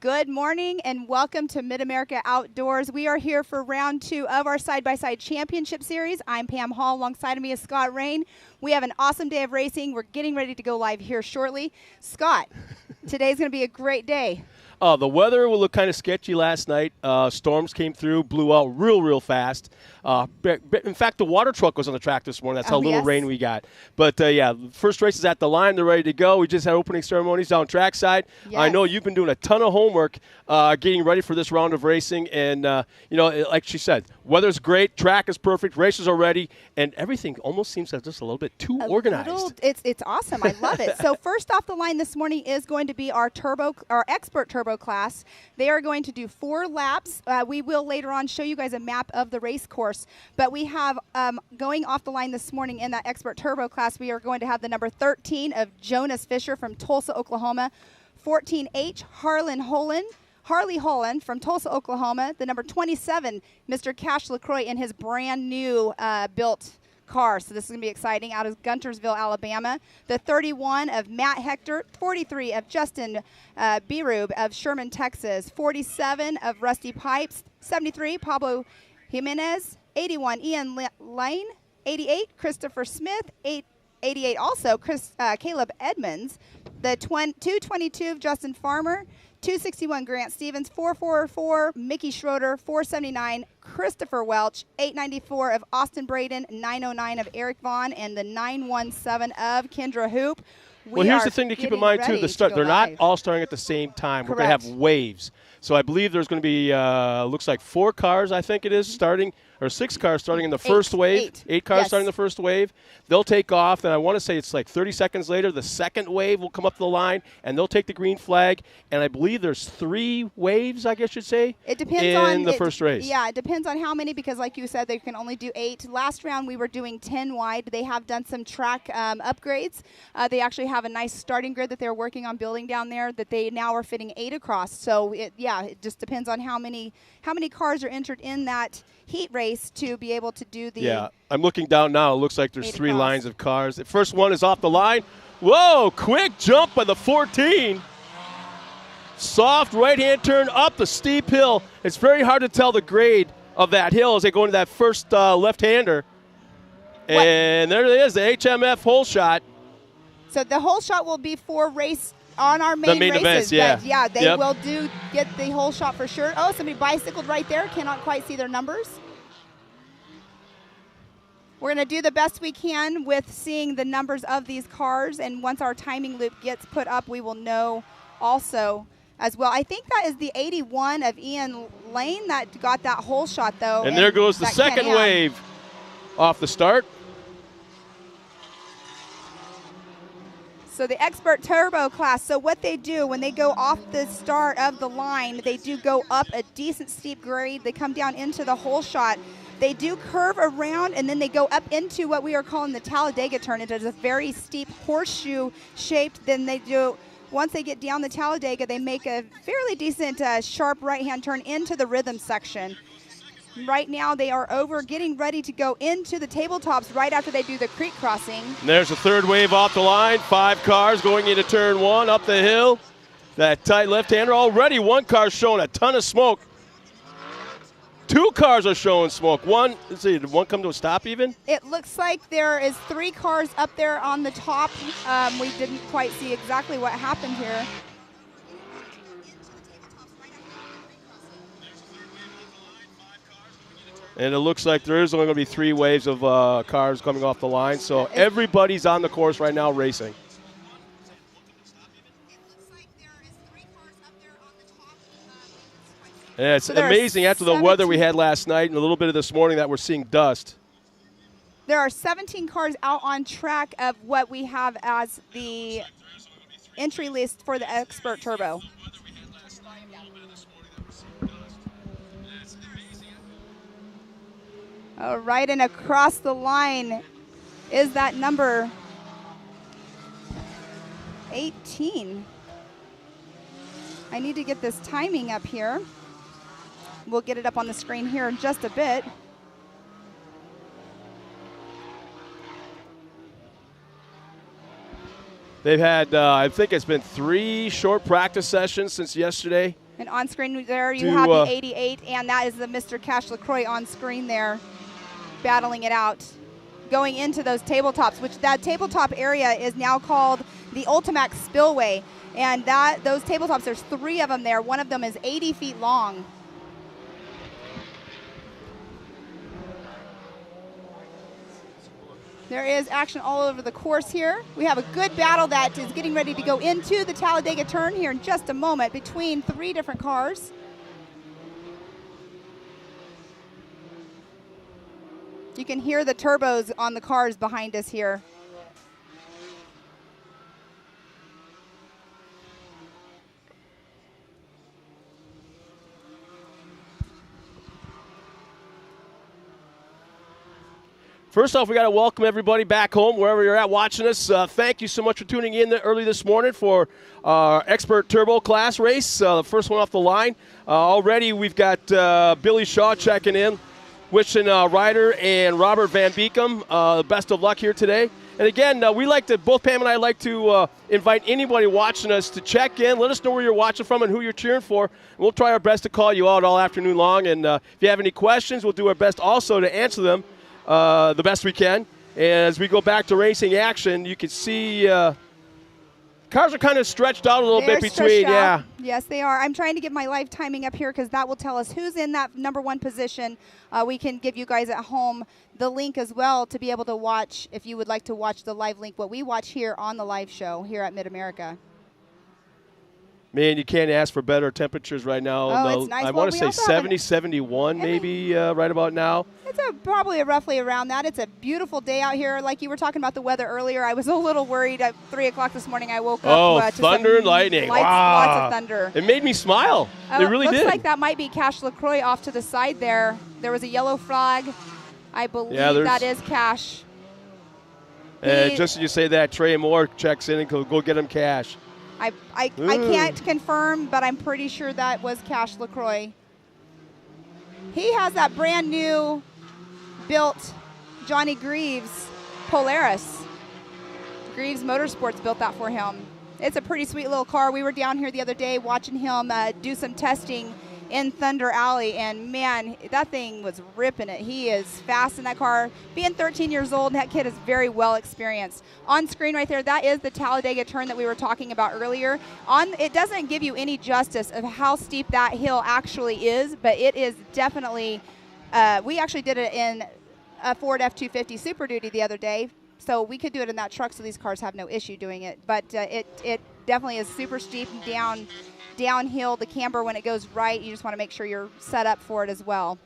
Good morning and welcome to Mid-America Outdoors. We are here for round 2 of our side-by-side championship series. I'm Pam Hall. Alongside of me is Scott Rain. We have an awesome day of racing. We're getting ready to go live here shortly. Scott, today's going to be a great day. The weather will look kind of sketchy last night. Storms came through, blew out real fast. In fact, the water truck was on the track this morning. That's how little rain we got. But, yeah, first race is at the line. They're ready to go. We just had opening ceremonies down trackside. Yes. I know you've been doing a ton of homework getting ready for this round of racing. And, like she said, weather's great. Track is perfect. Races are ready. And everything almost seems just a little bit too organized. It's awesome. I love it. So first off the line this morning is going to be our expert turbo class. They are going to do 4 laps. We will later on show you guys a map of the race course. But we have going off the line this morning in that expert turbo class, we are going to have the number 13 of Jonas Fisher from Tulsa, Oklahoma. 14H, Harley Holland from Tulsa, Oklahoma. The number 27, Mr. Cash LaCroix in his brand new built car. So this is going to be exciting, out of Guntersville, Alabama. The 31 of Matt Hector. 43 of Justin Berube of Sherman, Texas. 47 of Rusty Pipes. 73, Pablo Jimenez. 81, Ian Lane. 88, Christopher Smith. 88 also, Caleb Edmonds. The 222 of Justin Farmer. 261, Grant Stevens. 444, Mickey Schroeder. 479, Christopher Welch. 894 of Austin Braden. 909 of Eric Vaughn. And the 917 of Kendra Hoop. Well, here's the thing to keep in mind, too. They're not all starting at the same time. Correct. We're going to have waves. So I believe there's going to be, looks like 4 cars, I think it is, starting, or 6 cars starting in the first wave. 8 cars starting the first wave. They'll take off, and I want to say it's like 30 seconds later, the second wave will come up the line, and they'll take the green flag. And I believe there's 3 waves, I guess you'd say, it depends in the first race. Yeah, it depends on how many, because like you said, they can only do 8. Last round, we were doing 10 wide. They have done some track upgrades. They actually have a nice starting grid that they're working on building down there that they now are fitting 8 across. So, it just depends on how many cars are entered in that heat race to be able to do the. Yeah, I'm looking down now. It looks like there's 3 lines of cars. The first one is off the line. Whoa, quick jump by the 14. Soft right-hand turn up the steep hill. It's very hard to tell the grade of that hill as they go into that first left-hander. And there it is, the HMF hole shot. So the whole shot will be for race on our main races. Events, yeah. But yeah, they will get the whole shot for sure. Oh, somebody bicycled right there. Cannot quite see their numbers. We're going to do the best we can with seeing the numbers of these cars, and once our timing loop gets put up, we will know also as well. I think that is the 81 of Ian Lane that got that whole shot, though. And there goes the second wave off the start. So the expert turbo class, so what they do when they go off the start of the line, they do go up a decent steep grade. They come down into the hole shot. They do curve around, and then they go up into what we are calling the Talladega turn. It is a very steep horseshoe shaped. Then they do, once they get down the Talladega, they make a fairly decent sharp right-hand turn into the rhythm section. Right now they are over getting ready to go into the tabletops right after they do the creek crossing. And there's the third wave off the line. 5 cars going into turn 1 up the hill. That tight left-hander. Already 1 car showing a ton of smoke. 2 cars are showing smoke. One, let's see, did one come to a stop even? It looks like there is 3 cars up there on the top. We didn't quite see exactly what happened here. And it looks like there is only going to be 3 waves of cars coming off the line. So everybody's on the course right now racing. And it's amazing after the weather we had last night and a little bit of this morning that we're seeing dust. There are 17 cars out on track of what we have as the entry list for the Expert Turbo. All right, and across the line is that number 18. I need to get this timing up here. We'll get it up on the screen here in just a bit. They've had, I think it's been 3 short practice sessions since yesterday. And on screen there you have the 88, and that is the Mr. Cash LaCroix on screen there, battling it out. Going into those tabletops, which that tabletop area is now called the Ultimax Spillway. And those tabletops, there's 3 of them there. One of them is 80 feet long. There is action all over the course here. We have a good battle that is getting ready to go into the Talladega turn here in just a moment between 3 different cars. You can hear the turbos on the cars behind us here. First off, we got to welcome everybody back home, wherever you're at watching us. Thank you so much for tuning in early this morning for our Expert Turbo Class race, the first one off the line. Already we've got Billy Shaw checking in, wishing Ryder and Robert Van Beekum best of luck here today. And again, both Pam and I like to invite anybody watching us to check in. Let us know where you're watching from and who you're cheering for. And we'll try our best to call you out all afternoon long. And if you have any questions, we'll do our best also to answer them the best we can. And as we go back to racing action, you can see cars are kind of stretched out a little bit between. Yeah. Yes, they are. I'm trying to get my live timing up here because that will tell us who's in that number 1 position. We can give you guys at home the link as well to be able to watch, if you would like to watch the live link, what we watch here on the live show here at Mid-America. Man, you can't ask for better temperatures right now. Oh, it's nice. I want to say 70, 71 maybe right about now. It's probably roughly around that. It's a beautiful day out here. Like you were talking about the weather earlier, I was a little worried at 3 o'clock this morning. I woke up to thunder and lightning. Wow. Lots of thunder. It made me smile. It really did. Looks like that might be Cash LaCroix off to the side there. There was a yellow flag. I believe that is Cash. And just as you say that, Trey Moore checks in and go get him Cash. I can't confirm, but I'm pretty sure that was Cash LaCroix. He has that brand new built Johnny Greaves Polaris. Greaves Motorsports built that for him. It's a pretty sweet little car. We were down here the other day watching him do some testing in Thunder Alley, and man, that thing was ripping it. He is fast in that car. Being 13 years old, that kid is very well experienced. On screen right there, that is the Talladega turn that we were talking about earlier. It doesn't give you any justice of how steep that hill actually is, but it is definitely, we actually did it in a Ford F-250 Super Duty the other day, so we could do it in that truck, so these cars have no issue doing it. But it definitely is super steep and downhill. The camber, when it goes right, you just want to make sure you're set up for it as well.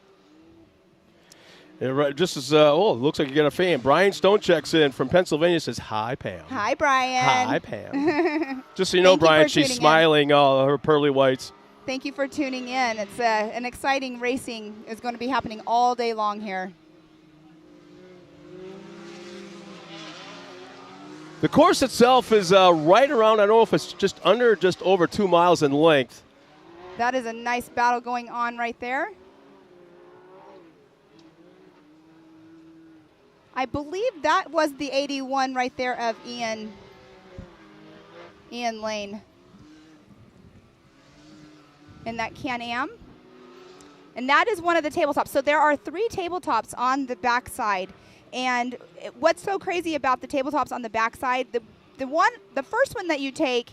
Yeah, just as it looks like you got a fan. Brian Stone checks in from Pennsylvania, says, "Hi, Pam." Hi, Brian. Hi, Pam. Just so you know, Brian, she's smiling, her pearly whites. Thank you for tuning in. It's an exciting racing is going to be happening all day long here. The course itself is right around, I don't know if it's just over 2 miles in length. That is a nice battle going on right there. I believe that was the 81 right there of Ian Lane in that Can-Am. And that is one of the tabletops. So there are 3 tabletops on the backside. And what's so crazy about the tabletops on the backside, the first one that you take,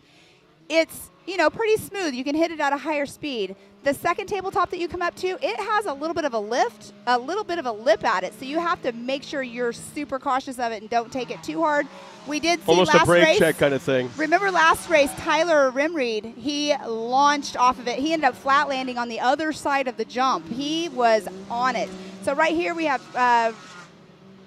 it's, pretty smooth. You can hit it at a higher speed. The second tabletop that you come up to, it has a little bit of a lift, a little bit of a lip at it. So you have to make sure you're super cautious of it and don't take it too hard. We did see almost last a brake race, check kind of thing. Remember last race, Tyler Rimreed, he launched off of it. He ended up flat landing on the other side of the jump. He was on it. So right here we have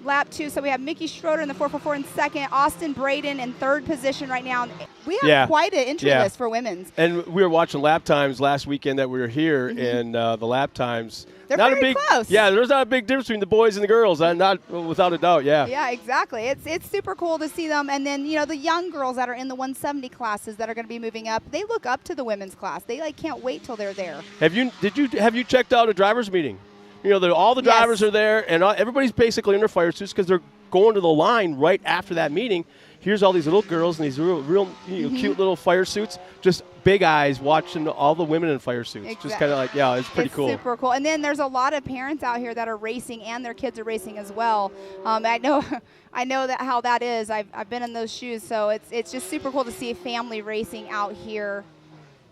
lap 2. So we have Mickey Schroeder in the 444 in second, Austin Braden in third position right now. We have quite an entry list for women's. And we were watching lap times last weekend that we were here, and the lap times. They're very close. Yeah, there's not a big difference between the boys and the girls, not without a doubt, yeah. Yeah, exactly. It's super cool to see them. And then, the young girls that are in the 170 classes that are going to be moving up, they look up to the women's class. They can't wait till they're there. Have you checked out a driver's meeting? All the drivers are there, and everybody's basically in their fire suits because they're going to the line right after that meeting. here's all these little girls in these real cute little fire suits, just big eyes watching all the women in fire suits. Exactly. Just kind of like, yeah, it's pretty cool. Super cool. And then there's a lot of parents out here that are racing, and their kids are racing as well. I know that how that is. I've been in those shoes, so it's just super cool to see family racing out here.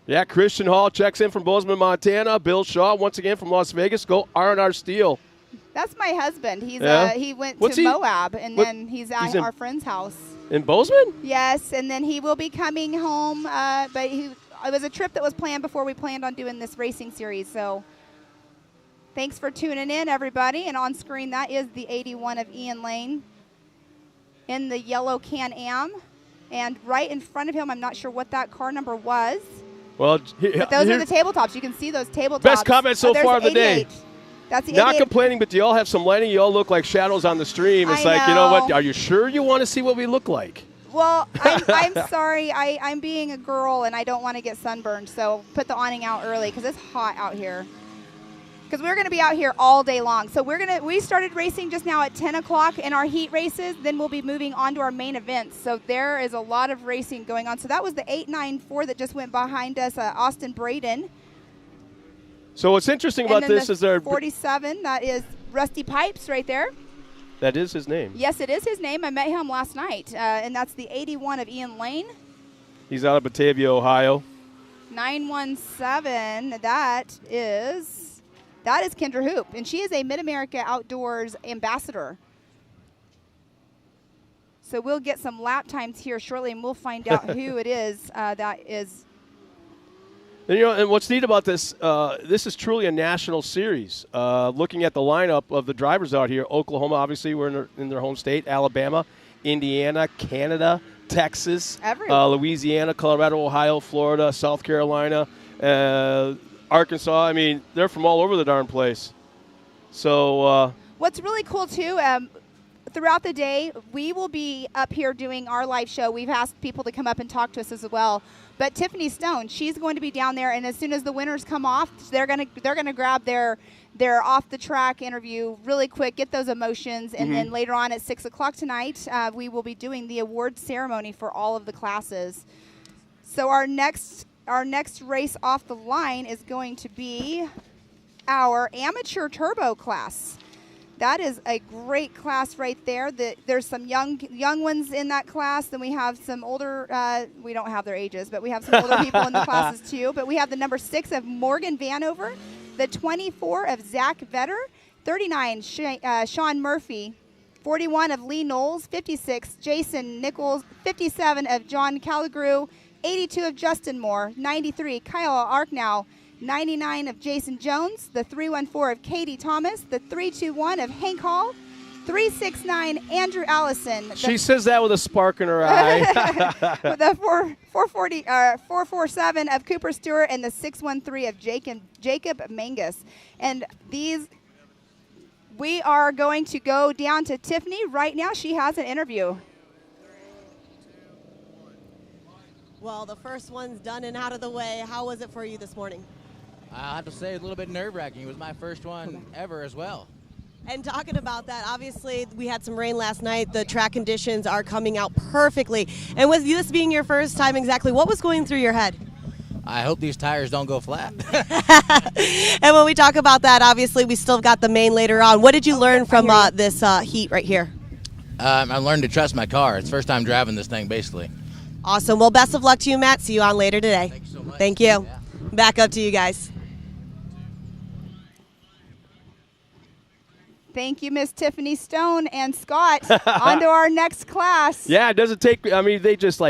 Yeah, Christian Hall checks in from Bozeman, Montana. Bill Shaw, once again from Las Vegas. Go R&R Steel. That's my husband. He's he went What's to he? Moab, and then he's at in- our friend's house. In Bozeman? Yes, and then he will be coming home. But it was a trip that was planned before we planned on doing this racing series. So thanks for tuning in, everybody. And on screen, that is the 81 of Ian Lane in the yellow Can-Am. And right in front of him, I'm not sure what that car number was. Well, But those are the tabletops. You can see those tabletops. Best comment so there's far of the day. 88. That's the Not 88. complaining, but do you all have some lighting? You all look like shadows on the stream. It's I like, you know what? know. Are you sure you want to see what we look like? Well, I'm sorry. I'm being a girl, and I don't want to get sunburned. So put the awning out early because it's hot out here. Because we're going to be out here all day long. So we started racing just now at 10 o'clock in our heat races. Then we'll be moving on to our main events. So there is a lot of racing going on. So that was the 894 that just went behind us, Austin Braden. So what's interesting about this is there. 47, that is Rusty Pipes right there. That is his name. Yes, it is his name. I met him last night. And that's the 81 of Ian Lane. He's out of Batavia, Ohio. 917, that is Kendra Hoop. And she is a Mid-America Outdoors ambassador. So we'll get some lap times here shortly, and we'll find out who it is that is. And, and what's neat about this, this is truly a national series. Looking at the lineup of the drivers out here, Oklahoma, obviously, we're in their home state, Alabama, Indiana, Canada, Texas, Louisiana, Colorado, Ohio, Florida, South Carolina, Arkansas. I mean, they're from all over the darn place. So what's really cool, too, throughout the day, we will be up here doing our live show. We've asked people to come up and talk to us as well. But Tiffany Stone, she's going to be down there, and as soon as the winners come off, they're gonna grab their off the track interview really quick, get those emotions, and then later on at 6 o'clock tonight, we will be doing the award ceremony for all of the classes. So our next race off the line is going to be our amateur turbo class. That is a great class right there. There's some young ones in that class. Then we have some older, we don't have their ages, but we have some older people in the classes too. But we have the number 6 of Morgan Vanover, the 24 of Zach Vetter, 39 Sean Murphy, 41 of Lee Knowles, 56 Jason Nichols, 57 of John Calagrew, 82 of Justin Moore, 93 Kyle Arknow, 99 of Jason Jones, the 314 of Katie Thomas, the 321 of Hank Hall, 369 Andrew Allison. she says that with a spark in her eye. The 447 of Cooper Stewart and the 613 of Jacob Mangus. And we are going to go down to Tiffany right now. She has an interview. Well, the first one's done and out of the way. How was it for you this morning? I have to say, a little bit nerve-wracking. It was my first one ever as well. And talking about that, obviously we had some rain last night. The track conditions are coming out perfectly. And with this being your first time, exactly what was going through your head? I hope these tires don't go flat. And when we talk about that, obviously we still got the main later on. What did you learn from this heat right here? I learned to trust my car. It's the first time driving this thing, basically. Awesome. Well, best of luck to you, Matt. See you on later today. Thank you so much. Thank you. Yeah. Back up to you guys. Thank you, Miss Tiffany Stone and Scott. On to our next class. Yeah, it doesn't take. I mean, they just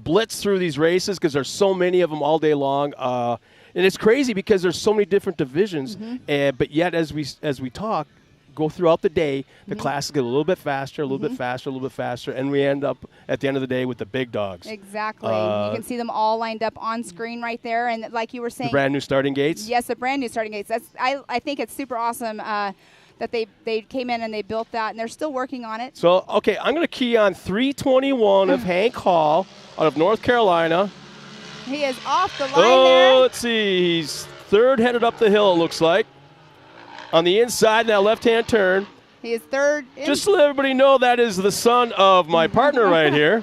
blitz through these races because there's so many of them all day long, and it's crazy because there's so many different divisions. But yet, as we go throughout the day, the classes get a little bit faster, a little bit faster, a little bit faster, and we end up at the end of the day with the big dogs. Exactly. You can see them all lined up on screen right there, and like you were saying, The brand new starting gates. Yes, the brand new starting gates. I think it's super awesome. That they came in and they built that, and they're still working on it. So, okay, I'm going to key on 321 of Hank Hall out of North Carolina. He is off the line there. Let's see. He's third headed up the hill, it looks like. On the inside, that left-hand turn. He is third. Just to let everybody know, that is the son of my partner right here.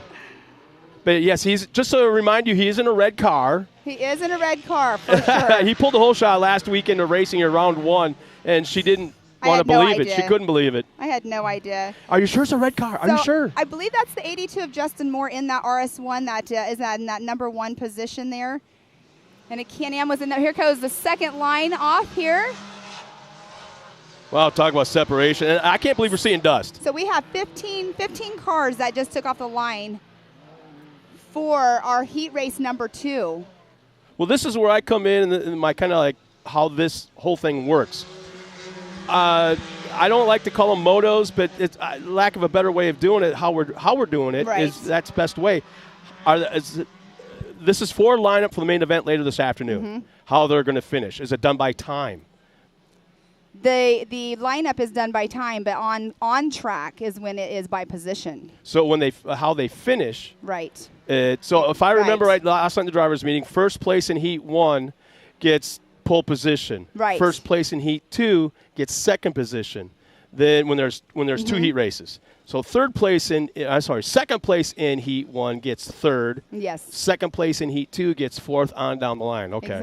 But yes, he's just to remind you, he is in a red car. He is in a red car for sure. He pulled the whole shot last week into racing in round 1, and she didn't want to believe it. She couldn't believe it. I had no idea. Are you sure it's a red car? Are you sure? I believe that's the 82 of Justin Moore in that RS1 that is in that number 1 position there. And a Can-Am was in there. Here goes the second line off here. Wow, talk about separation. And I can't believe we're seeing dust. So we have 15 cars that just took off the line for our heat race number 2. Well, this is where I come in my kind of like how this whole thing works. I don't like to call them motos, but it's lack of a better way of doing it. How we're doing it is that's the best way. This is for lineup for the main event later this afternoon. How they're going to finish. Is it done by time? The lineup is done by time, but on track is when it is by position. So when how they finish. Right. So if I remember right, last night in the drivers' meeting, first place in Heat 1 gets pole position. Right. First place in Heat 2 gets second position. Then when there's 2 heat races. So second place in Heat 1 gets third. Yes. Second place in Heat 2 gets fourth on down the line. Okay.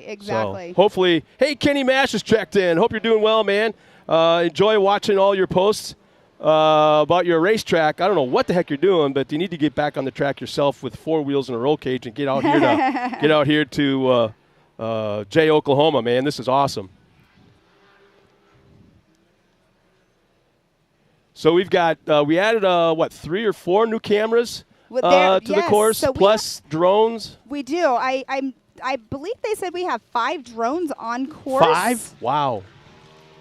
Exactly. So hopefully, hey, Kenny Mash is checked in. Hope you're doing well, man. Enjoy watching all your posts about your racetrack. I don't know what the heck you're doing, but you need to get back on the track yourself with 4 wheels and a roll cage and get out here to Jay, Oklahoma, man. This is awesome. So we've got we added 3 or 4 new cameras to the course, so plus drones. We do. I believe they said we have 5 drones on course. 5? Wow.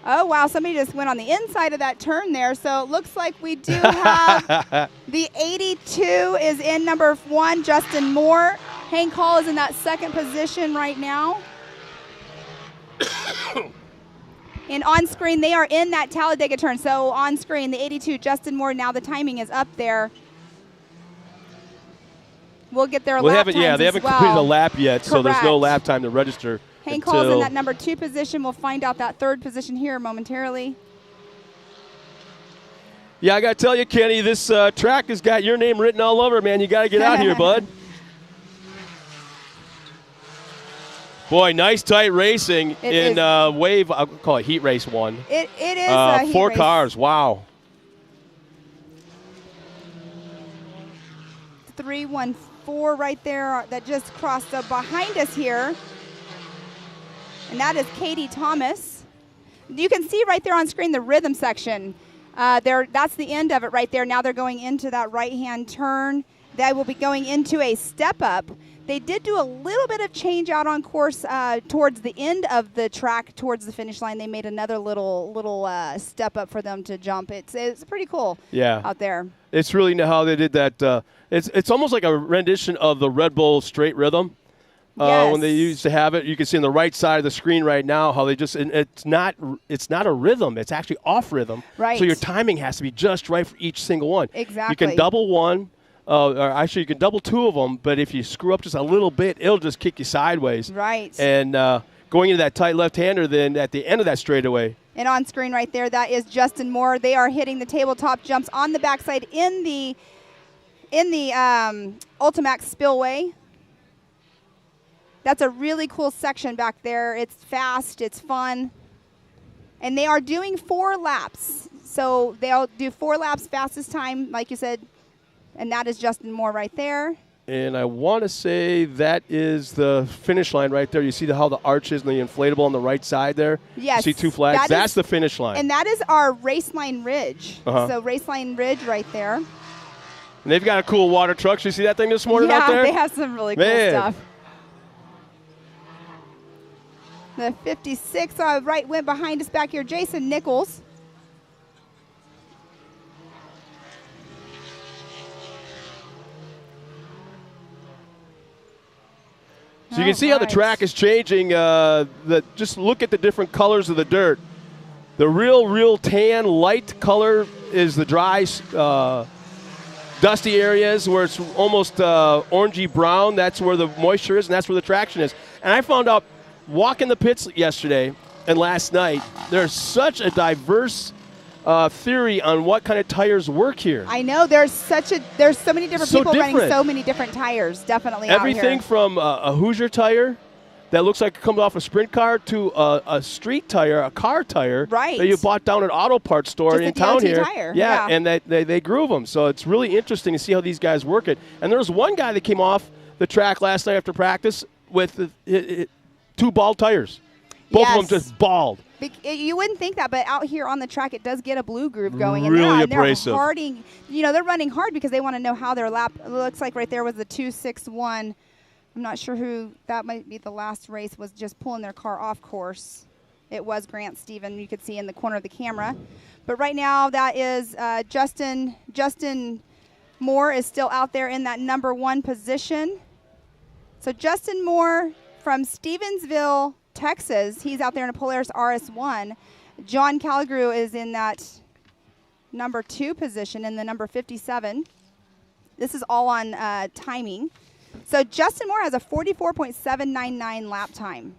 Oh, wow. Somebody just went on the inside of that turn there. So it looks like we do have the 82 is in number 1, Justin Moore. Hank Hall is in that second position right now. And on screen, they are in that Talladega turn. So on screen, the 82, Justin Moore. Now the timing is up there. We'll get their lap times they haven't completed a lap yet, so there's no lap time to register. Hank Hall's in that number 2 position. We'll find out that 3rd position here momentarily. Yeah, I got to tell you, Kenny, this track has got your name written all over, man. You got to get out here, bud. Boy, nice tight racing in Wave. I'll call it Heat Race 1. It is Heat 4 race. Cars. Wow. 314 right there that just crossed up behind us here. And that is Katie Thomas. You can see right there on screen the rhythm section. That's the end of it right there. Now they're going into that right-hand turn. They will be going into a step-up. They did do a little bit of change out on course towards the end of the track, towards the finish line. They made another little step up for them to jump. It's pretty cool out there. It's really how they did that. It's almost like a rendition of the Red Bull straight rhythm. When they used to have it, you can see on the right side of the screen right now how they it's not a rhythm. It's actually off rhythm. Right. So your timing has to be just right for each single one. Exactly. You can double one. Or actually, you can double 2 of them, but if you screw up just a little bit, it'll just kick you sideways. Right. And going into that tight left-hander then at the end of that straightaway. And on screen right there, that is Justin Moore. They are hitting the tabletop jumps on the backside in the Ultimax Spillway. That's a really cool section back there. It's fast. It's fun. And they are doing 4 laps. So they'll do 4 laps fastest time, like you said. And that is Justin Moore right there. And I want to say that is the finish line right there. You see how the arch is and the inflatable on the right side there? Yes. You see 2 flags? That's the finish line. And that is our Raceline Ridge. So Raceline Ridge right there. And they've got a cool water truck. Did you see that thing this morning out there? Yeah, they have some really cool stuff. The 56 right went behind us back here, Jason Nichols. So you can see how the track is changing. Just look at the different colors of the dirt. The real tan, light color is the dry, dusty areas where it's almost orangey brown. That's where the moisture is, and that's where the traction is. And I found out walking the pits yesterday and last night, there's such a diverse theory on what kind of tires work here. I know there's so many different people running so many different tires. Definitely everything out here. From a Hoosier tire that looks like it comes off a sprint car to a street tire, a car tire right. that you bought down at an auto parts store Just in town DOT here. Tire. Yeah, and they groove them. So it's really interesting to see how these guys work it. And there was one guy that came off the track last night after practice with 2 bald tires. Both of them just bald. You wouldn't think that, but out here on the track, it does get a blue groove going. Really and abrasive. They're harding, they're running hard because they want to know how their lap. It looks like right there was the 2:61. I'm not sure who that might be. The last race was just pulling their car off course. It was Grant Stephen. You could see in the corner of the camera. But right now, that is Justin Moore is still out there in that number 1 position. So Justin Moore from Stevensville, Texas. He's out there in a Polaris RS1. John Calgrew is in that number 2 position in the number 57. This is all on timing. So Justin Moore has a 44.799 lap time.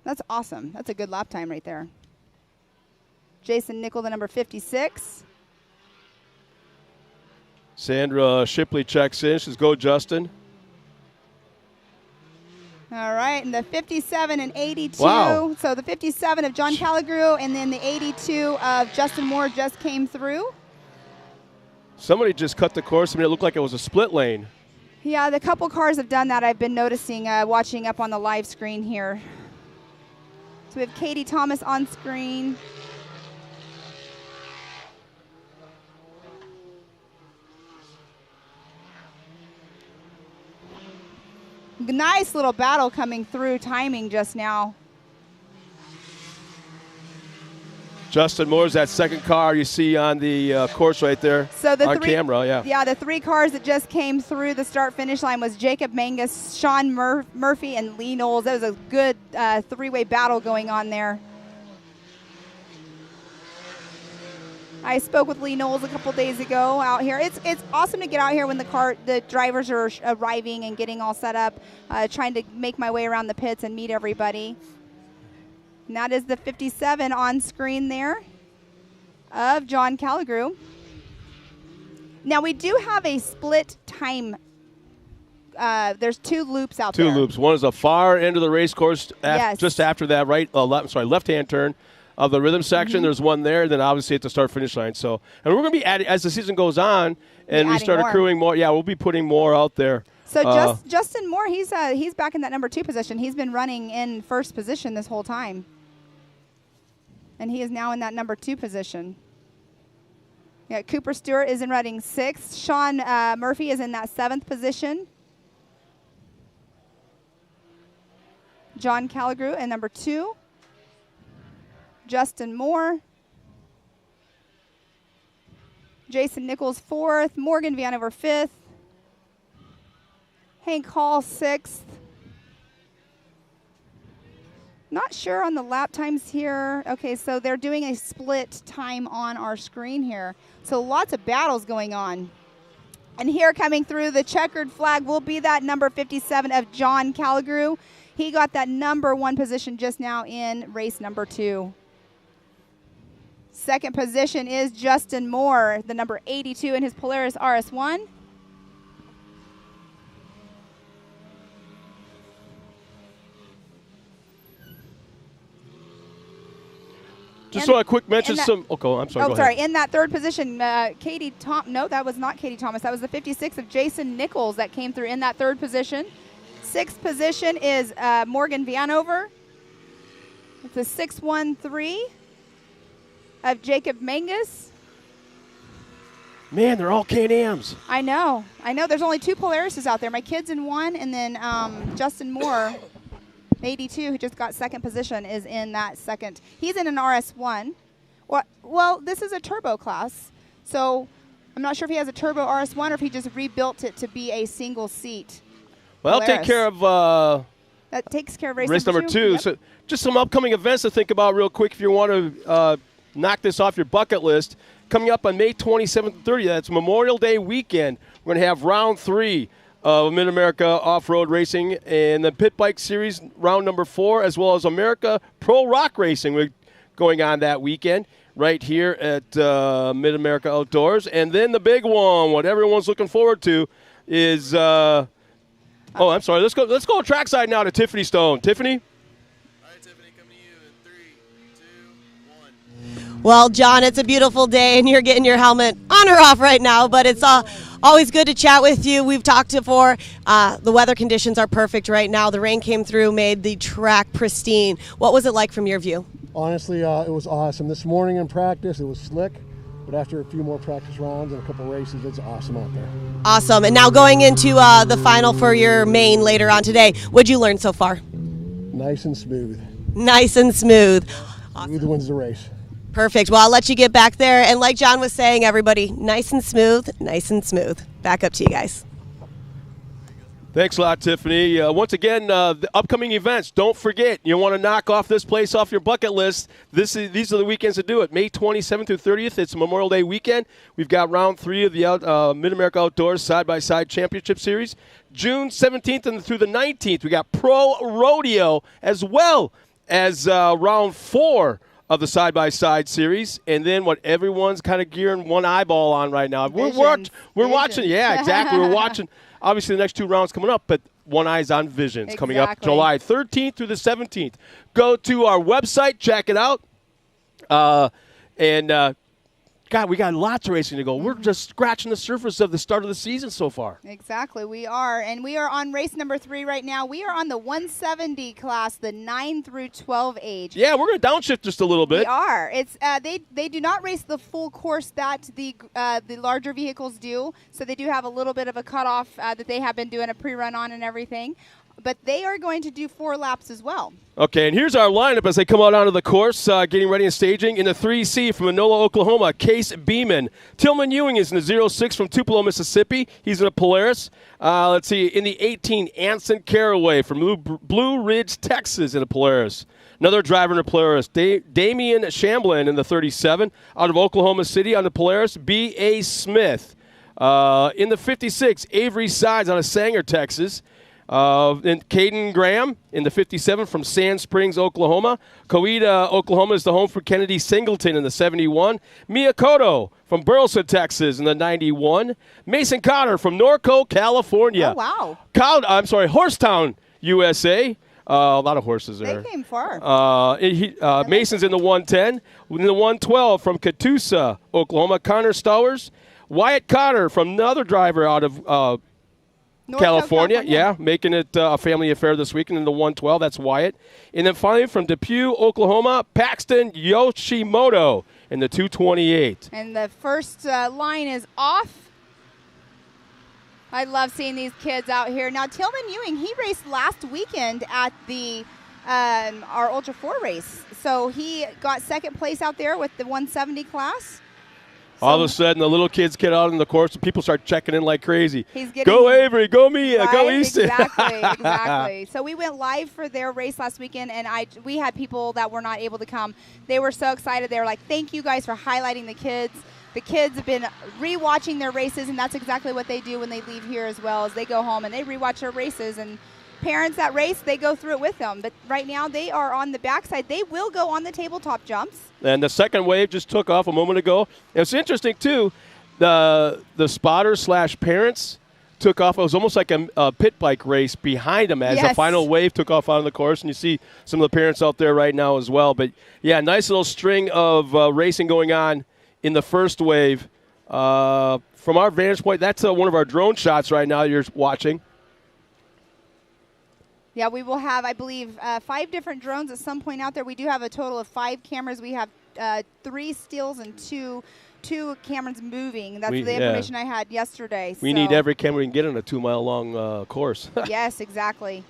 That's awesome. That's a good lap time right there. Jason Nickel, the number 56. Sandra Shipley checks in. She says, go, Justin. All right, and the 57 and 82. Wow. So the 57 of John Calagrew and then the 82 of Justin Moore just came through. Somebody just cut the course. I mean, it looked like it was a split lane. Yeah, the couple cars have done that. I've been noticing, watching up on the live screen here. So we have Katie Thomas on screen. Nice little battle coming through timing just now. Justin Moore's that second car you see on the course right there on camera, yeah. Yeah, the 3 cars that just came through the start-finish line was Jacob Mangus, Sean Murphy, and Lee Knowles. That was a good 3-way battle going on there. I spoke with Lee Knowles a couple days ago out here. It's awesome to get out here when the drivers are arriving and getting all set up, trying to make my way around the pits and meet everybody. And that is the 57 on screen there of John Calagrew. Now we do have a split time. There's 2 loops out there. 2 loops. One is the far end of the race course, Yes. just after that left-hand turn of the rhythm section. There's one there, then obviously at the start-finish line. So, and we're going to be adding, as the season goes on, and we start accruing more. Yeah, we'll be putting more out there. So Justin Moore, he's back in that number 2 position. He's been running in first position this whole time. And he is now in that number 2 position. Yeah, Cooper Stewart is in running 6th. Sean Murphy is in that 7th position. John Calagrew in number 2. Justin Moore. Jason Nichols 4th. Morgan Vanover 5th. Hank Hall 6th. Not sure on the lap times here. Okay, so they're doing a split time on our screen here. So lots of battles going on. And here coming through the checkered flag will be that number 57 of John Calagrew. He got that number 1 position just now in race number 2. Second position is Justin Moore, the number 82 in his Polaris RS1. Just so a quick mention I'm sorry. In that 3rd position, Katie Thomas. No, that was not Katie Thomas. That was the 56 of Jason Nichols that came through in that 3rd position. 6th position is Morgan Vanover. It's a 613 of Jacob Mangus. Man, they're all Can-Ams. I know. There's only 2 Polarises out there. My kid's in 1, and then Justin Moore, 82, who just got 2nd position, is in that 2nd. He's in an RS1. Well, this is a turbo class, so I'm not sure if he has a turbo RS1 or if he just rebuilt it to be a single seat. Well, Polaris. take care of that takes care of race number 2. Yep. So just some upcoming events to think about real quick if you want to knock this off your bucket list. Coming up on May 27th and 30th, that's Memorial Day weekend. We're going to have round 3 of Mid-America Off-Road Racing and the Pit Bike Series round number 4, as well as America Pro Rock Racing going on that weekend. right here at Mid-America Outdoors. And then the big one, what everyone's looking forward to, is oh, I'm sorry. Let's go trackside now to Tiffany Stone. Tiffany. All right, Tiffany, coming to you in 3, 2, 1. Well, John, it's a beautiful day, and you're getting your helmet on or off right now, but it's always good to chat with you. We've talked before. The weather conditions are perfect right now. The rain came through, made the track pristine. What was it like from your view? Honestly, it was awesome. This morning in practice, it was slick, but after a few more practice rounds and a couple races, it's awesome out there. Awesome. And now going into the final for your main later on today, what'd you learn so far? Nice and smooth. Nice and smooth. Smooth wins the race. Perfect. Well, I'll let you get back there. And like John was saying, everybody, nice and smooth, nice and smooth. Back up to you guys. Thanks a lot, Tiffany. Once again, the upcoming events, don't forget, you want to knock off this place off your bucket list. These are the weekends to do it. May 27th through 30th, it's Memorial Day weekend. We've got round 3 of the Mid-America Outdoors Side-by-Side Championship Series. June 17th and through the 19th, we got Pro Rodeo as well as round 4 of the Side-by-Side Series. And then what everyone's kind of gearing one eyeball on right now. We're watching. Yeah, exactly. We're watching. Obviously, the next 2 rounds coming up, but one eye's on Visions coming up July 13th through the 17th. Go to our website, check it out. God, we got lots of racing to go. We're just scratching the surface of the start of the season so far. Exactly, we are. And we are on race number 3 right now. We are on the 170 class, the 9 through 12 age. Yeah, we're going to downshift just a little bit. We are. It's they do not race the full course that the larger vehicles do. So they do have a little bit of a cutoff that they have been doing a pre-run on and everything. But they are going to do 4 laps as well. Okay, and here's our lineup as they come out onto the course, getting ready and staging. In the 3C from Enola, Oklahoma, Case Beeman. Tillman Ewing is in the 06 from Tupelo, Mississippi. He's in a Polaris. Let's see, in the 18, Anson Caraway from Blue Ridge, Texas, in a Polaris. Another driver in a Polaris, Damian Shamblin in the 37, out of Oklahoma City on the Polaris, B.A. Smith. In the 56, Avery Sides out of Sanger, Texas. And Caden Graham in the 57 from Sand Springs, Oklahoma. Coweta, Oklahoma is the home for Kennedy Singleton in the 71. Mia Cotto from Burleson, Texas in the 91. Mason Cotter from Norco, California. Oh, wow. Horsetown, USA. A lot of horses there. They came far. Mason's in the 110. In the 112 from Catoosa, Oklahoma, Connor Stowers. Wyatt Cotter from another driver out of California, yeah, making it a family affair this weekend in the 112. That's Wyatt. And then finally from Depew, Oklahoma, Paxton Yoshimoto in the 228. And the first line is off. I love seeing these kids out here. Now, Tillman Ewing, he raced last weekend at the our Ultra 4 race. So he got second place out there with the 170 class. All of a sudden, the little kids get out on the course, and people start checking in like crazy. He's getting go Avery, go Mia, right, go Easton. Exactly. So we went live for their race last weekend, and we had people that were not able to come. They were so excited. They were like, thank you guys for highlighting the kids. The kids have been rewatching their races, and that's exactly what they do when they leave here as well, as they go home and they rewatch their races. And parents that race, they go through it with them. But right now, they are on the backside. They will go on the tabletop jumps. And the second wave just took off a moment ago. And it's interesting, too, the spotters/parents took off. It was almost like a pit bike race behind them as the final wave took off out on the course. And you see some of the parents out there right now as well. But, yeah, nice little string of racing going on in the first wave. From our vantage point, that's one of our drone shots right now you're watching. Yeah, we will have, I believe, 5 different drones at some point out there. We do have a total of 5 cameras. We have 3 stills and two cameras moving. That's the information I had yesterday. We need every camera we can get on a 2-mile-long course. Yes, exactly.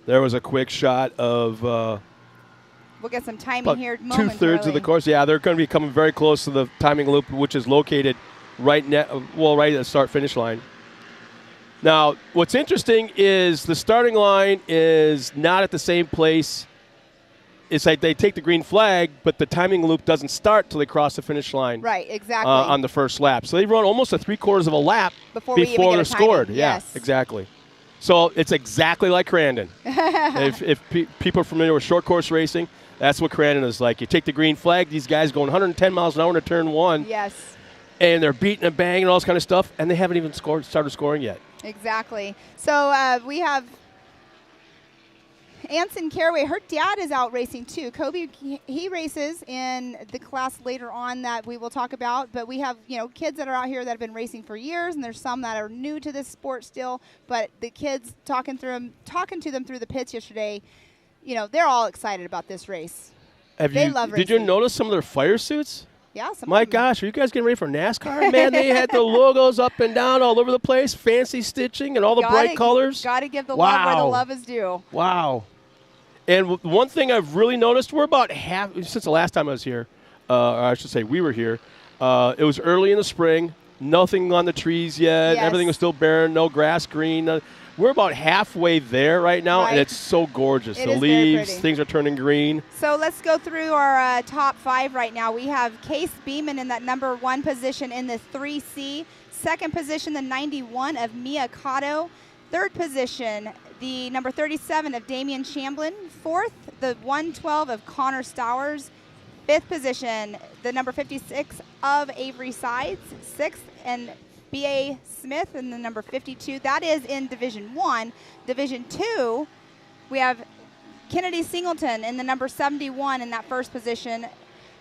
There was a quick shot of we'll get some timing here momentarily. 2/3 of the course. Yeah, they're going to be coming very close to the timing loop, which is located right at the start-finish line. Now, what's interesting is the starting line is not at the same place. It's like they take the green flag, but the timing loop doesn't start till they cross the finish line. Right, exactly. On the first lap. So they run almost a 3/4 of a lap before they're scored. Yes. Yeah, exactly. So it's exactly like Crandon. if people are familiar with short course racing, that's what Crandon is like. You take the green flag, these guys going 110 miles an hour into turn 1. Yes. And they're beating and banging and all this kind of stuff, and they haven't even started scoring yet. Exactly. So we have Anson Caraway. Her dad is out racing too. Kobe, he races in the class later on that we will talk about. But we have kids that are out here that have been racing for years, and there's some that are new to this sport still. But the kids talking to them through the pits yesterday, they're all excited about this race. They love racing. Did you notice some of their fire suits? Yeah. My gosh, are you guys getting ready for NASCAR? Man, they had the logos up and down all over the place, fancy stitching and all the bright colors. Got to give the love where the love is due. Wow. And one thing I've really noticed, we're about half, since the last time I was here, or I should say we were here, it was early in the spring, nothing on the trees yet, Yes. Everything was still barren, no grass green. We're about halfway there right now, Right. and it's so gorgeous. It The is very leaves, pretty. things are turning green. So let's go through our top 5 right now. We have Case Beeman in that number 1 position in the 3C. Second position, the 91 of Mia Cotto. Third position, the number 37 of Damian Shamblin. Fourth, the 112 of Connor Stowers. Fifth position, the number 56 of Avery Sides. Sixth, and B.A. Smith in the number 52. That is in Division 1. Division 2, we have Kennedy Singleton in the number 71 in that first position.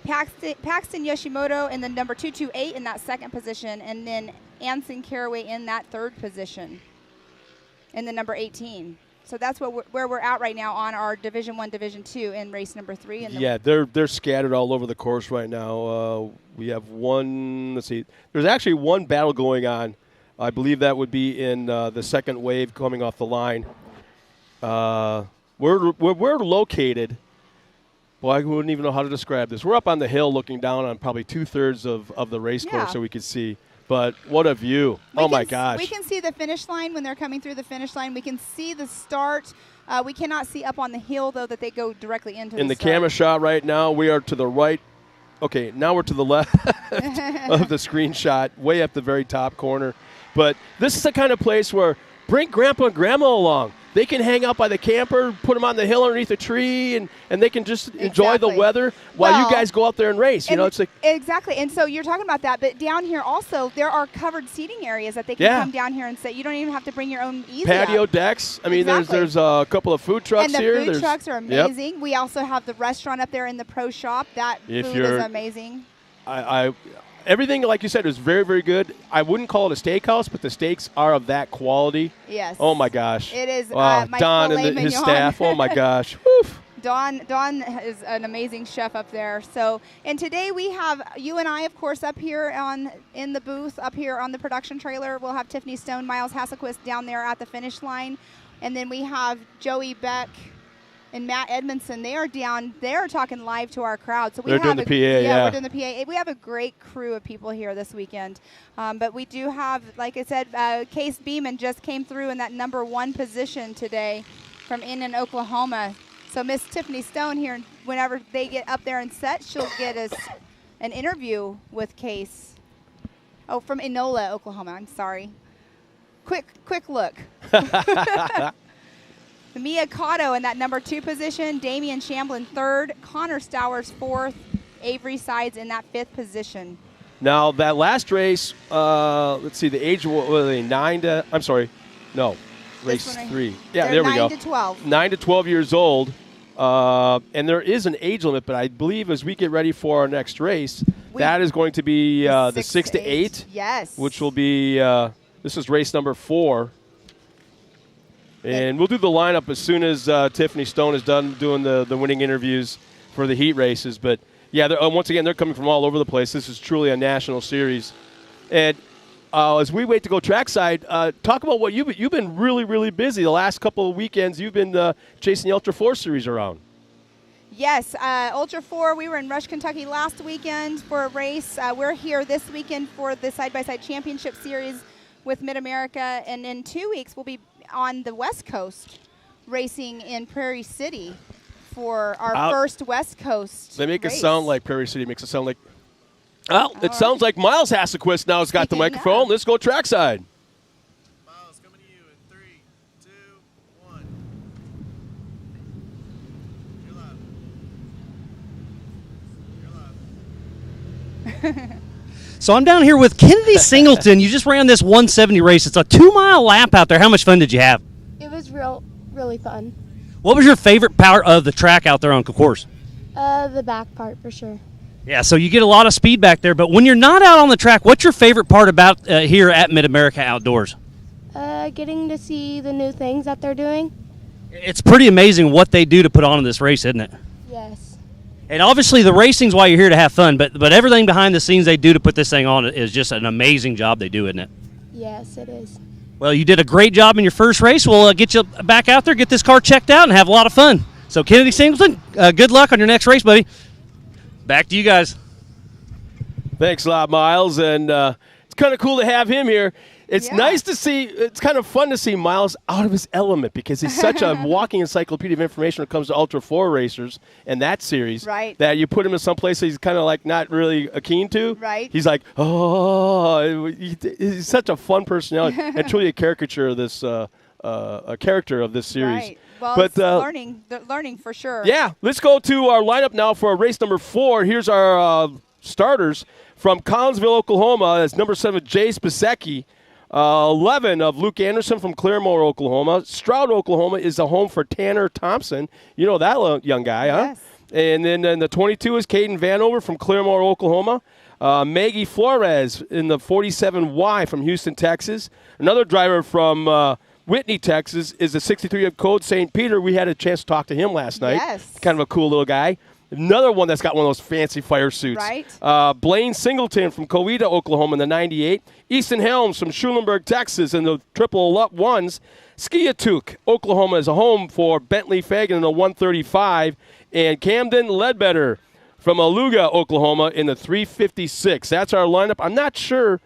Paxton Yoshimoto in the number 228 in that second position. And then Anson Caraway in that third position in the number 18. So that's where we're at right now on our Division 1, Division 2 in race number 3. Yeah, they're scattered all over the course right now. We have one, let's see, there's actually one battle going on. I believe that would be in the second wave coming off the line. We're located, well, I wouldn't even know how to describe this. We're up on the hill looking down on probably 2/3 of the race course so we could see. But what a view. My gosh. We can see the finish line when they're coming through the finish line. We can see the start. We cannot see up on the hill, though, that they go directly into in the start. camera shot right now, we are to the right. Okay, now we're to the left of the screenshot, way up the very top corner. But this is the kind of place where bring Grandpa and Grandma along. They can hang out by the camper, put them on the hill underneath a tree, and they can just enjoy the weather while you guys go out there and race. It's like exactly. And so you're talking about that, but down here also there are covered seating areas that they can come down here and sit. You don't even have to bring your own easy patio up. decks. I mean, there's a couple of food trucks here. And the food trucks are amazing. Yep. We also have the restaurant up there in the pro shop. That food is amazing. Everything, like you said, is very, very good. I wouldn't call it a steakhouse, but the steaks are of that quality. Yes. Oh, my gosh. It is. Wow. Don and his staff. Oh, my gosh. Woof. Don is an amazing chef up there. So, and today we have you and I, of course, up here in the booth, up here on the production trailer. We'll have Tiffany Stone, Miles Hasselquist down there at the finish line. And then we have Joey Beck and Matt Edmondson. They are down. They are talking live to our crowd. So they're doing the PA. Yeah, we're doing the PA. We have a great crew of people here this weekend. But we do have, like I said, Case Beeman just came through in that number 1 position today from in Oklahoma. So Miss Tiffany Stone here, whenever they get up there and set, she'll get us an interview with Case. Oh, from Enola, Oklahoma. I'm sorry. Quick look. Mia Cotto in that number 2 position, Damian Shamblin 3rd, Connor Stowers 4th, Avery Sides in that 5th position. Now, that last race, let's see, the age was they 9 to, I'm sorry, no, race 3. Yeah, there we go. 9 to 12. 9 to 12 years old. And there is an age limit, but I believe as we get ready for our next race, that is going to be the 6 to 8. Yes. Which will be, this is race number 4. And we'll do the lineup as soon as Tiffany Stone is done doing the winning interviews for the heat races. But, yeah, once again, they're coming from all over the place. This is truly a national series. And as we wait to go trackside, talk about what you've been really, really busy. The last couple of weekends, you've been chasing the Ultra 4 series around. Yes, Ultra 4, we were in Rush, Kentucky last weekend for a race. We're here this weekend for the Side-by-Side Championship Series with Mid-America. And in 2 weeks, we'll be on the West Coast racing in Prairie City for our first West Coast They make race. it sound like Prairie City. Makes it sound like, it sounds like Miles Hasselquist now has got the microphone. Let's go trackside. Miles, coming to you in 3, 2, So I'm down here with Kennedy Singleton. You just ran this 170 race. It's a 2-mile lap out there. How much fun did you have? It was really fun. What was your favorite part of the track out there on the course? The back part for sure. Yeah, so you get a lot of speed back there. But when you're not out on the track, what's your favorite part about here at Mid-America Outdoors? Getting to see the new things that they're doing. It's pretty amazing what they do to put on in this race, isn't it? Yes. And obviously the racing's why you're here to have fun, but everything behind the scenes they do to put this thing on is just an amazing job they do, isn't it? Yes, it is. Well, you did a great job in your first race. We'll get you back out there, get this car checked out, and have a lot of fun. So Kennedy Singleton, good luck on your next race, buddy. Back to you guys. Thanks a lot, Miles. And it's kind of cool to have him here. It's nice to see, it's kind of fun to see Miles out of his element because he's such a walking encyclopedia of information when it comes to Ultra 4 racers and that series. Right. That you put him in some place he's kind of like not really keen to. Right. He's like, he's such a fun personality and truly a caricature of this, a character of this series. Right. Well, but, it's learning for sure. Yeah. Let's go to our lineup now for race number 4. Here's our starters from Collinsville, Oklahoma. That's number 7, Jay Spisecki. 11 of Luke Anderson from Claremore, Oklahoma. Stroud, Oklahoma is the home for Tanner Thompson. You know that young guy, huh? Yes. And then the 22 is Caden Vanover from Claremore, Oklahoma. Maggie Flores in the 47Y from Houston, Texas. Another driver from Whitney, Texas is the 63 of Code St. Peter. We had a chance to talk to him last night. Yes. Kind of a cool little guy. Another one that's got one of those fancy fire suits. Right. Blaine Singleton from Coweta, Oklahoma in the 98. Easton Helms from Schulenburg, Texas in the 111s. Skiatook, Oklahoma is a home for Bentley Fagan in the 135. And Camden Ledbetter from Aluga, Oklahoma in the 356. That's our lineup. I'm not sure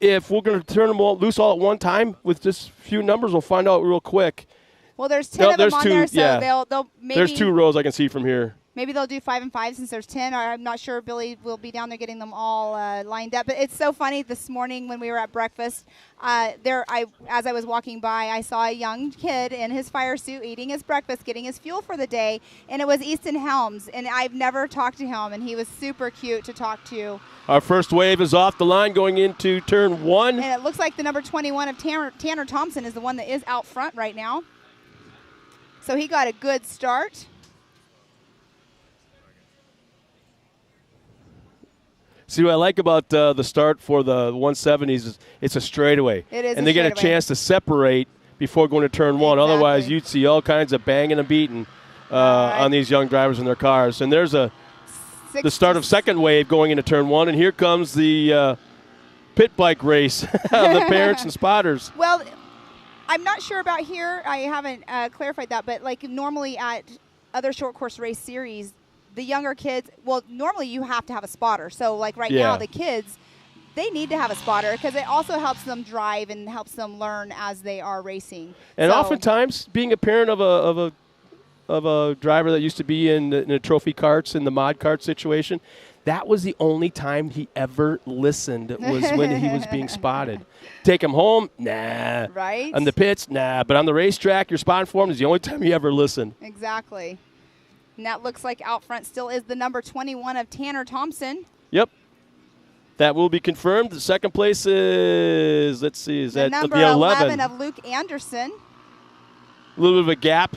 if we're going to turn them all loose all at one time with just a few numbers. We'll find out real quick. Well, there's 10 of them on there, so they'll maybe. There's 2 rows I can see from here. Maybe they'll do 5 and 5 since there's 10. I'm not sure. Billy will be down there getting them all lined up. But it's so funny. This morning when we were at breakfast, as I was walking by, I saw a young kid in his fire suit eating his breakfast, getting his fuel for the day, and it was Easton Helms. And I've never talked to him, and he was super cute to talk to. Our first wave is off the line going into turn 1. And it looks like the number 21 of Tanner Thompson is the one that is out front right now. So he got a good start. See, what I like about the start for the 170s is it's a straightaway. It is. And they get a chance to separate before going to turn 1. Exactly. Otherwise, you'd see all kinds of banging and beating on these young drivers in their cars. And there's the start of second wave going into turn 1. And here comes the pit bike race of the parents and spotters. Well, I'm not sure about here. I haven't clarified that. But like normally at other short course race series, the younger kids, well, normally you have to have a spotter. So, like right now, the kids, they need to have a spotter because it also helps them drive and helps them learn as they are racing. And oftentimes, being a parent of a driver that used to be in the trophy carts, in the mod cart situation, that was the only time he ever listened was when he was being spotted. Take him home? Nah. Right. On the pits? Nah. But on the racetrack, you're spotting for him is the only time he ever listened. Exactly. And that looks like out front still is the number 21 of Tanner Thompson. Yep. That will be confirmed. The second place is, let's see, is that number the 11 of Luke Anderson. A little bit of a gap.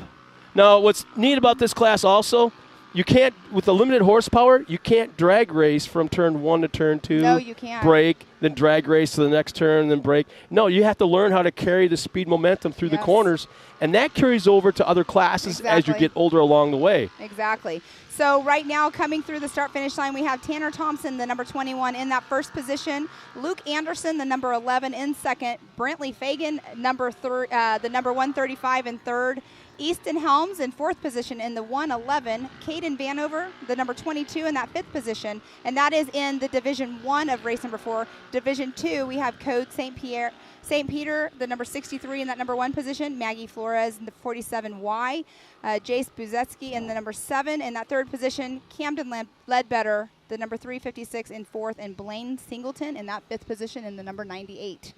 Now, what's neat about this class also, you can't, with the limited horsepower, you can't drag race from turn 1 to turn 2. No, you can't. Brake, then drag race to the next turn, then brake. No, you have to learn how to carry the speed momentum through the corners, and that carries over to other classes as you get older along the way. Exactly. So right now, coming through the start-finish line, we have Tanner Thompson, the number 21, in that first position. Luke Anderson, the number 11, in second. Brantley Fagan, the number 135, in third. Easton Helms in fourth position in the 111. Caden Vanover, the number 22, in that fifth position. And that is in the Division 1 of race number 4. Division 2, we have Code St. Peter, the number 63 in that number 1 position. Maggie Flores in the 47Y. Jace Buzetsky in the number 7 in that third position. Camden Ledbetter, the number 356 in fourth. And Blaine Singleton in that fifth position in the number 98.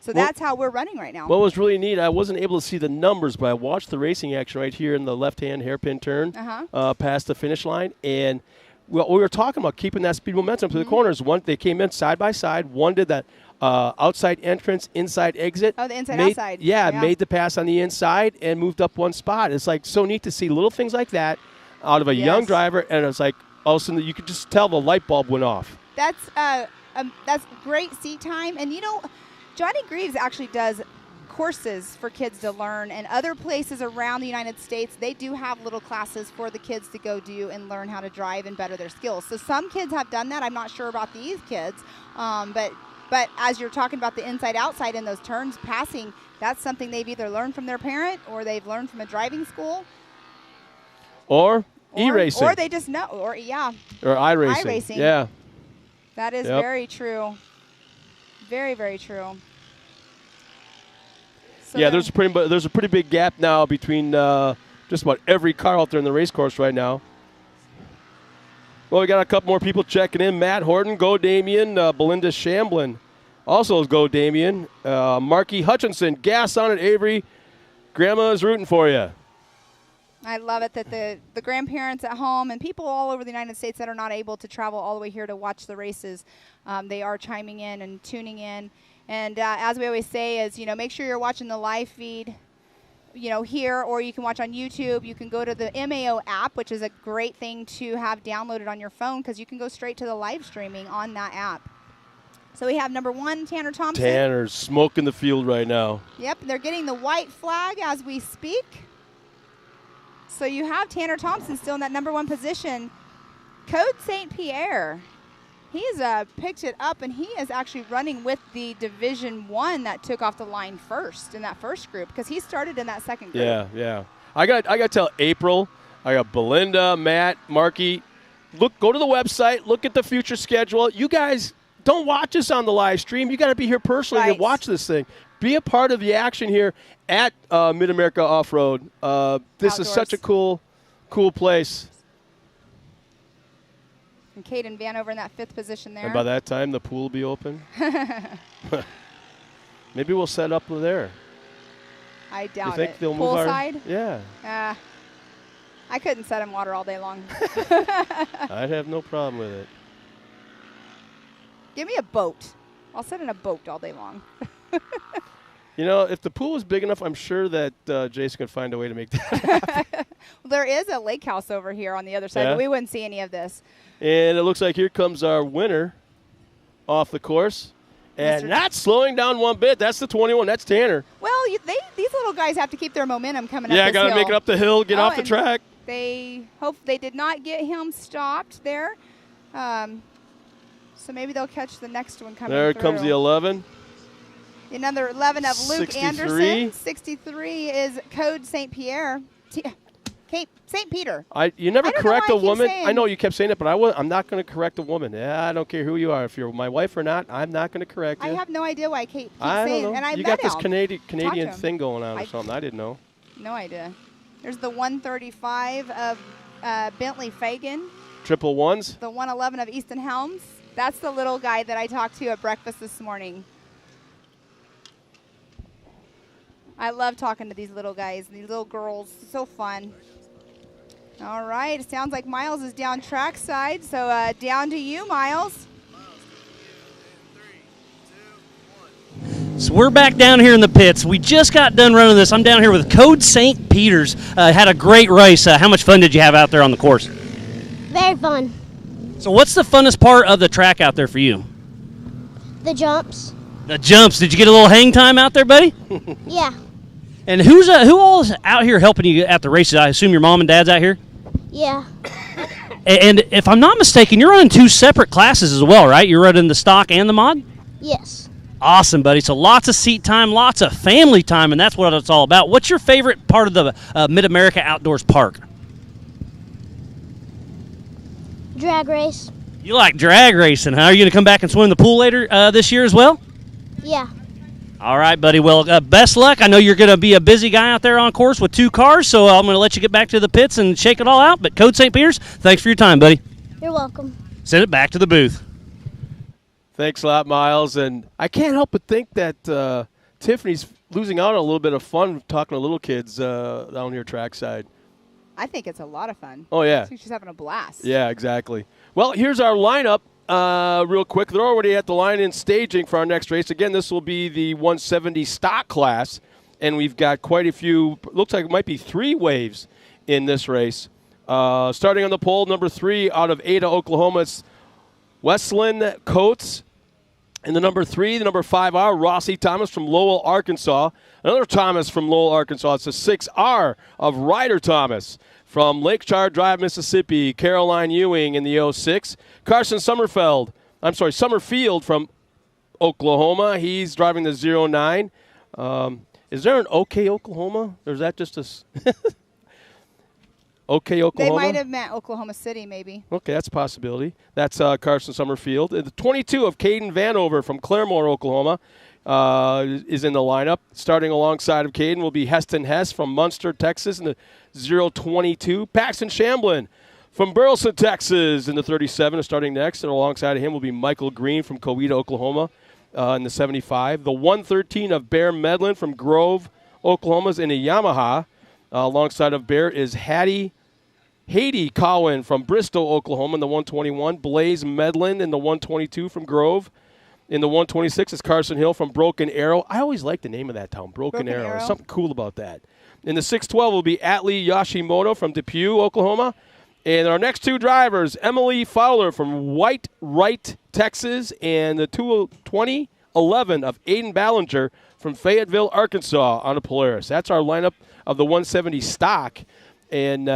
So that's how we're running right now. What was really neat, I wasn't able to see the numbers, but I watched the racing action right here in the left-hand hairpin turn past the finish line. And well, we were talking about keeping that speed momentum to the corners. One, they came in side by side. One did that outside entrance, inside exit. Oh, the inside, made, outside. Yeah, made the pass on the inside and moved up one spot. It's like so neat to see little things like that out of a young driver, and it's like all of a sudden you could just tell the light bulb went off. That's great seat time. And, Johnny Greaves actually does courses for kids to learn, and other places around the United States, they do have little classes for the kids to go do and learn how to drive and better their skills. So some kids have done that. I'm not sure about these kids, but as you're talking about the inside-outside in those turns, passing, that's something they've either learned from their parent or they've learned from a driving school. Or e-racing. Or they just know. Or iRacing. iRacing. Yeah. That is very true. Very, very true. So yeah, there's a pretty big gap now between just about every car out there in the race course right now. Well, we got a couple more people checking in. Matt Horton, go Damien. Belinda Shamblin, also go Damien. Marky Hutchinson, gas on it, Avery. Grandma is rooting for you. I love it that the grandparents at home and people all over the United States that are not able to travel all the way here to watch the races, they are chiming in and tuning in. And as we always say is, make sure you're watching the live feed, here, or you can watch on YouTube. You can go to the MAO app, which is a great thing to have downloaded on your phone because you can go straight to the live streaming on that app. So we have number 1, Tanner Thompson. Tanner's smoking the field right now. Yep, they're getting the white flag as we speak. So you have Tanner Thompson still in that number 1 position. Code St. Pierre. He's picked it up, and he is actually running with the Division 1 that took off the line first in that first group because he started in that second group. Yeah. I got to tell April, I got Belinda, Matt, Marky, go to the website, look at the future schedule. You guys don't watch us on the live stream. You got to be here personally to watch this thing. Be a part of the action here at Mid-America Off-Road. This Outdoors. is such a cool place. And Caden Vanover in that 5th position there. And by that time, the pool will be open. Maybe we'll set up there. I doubt you think it. They'll move Poolside? Yeah. I couldn't set in water all day long. I'd have no problem with it. Give me a boat. I'll sit in a boat all day long. If the pool is big enough, I'm sure that Jason can find a way to make that happen. Well, there is a lake house over here on the other side, but we wouldn't see any of this. And it looks like here comes our winner off the course. And not slowing down one bit. That's the 21. That's Tanner. Well, these little guys have to keep their momentum coming up this hill. Yeah, got to make it up the hill, get off the track. They did not get him stopped there. So maybe they'll catch the next one coming There through. comes the 11. Another 11 of Luke 63. Anderson. 63 is Code St. Pierre. St. Peter. You never correct a woman. saying. I know you kept saying it, but I'm not going to correct a woman. Yeah, I don't care who you are. If you're my wife or not, I'm not going to correct you. I have no idea why Kate keeps I saying. don't know. And I you met got this him. Canadian thing going on or something. I didn't know. No idea. There's the 135 of Bentley Fagan. Triple ones. The 111 of Easton Helms. That's the little guy that I talked to at breakfast this morning. I love talking to these little guys, these little girls. So fun. All right. It sounds like Miles is down trackside. So down to you, Miles. So we're back down here in the pits. We just got done running this. I'm down here with Code St. Peter's. Had a great race. How much fun did you have out there on the course? Very fun. So what's the funnest part of the track out there for you? The jumps. The jumps. Did you get a little hang time out there, buddy? Yeah. And who all is out here helping you at the races? I assume your mom and dad's out here? Yeah. And if I'm not mistaken, you're running 2 separate classes as well, right? You're running the stock and the mod? Yes. Awesome, buddy. So lots of seat time, lots of family time, and that's what it's all about. What's your favorite part of the Mid-America Outdoors Park? Drag race. You like drag racing, huh? Are you going to come back and swim in the pool later this year as well? Yeah. All right, buddy. Well, best luck. I know you're going to be a busy guy out there on course with 2 cars, so I'm going to let you get back to the pits and shake it all out. But Code St. Peter's, thanks for your time, buddy. You're welcome. Send it back to the booth. Thanks a lot, Miles. And I can't help but think that Tiffany's losing out on a little bit of fun talking to little kids down here trackside. I think it's a lot of fun. Oh, yeah. She's having a blast. Yeah, exactly. Well, here's our lineup real quick. They're already at the line in staging for our next race. Again, this will be the 170 stock class, and we've got quite a few, looks like it might be 3 waves in this race. Starting on the pole, number 3 out of Ada, Oklahoma, it's Weslyn Coates. And the number 3, the number 5R, Rossi Thomas from Lowell, Arkansas. Another Thomas from Lowell, Arkansas. It's a 6R of Ryder Thomas from Lakeshore Drive, Mississippi. Caroline Ewing in the 06. Carson Summerfield from Oklahoma. He's driving the 09. Is there an OK Oklahoma? Or is that just a OK Oklahoma? They might have meant Oklahoma City, maybe. Okay, that's a possibility. That's Carson Summerfield. The 22 of Caden Vanover from Claremore, Oklahoma, is in the lineup. Starting alongside of Caden will be Heston Hess from Munster, Texas, in the 022. Paxton Shamblin from Burleson, Texas, in the 37 is starting next. And alongside of him will be Michael Green from Coweta, Oklahoma, in the 75. The 113 of Bear Medlin from Grove, Oklahoma, is in a Yamaha. Alongside of Bear is Haiti Cowan from Bristow, Oklahoma in the 121. Blaze Medlin in the 122 from Grove. In the 126 is Carson Hill from Broken Arrow. I always like the name of that town, Broken Arrow. There's something cool about that. In the 612 will be Atlee Yoshimoto from Depew, Oklahoma. And our next 2 drivers, Emily Fowler from White Wright, Texas, and the 2011 of Aiden Ballinger from Fayetteville, Arkansas on a Polaris. That's our lineup of the 170 stock. And,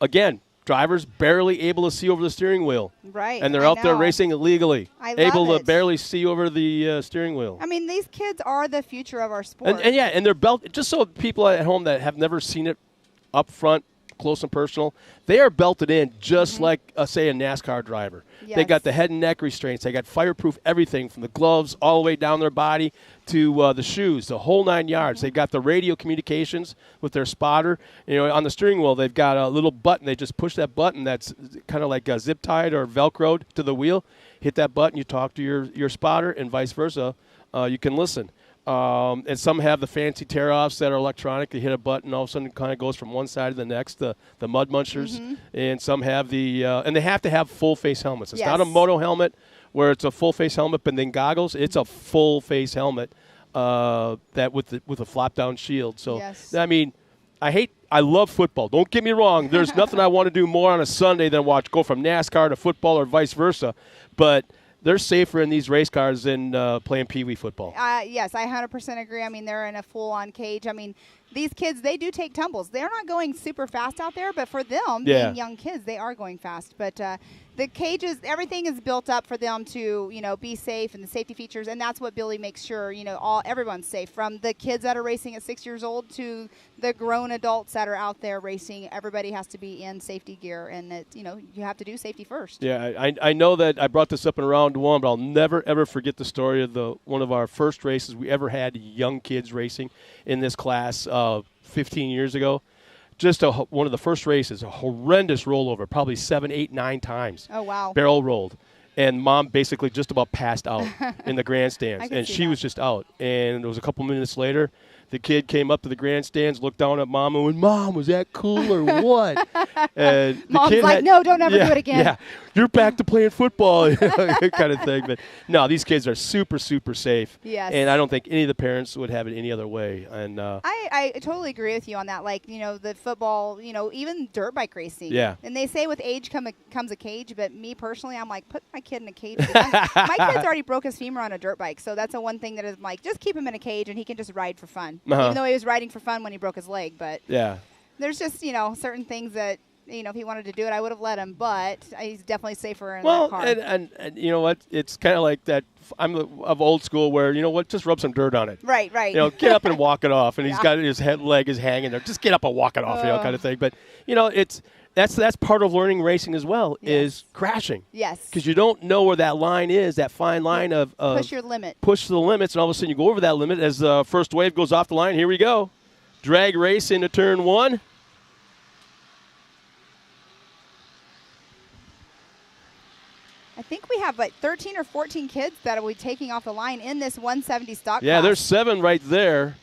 again, drivers barely able to see over the steering wheel. Right. And they're out there racing illegally. Able to barely see over the steering wheel. I mean, these kids are the future of our sport. And they're belted, just so people at home that have never seen it up front, close and personal, they are belted in just like, say, a NASCAR driver. Yes. They got the head and neck restraints. They got fireproof everything from the gloves all the way down their body to the shoes, the whole 9 yards. They've got the radio communications with their spotter. You know, on the steering wheel, they've got a little button. They just push that button that's kind of like zip tied or Velcroed to the wheel. Hit that button, you talk to your spotter, and vice versa. You can listen. And some have the fancy tear-offs that are electronic. They hit a button, all of a sudden it kind of goes from one side to the next, the Mud Munchers. And some have the and they have to have full-face helmets. It's not a moto helmet where it's a full-face helmet and then goggles. It's a full-face helmet that with a flop-down shield. So, I mean, I love football. Don't get me wrong. There's nothing I want to do more on a Sunday than go from NASCAR to football or vice versa. But they're safer in these race cars than playing Pee Wee football. Yes, I 100% agree. I mean, they're in a full-on cage. I mean, these kids, they do take tumbles. They're not going super fast out there, but for them, being young kids, they are going fast. But the cages, everything is built up for them to, be safe, and the safety features, and that's what Billy makes sure, everyone's safe, from the kids that are racing at 6 years old to the grown adults that are out there racing. Everybody has to be in safety gear, and that, you have to do safety first. Yeah, I know that I brought this up in round 1, but I'll never, ever forget the story of one of our first races we ever had young kids racing in this class 15 years ago. Just one of the first races, a horrendous rollover, probably 7, 8, 9 times. Oh, wow. Barrel rolled. And Mom basically just about passed out in the grandstands. And she was just out. And it was a couple minutes later, the kid came up to the grandstands, looked down at Mom, and went, "Mom, was that cool or what?" And Mom's like, "No, don't ever do it again." Yeah, you're back to playing football, kind of thing. But no, these kids are super, super safe. Yes. And I don't think any of the parents would have it any other way. And I totally agree with you on that. Like, the football, even dirt bike racing. Yeah. And they say with age comes a cage, but me personally, I'm like, put my kid in a cage. My kid's already broke his femur on a dirt bike, so that's the one thing that is like, just keep him in a cage and he can just ride for fun. Even though he was riding for fun when he broke his leg. But there's just, certain things that, if he wanted to do it, I would have let him, but he's definitely safer in that car. And you know what? It's kind of like that. I'm of old school where, just rub some dirt on it. Right. Get up and walk it off. And he's got his leg is hanging there. Just get up and walk it off, kind of thing. But, that's part of learning racing as well, is crashing. Yes. Because you don't know where that line is, that fine line of push your limit. Push the limits, and all of a sudden you go over that limit as the first wave goes off the line. Here we go. Drag race into turn 1. I think we have 13 or 14 kids that will be taking off the line in this 170 stock Yeah, class. there's 7 right there.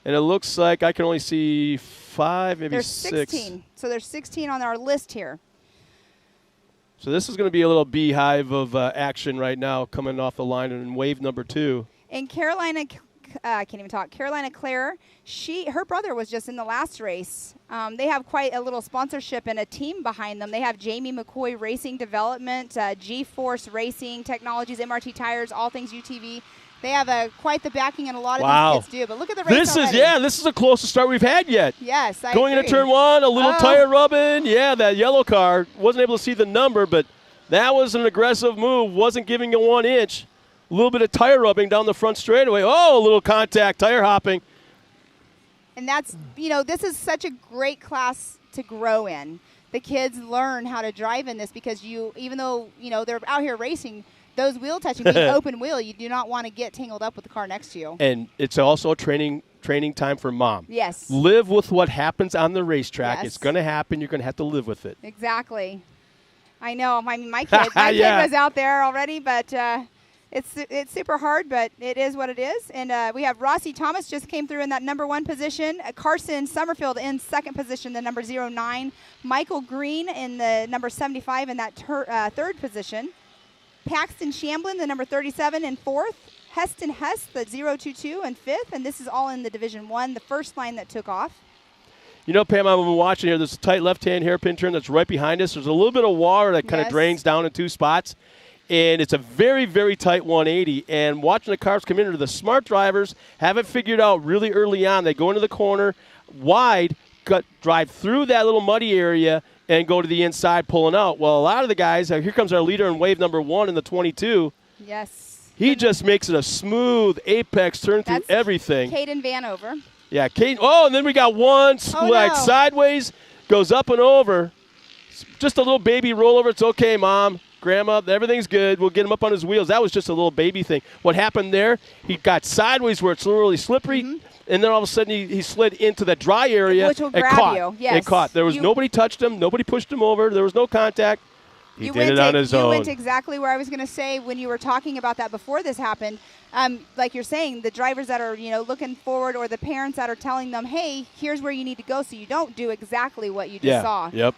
And it looks like I can only see 5, maybe There's 6. 16. So there's 16 on our list here. So this is going to be a little beehive of action right now coming off the line in wave number 2. And Carolina, I can't even talk. Carolina Claire, her brother was just in the last race. They have quite a little sponsorship and a team behind them. They have Jamie McCoy Racing Development, G-Force Racing Technologies, MRT Tires, all things UTV. They have quite the backing, and a lot of these kids do. But look at the race already. This is the closest start we've had yet. Yes, I Going agree. into turn 1, a little tire rubbing. Yeah, that yellow car. Wasn't able to see the number, but that was an aggressive move. Wasn't giving a 1 inch. A little bit of tire rubbing down the front straightaway. Oh, a little contact, tire hopping. And that's, this is such a great class to grow in. The kids learn how to drive in this because even though, they're out here racing, those wheel touching, being open wheel, you do not want to get tangled up with the car next to you. And it's also a training time for mom. Yes. Live with what happens on the racetrack. Yes. It's going to happen. You're going to have to live with it. Exactly. I know. I mean, my kid was out there already, but it's super hard, but it is what it is. And we have Rossi Thomas just came through in that number 1 position. Carson Summerfield in second position, the number 09. Michael Green in the number 75 in that third position. Paxton Shamblin, the number 37 in fourth. Heston Hess, the 022 in fifth. And this is all in the Division 1, the first line that took off. Pam, I've been watching here. There's a tight left-hand hairpin turn that's right behind us. There's a little bit of water that kind of drains down in 2 spots. And it's a very, very tight 180. And watching the cars come in, the smart drivers have it figured out really early on. They go into the corner wide, drive through that little muddy area, and go to the inside pulling out. Well, a lot of the guys, here comes our leader in wave number 1 in the 22. Yes. He just makes it a smooth apex turn through everything. Caden Vanover. Yeah, Caden. Oh, and then we got one sideways, goes up and over. Just a little baby rollover. It's okay, Mom. Grandma, everything's good. We'll get him up on his wheels. That was just a little baby thing. What happened there, he got sideways where it's really slippery, and then all of a sudden he slid into that dry area. Which will grab you, yes. It caught. There was nobody touched him. Nobody pushed him over. There was no contact. He did it on his own. You went exactly where I was going to say when you were talking about that before this happened. Like you're saying, the drivers that are looking forward, or the parents that are telling them, hey, here's where you need to go, so you don't do exactly what you just saw. Yep.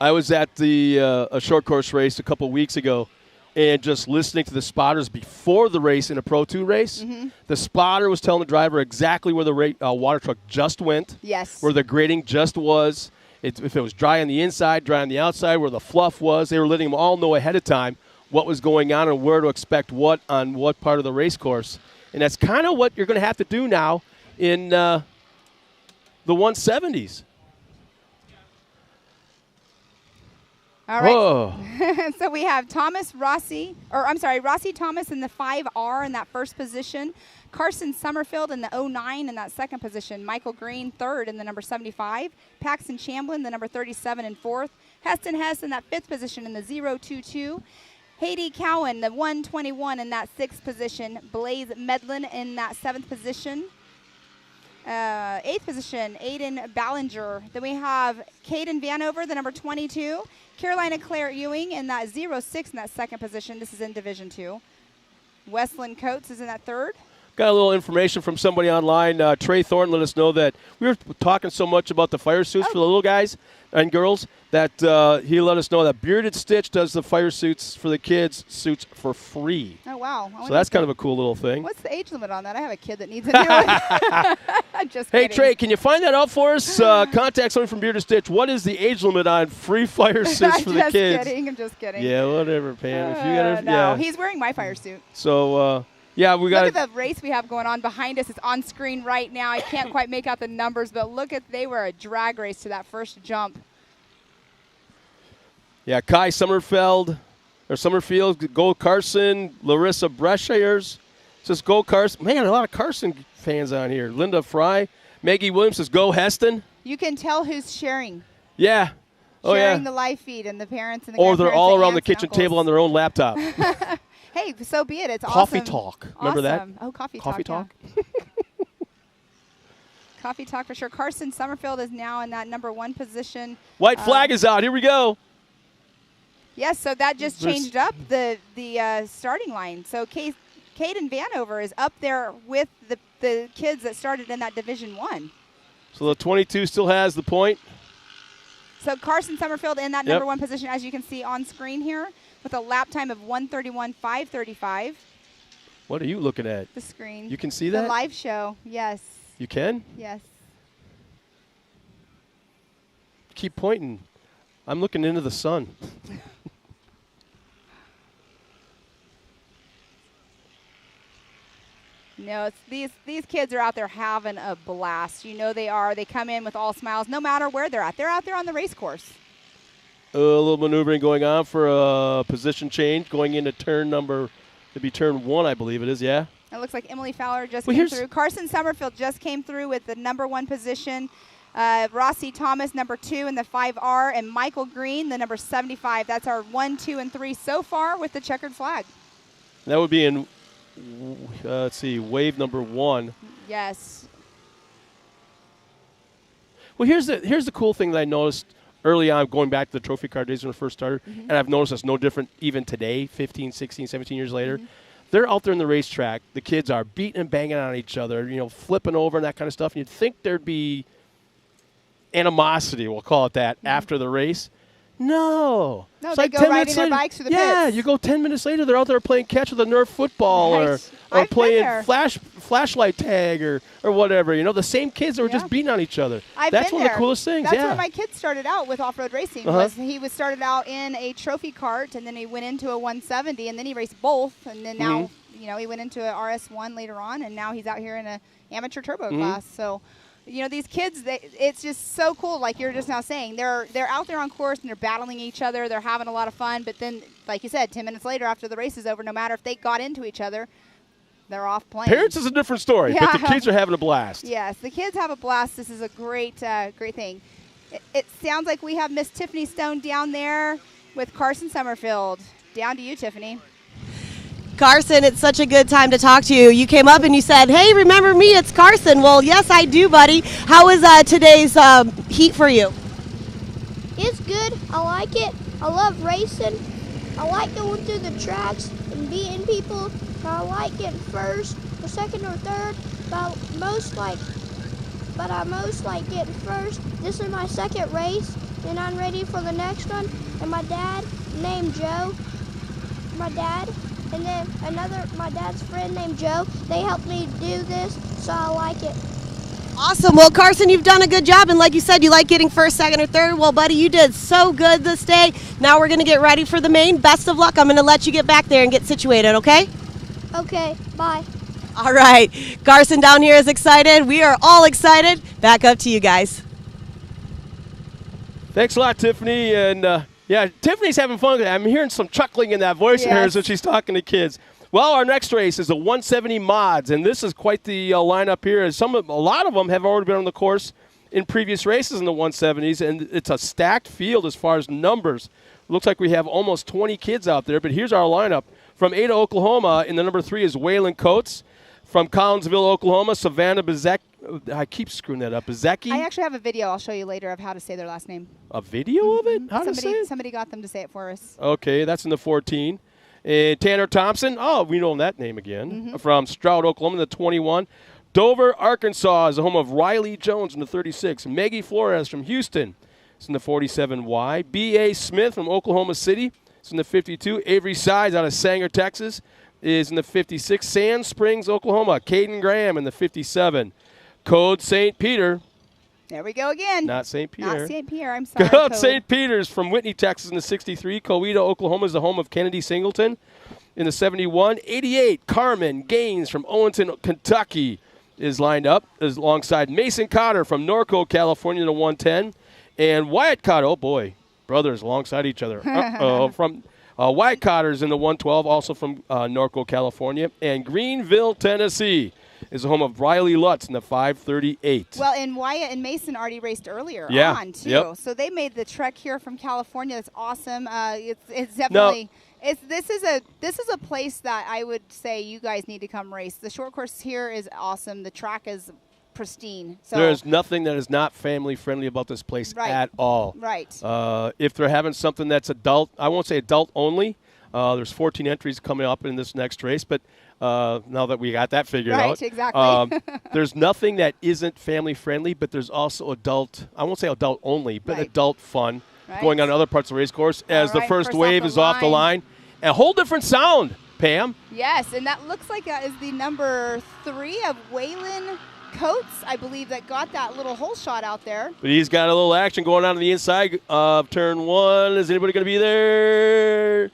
I was at a short course race a couple weeks ago, and just listening to the spotters before the race in a Pro 2 race, the spotter was telling the driver exactly where the water truck just went, yes, where the grading just was, if it was dry on the inside, dry on the outside, where the fluff was. They were letting them all know ahead of time what was going on and where to expect what on what part of the race course. And that's kind of what you're going to have to do now in the 170s. All right. So we have Rossi Thomas in the 5R in that first position. Carson Summerfield in the 09 in that second position. Michael Green third in the number 75. Paxton Shamblin, the number 37 in fourth. Heston Hess in that fifth position in the 022. Haiti Cowan, the 121 in that sixth position. Blaze Medlin in that seventh position. Eighth position, Aiden Ballinger. Then we have Caden Vanover, the number 22. Carolina Claire Ewing in that 06 in that second position. This is in Division 2. Westlyn Coates is in that third. Got a little information from somebody online. Trey Thornton let us know that we were talking so much about the fire suits for the little guys and girls that he let us know that Bearded Stitch does the fire suits for the kids suits for free. Oh, wow. So that's kind of a cool little thing. What's the age limit on that? I have a kid that needs a new one. Just Hey, kidding. Trey, can you find that out for us? Contact someone from Bearded Stitch. What is the age limit on free fire suits for the kids? I'm just kidding. Yeah, whatever, Pam. If you gotta, he's wearing my fire suit. So, yeah, we got. Look at the race we have going on behind us. It's on screen right now. I can't quite make out the numbers, but they were a drag race to that first jump. Yeah, Kai Summerfield, Go Carson, Larissa Breshayers says Go Carson. Man, a lot of Carson fans on here. Linda Fry, Maggie Williams says Go Heston. You can tell who's sharing. Yeah. Oh, sharing the live feed and the parents and the or they're all around the aunts kitchen and table on their own laptop. Hey, so be it. It's Coffee awesome. Talk. Remember that? Oh, Coffee Talk. Yeah. Coffee Talk for sure. Carson Summerfield is now in that number 1 position. White flag is out. Here we go. Yes, so that just changed up the starting line. So Caden Vanover is up there with the kids that started in that Division I. So the 22 still has the point. So Carson Summerfield in that number 1 position, as you can see on screen here, with a lap time of 1:31.535. What are you looking at? The screen. You can see that? The live show, yes. You can? Yes. Keep pointing. I'm looking into the sun. No, it's these kids are out there having a blast. You know they are. They come in with all smiles, no matter where they're at. They're out there on the race course. A little maneuvering going on for a position change, going into turn 1, I believe it is, yeah? It looks like Emily Fowler just came through. Carson Summerfield just came through with the number 1 position. Rossi Thomas, number 2 in the 5R, and Michael Green, the number 75. That's our 1, 2, and 3 so far with the checkered flag. That would be in, let's see, wave number 1. Yes. Well, here's the cool thing that I noticed early on, going back to the trophy car days when we first started, and I've noticed it's no different even today, 15, 16, 17 years later. They're out there in the racetrack. The kids are beating and banging on each other, flipping over and that kind of stuff. And you'd think there'd be animosity, we'll call it that, after the race. No. No, it's they like go 10 riding minutes their later. bikes through the Yeah, pits. you go 10 minutes later, they're out there playing catch with a Nerf football or I've been playing there. flashlight tag or whatever. The same kids that were just beating on each other. That's been one of there. the coolest things. That's yeah. where my kid started out with off-road racing. He was started out in a trophy cart, and then he went into a 170, and then he raced both, and then now he went into a RS1 later on, and now he's out here in a amateur turbo class. So, these kids, it's just so cool. Like you're just now saying, they're out there on course and they're battling each other. They're having a lot of fun. But then, like you said, 10 minutes later after the race is over, no matter if they got into each other, they're off playing. Parents is a different story, but the kids are having a blast. Yes, the kids have a blast. This is a great thing. It sounds like we have Miss Tiffany Stone down there with Carson Summerfield. Down to you, Tiffany. Carson, it's such a good time to talk to you. You came up and you said, hey, remember me? It's Carson. Well, yes, I do, buddy. How was today's heat for you? It's good. I like it. I love racing. I like going through the tracks and beating people. I like getting first or second or third. But I most like getting first. This is my second race, and I'm ready for the next one. And my dad, named Joe, and then my dad's friend named Joe, they helped me do this, so I like it. Awesome. Well, Carson, you've done a good job. And like you said, you like getting first, second, or third. Well, buddy, you did so good this day. Now we're going to get ready for the main. Best of luck. I'm going to let you get back there and get situated, okay? Okay, bye. All right. Carson down here is excited. We are all excited. Back up to you guys. Thanks a lot, Tiffany. And, yeah, Tiffany's having fun. I'm hearing some chuckling in that voice of hers as she's talking to kids. Well, our next race is the 170 mods, and this is quite the lineup here. A lot of them have already been on the course in previous races in the 170s, and it's a stacked field as far as numbers. Looks like we have almost 20 kids out there, but here's our lineup. From Ada, Oklahoma, in the number 3 is Waylon Coates. From Collinsville, Oklahoma, Savannah Bezecki. I keep screwing that up. Bezecki? I actually have a video I'll show you later of how to say their last name. A video of it? How to say it? Somebody got them to say it for us. Okay, that's in the 14. And Tanner Thompson, we know that name again. From Stroud, Oklahoma, the 21. Dover, Arkansas is the home of Riley Jones in the 36. Maggie Flores from Houston is in the 47Y. B.A. Smith from Oklahoma City is in the 52. Avery Sides out of Sanger, Texas is in the 56. Sand Springs, Oklahoma. Caden Graham in the 57. Code St. Peter. There we go again. Not St. Peter. Not St. Peter. I'm sorry. Code St. Peter's from Whitney, Texas in the 63. Coweta, Oklahoma is the home of Kennedy Singleton in the 71. 88. Carmen Gaines from Owenton, Kentucky is lined up alongside Mason Cotter from Norco, California in the 110. And Wyatt Cotter, oh boy, brothers alongside each other. From Wyatt Cotter's in the 112, also from Norco, California. And Greenville, Tennessee is the home of Riley Lutz in the 538. Well, and Wyatt and Mason already raced earlier on, too. Yep. So they made the trek here from California. That's awesome. It's definitely this is a place that I would say you guys need to come race. The short course here is awesome. The track is pristine. So there's nothing that is not family friendly about this place at all. Right. If they're having something that's adult, I won't say adult only, There's 14 entries coming up in this next race, but now that we got that figured out. Right, exactly. There's nothing that isn't family-friendly, but there's also adult, I won't say adult only, but Right. adult fun Right. going on in other parts of the race course as All the right, first first wave off the is off the line. line. A whole different sound, Pam. Yes, and that looks like that is the number 3 of Waylon Coates, I believe, that got that little hole shot out there. But he's got a little action going on the inside of turn 1. Is anybody going to be there?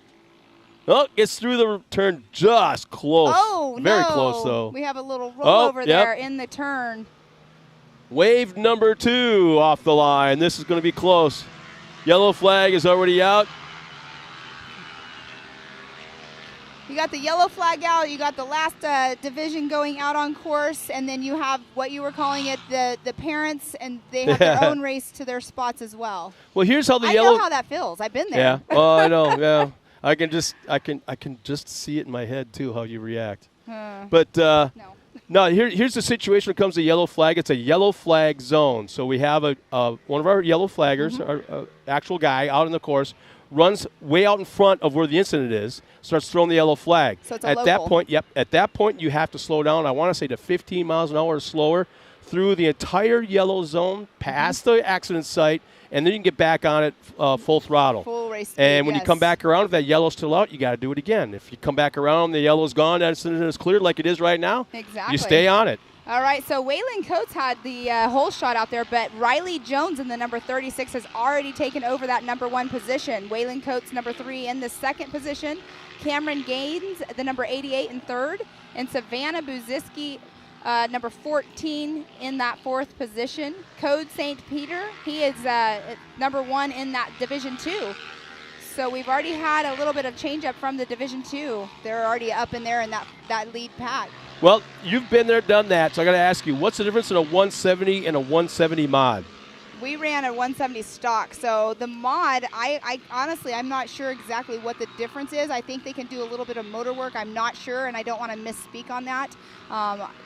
Oh, gets through the turn just close. Oh, Very no. close, though. We have a little Oh, rollover yep. there in the turn. Wave number 2 off the line. This is going to be close. Yellow flag is already out. You got the yellow flag out. You got the last division going out on course, and then you have what you were calling it, the parents, and they have their own race to their spots as well. Well, here's how the I yellow. know how that feels. I've been there. Yeah. Oh, I know. Yeah. I can just see it in my head too how you react. But No. no, here's the situation when it comes to yellow flag. It's a yellow flag zone. So we have one of our yellow flaggers, our actual guy out in the course, runs way out in front of where the incident is, starts throwing the yellow flag. So it's a at that local. point, at that point you have to slow down. I want to say to 15 miles an hour or slower through the entire yellow zone, past the accident site, and then you can get back on it full throttle. Full race speed, And when you yes. come back around, if that yellow's still out, you got to do it again. If you come back around, the yellow's gone, that incident is cleared like it is right now, Exactly. you stay on it. All right, so Waylon Coates had the hole shot out there, but Riley Jones in the number 36 has already taken over that number 1 position. Waylon Coates, number 3, in the 2nd position. Cameron Gaines, the number 88, in 3rd. And Savannah Buziski, number 14, in that 4th position. Code St. Peter, he is number 1 in that Division 2. So we've already had a little bit of change up from the Division 2. They're already up in there in that lead pack. Well, you've been there, done that, so I got to ask you, what's the difference in a 170 and a 170 mod? We ran a 170 stock, so the mod, I honestly, I'm not sure exactly what the difference is. I think they can do a little bit of motor work. I'm not sure, and I don't want to misspeak on that.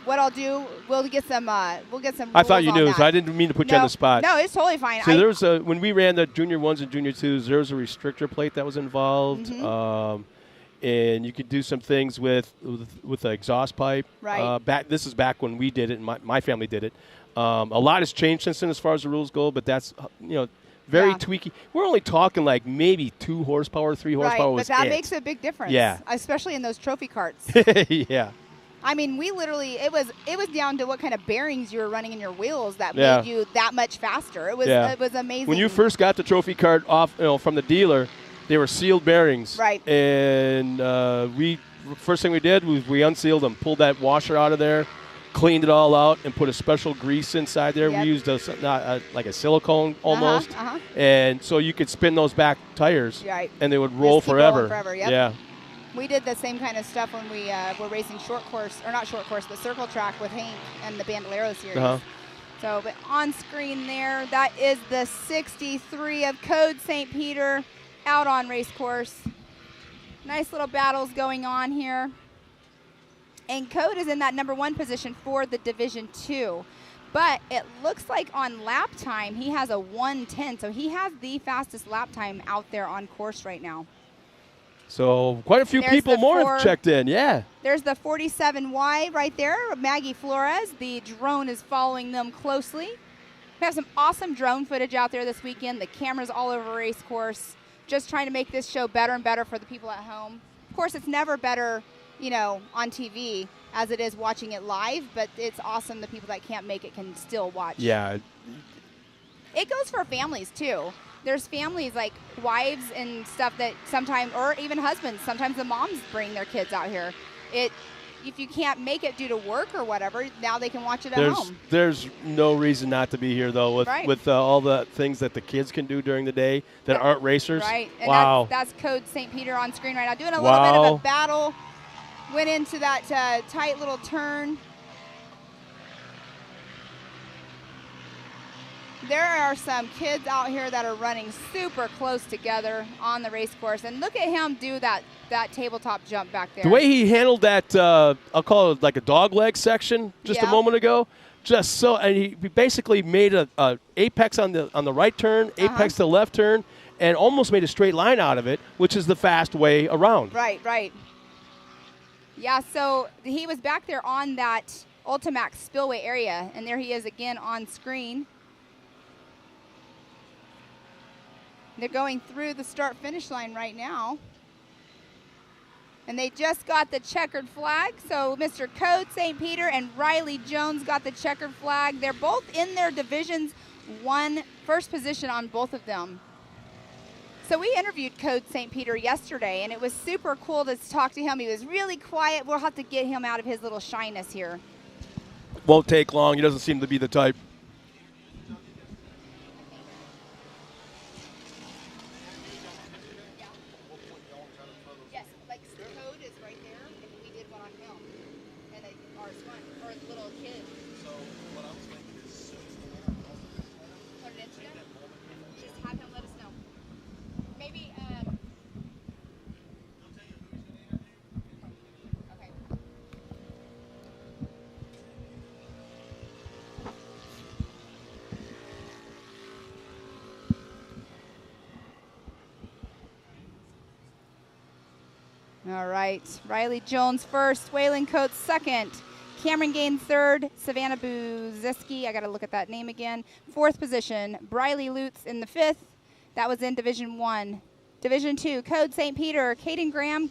What I'll do, we'll get some. I thought you rules on knew, that. so I didn't mean to put you on the spot. No, it's totally fine. So there was when we ran the Junior 1s and Junior 2s, there was a restrictor plate that was involved. And you could do some things with the exhaust pipe. Right. This is back when we did it, and my family did it. A lot has changed since then as far as the rules go, but that's very Yeah. tweaky. We're only talking like maybe 2 horsepower, 3 horsepower right, was but that it. makes a big difference. Yeah. Especially in those trophy carts. Yeah. I mean, we literally, it was down to what kind of bearings you were running in your wheels that Yeah. made you that much faster. It was amazing. When you first got the trophy cart off, from the dealer, they were sealed bearings. Right. And first thing we did was we unsealed them, pulled that washer out of there, cleaned it all out, and put a special grease inside there. Yep. We used like a silicone almost, Uh-huh. and so you could spin those back tires, Right. and they would roll Just keep forever. rolling forever, yep. Yeah. We did the same kind of stuff when we were racing short course, or not short course, but circle track with Hank and the Bandolero series. Uh-huh. So, but on screen there, that is the 63 of Code St. Peter out on race course. Nice little battles going on here. And Code is in that number 1 position for the Division 2. But it looks like on lap time, he has a 1:10. So he has the fastest lap time out there on course right now. So quite a few There's people the more 4. have checked in. Yeah. There's the 47Y right there, Maggie Flores. The drone is following them closely. We have some awesome drone footage out there this weekend. The cameras all over race course. Just trying to make this show better and better for the people at home. Of course, it's never better, on TV as it is watching it live, but it's awesome the people that can't make it can still watch. Yeah. It goes for families, too. There's families like wives and stuff that sometimes, or even husbands, sometimes the moms bring their kids out here. If you can't make it due to work or whatever, now they can watch it at home. There's no reason not to be here, though, with all the things that the kids can do during the day that aren't racers. Right. And wow. that's Code St. Peter on screen right now. Doing a little bit of a battle. Went into that tight little turn. There are some kids out here that are running super close together on the race course. And look at him do that tabletop jump back there. The way he handled that, I'll call it like a dog leg section just a moment ago, and he basically made a apex on the right turn, apex to the left turn, and almost made a straight line out of it, which is the fast way around. Right. Yeah, so he was back there on that Ultimax Spillway area, and there he is again on screen. They're going through the start-finish line right now. And they just got the checkered flag. So Mr. Code St. Peter and Riley Jones got the checkered flag. They're both in their divisions, first position on both of them. So we interviewed Code St. Peter yesterday, and it was super cool to talk to him. He was really quiet. We'll have to get him out of his little shyness here. Won't take long. He doesn't seem to be the type. All right, Riley Jones first, Waylon Coates second, Cameron Gaines third, Savannah Buzeski, I got to look at that name again, fourth position, Briley Lutz in the fifth. That was in Division 1. Division 2, Code St. Peter, Caden Graham,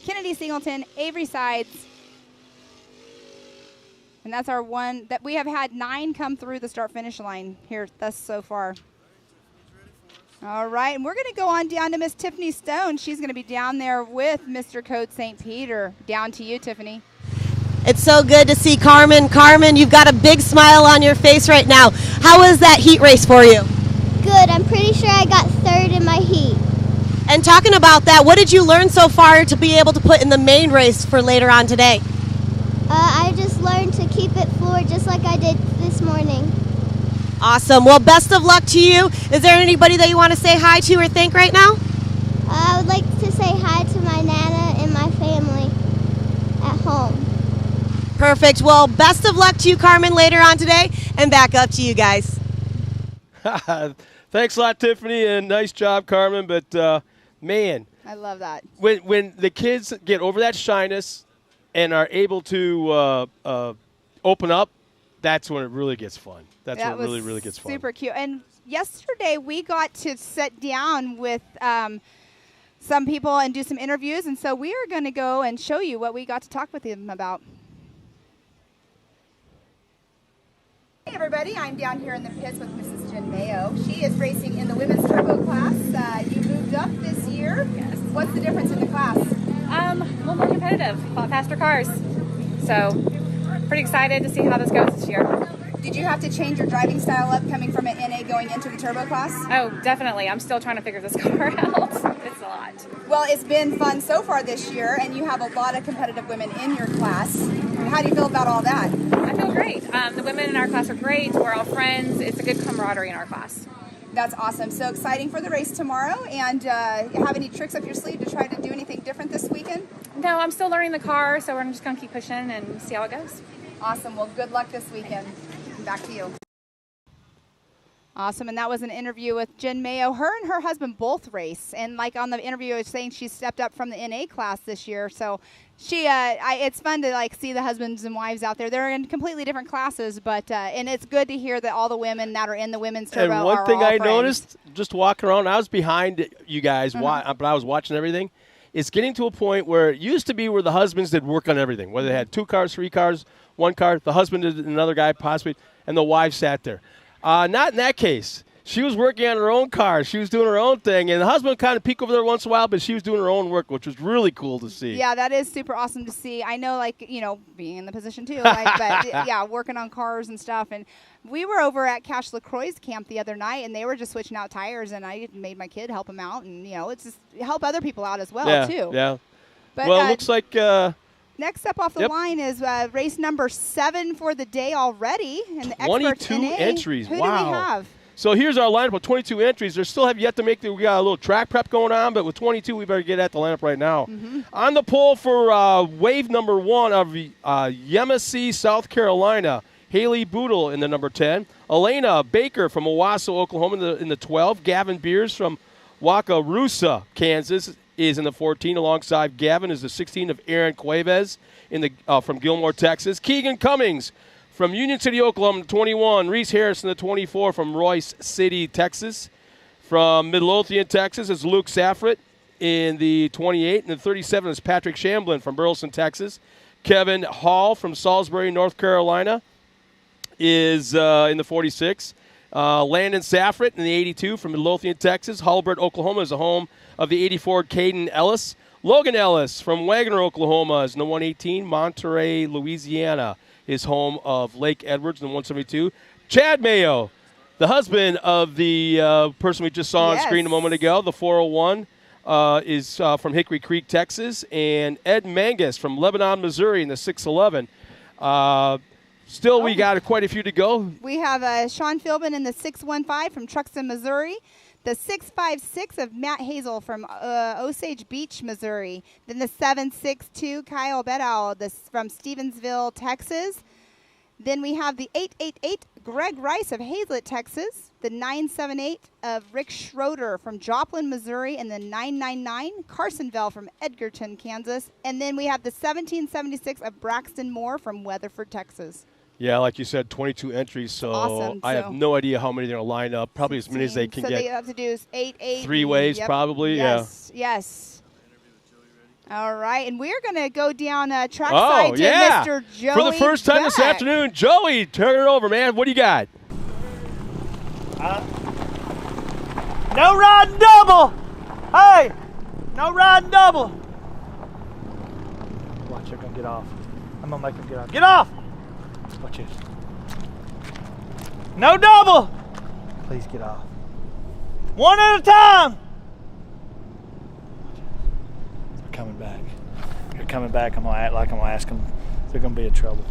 Kennedy Singleton, Avery Sides. And that's our one that we have had 9 come through the start-finish line here thus so far. All right, and we're going to go on down to Miss Tiffany Stone. She's going to be down there with Mr. Code St. Peter. Down to you, Tiffany. It's so good to see Carmen. Carmen, you've got a big smile on your face right now. How was that heat race for you? Good. I'm pretty sure I got third in my heat. And talking about that, what did you learn so far to be able to put in the main race for later on today? I just learned to keep it fluid just like I did this morning. Awesome. Well, best of luck to you. Is there anybody that you want to say hi to or thank right now? I would like to say hi to my Nana and my family at home. Perfect. Well, best of luck to you, Carmen, later on today, and back up to you guys. Thanks a lot, Tiffany, and nice job, Carmen. But, man. I love that. When the kids get over that shyness and are able to open up, that's when it really gets fun. That's when it really, really gets fun. Super cute. And yesterday we got to sit down with some people and do some interviews, and so we are going to go and show you what we got to talk with them about. Hey everybody, I'm down here in the pits with Mrs. Jen Mayo. She is racing in the women's turbo class. You moved up this year. Yes. What's the difference in the class? A little more competitive, a lot faster cars. So, pretty excited to see how this goes this year. Did you have to change your driving style up coming from an NA going into the turbo class? Oh, definitely. I'm still trying to figure this car out. It's a lot. Well, it's been fun so far this year, and you have a lot of competitive women in your class. How do you feel about all that? I feel great. The women in our class are great. We're all friends. It's a good camaraderie in our class. That's awesome. So exciting for the race tomorrow. And you have any tricks up your sleeve to try to do anything different this weekend? No, I'm still learning the car, so we're just going to keep pushing and see how it goes. Awesome. Well, good luck this weekend. Back to you. Awesome, and that was an interview with Jen Mayo. Her and her husband both race, and like on the interview, I was saying she stepped up from the NA class this year. So she, it's fun to like see the husbands and wives out there. They're in completely different classes, but and it's good to hear that all the women that are in the women's turbo are all And one thing I friends. noticed, just walking around, I was behind you guys, but I was watching everything. It's getting to a point where it used to be where the husbands did work on everything, whether they had 2 cars, 3 cars, 1 car, the husband did another guy possibly, and the wife sat there. Not in that case. She was working on her own car. She was doing her own thing, and the husband would kind of peek over there once in a while, but she was doing her own work, which was really cool to see. Yeah, that is super awesome to see. I know, like, you know, being in the position too, like, but yeah, working on cars and stuff. And we were over at Cash LaCroix's camp the other night, and they were just switching out tires, and I made my kid help him out, and you know, it's just help other people out as well too. Yeah. But, well, it looks like. Next up off the line is race number 7 for the day already, and the 22 NA. entries. Who Wow. do we have? So here's our lineup with 22 entries. There still have yet to make we got a little track prep going on, but with 22, we better get at the lineup right now. On the pole for wave number 1 of Yemassee, South Carolina, Haley Boodle in the number 10. Elena Baker from Owasso, Oklahoma in the 12. Gavin Beers from Wakarusa, Kansas, is in the 14 alongside Gavin is the 16 of Aaron Cuevas from Gilmore, Texas. Keegan Cummings from Union City, Oklahoma, the 21. Reese Harrison, the 24 from Royce City, Texas. From Midlothian, Texas is Luke Safrit in the 28. And the 37 is Patrick Shamblin from Burleson, Texas. Kevin Hall from Salisbury, North Carolina is in the 46. Landon Safrit in the 82 from Midlothian, Texas. Halbert, Oklahoma is the home of the 84 Caden Ellis. Logan Ellis from Wagner, Oklahoma is in the 118. Monterey, Louisiana is home of Lake Edwards in the 172. Chad Mayo, the husband of the person we just saw on screen a moment ago, the 401, is from Hickory Creek, Texas. And Ed Mangus from Lebanon, Missouri in the 611. Still, we got quite a few to go. We have Sean Philbin in the 615 from Truxton, Missouri. The 656 of Matt Hazel from Osage Beach, Missouri. Then the 762, Kyle Bedau from Stevensville, Texas. Then we have the 888, Greg Rice of Hazlet, Texas. The 978 of Rick Schroeder from Joplin, Missouri. And the 999, Carsonville from Edgerton, Kansas. And then we have the 1776 of Braxton Moore from Weatherford, Texas. Yeah, like you said, 22 entries, so awesome. I have no idea how many they're going to line up. Probably 16. As many as they can get. So they have to do is 8. 3 waves, probably, yes, yeah. Yes. All right, and we're going to go down trackside to Mr. Joey For the first time this afternoon, Joey, turn it over, man. What do you got? No riding double. Hey, no riding double. Watch, they're going to get off. I'm going to make them get off. Get off. Watch this. No double. Please get off. One at a time. They're coming back. They're coming back. I'm going to act like I'm going to ask them. They're going to be in trouble.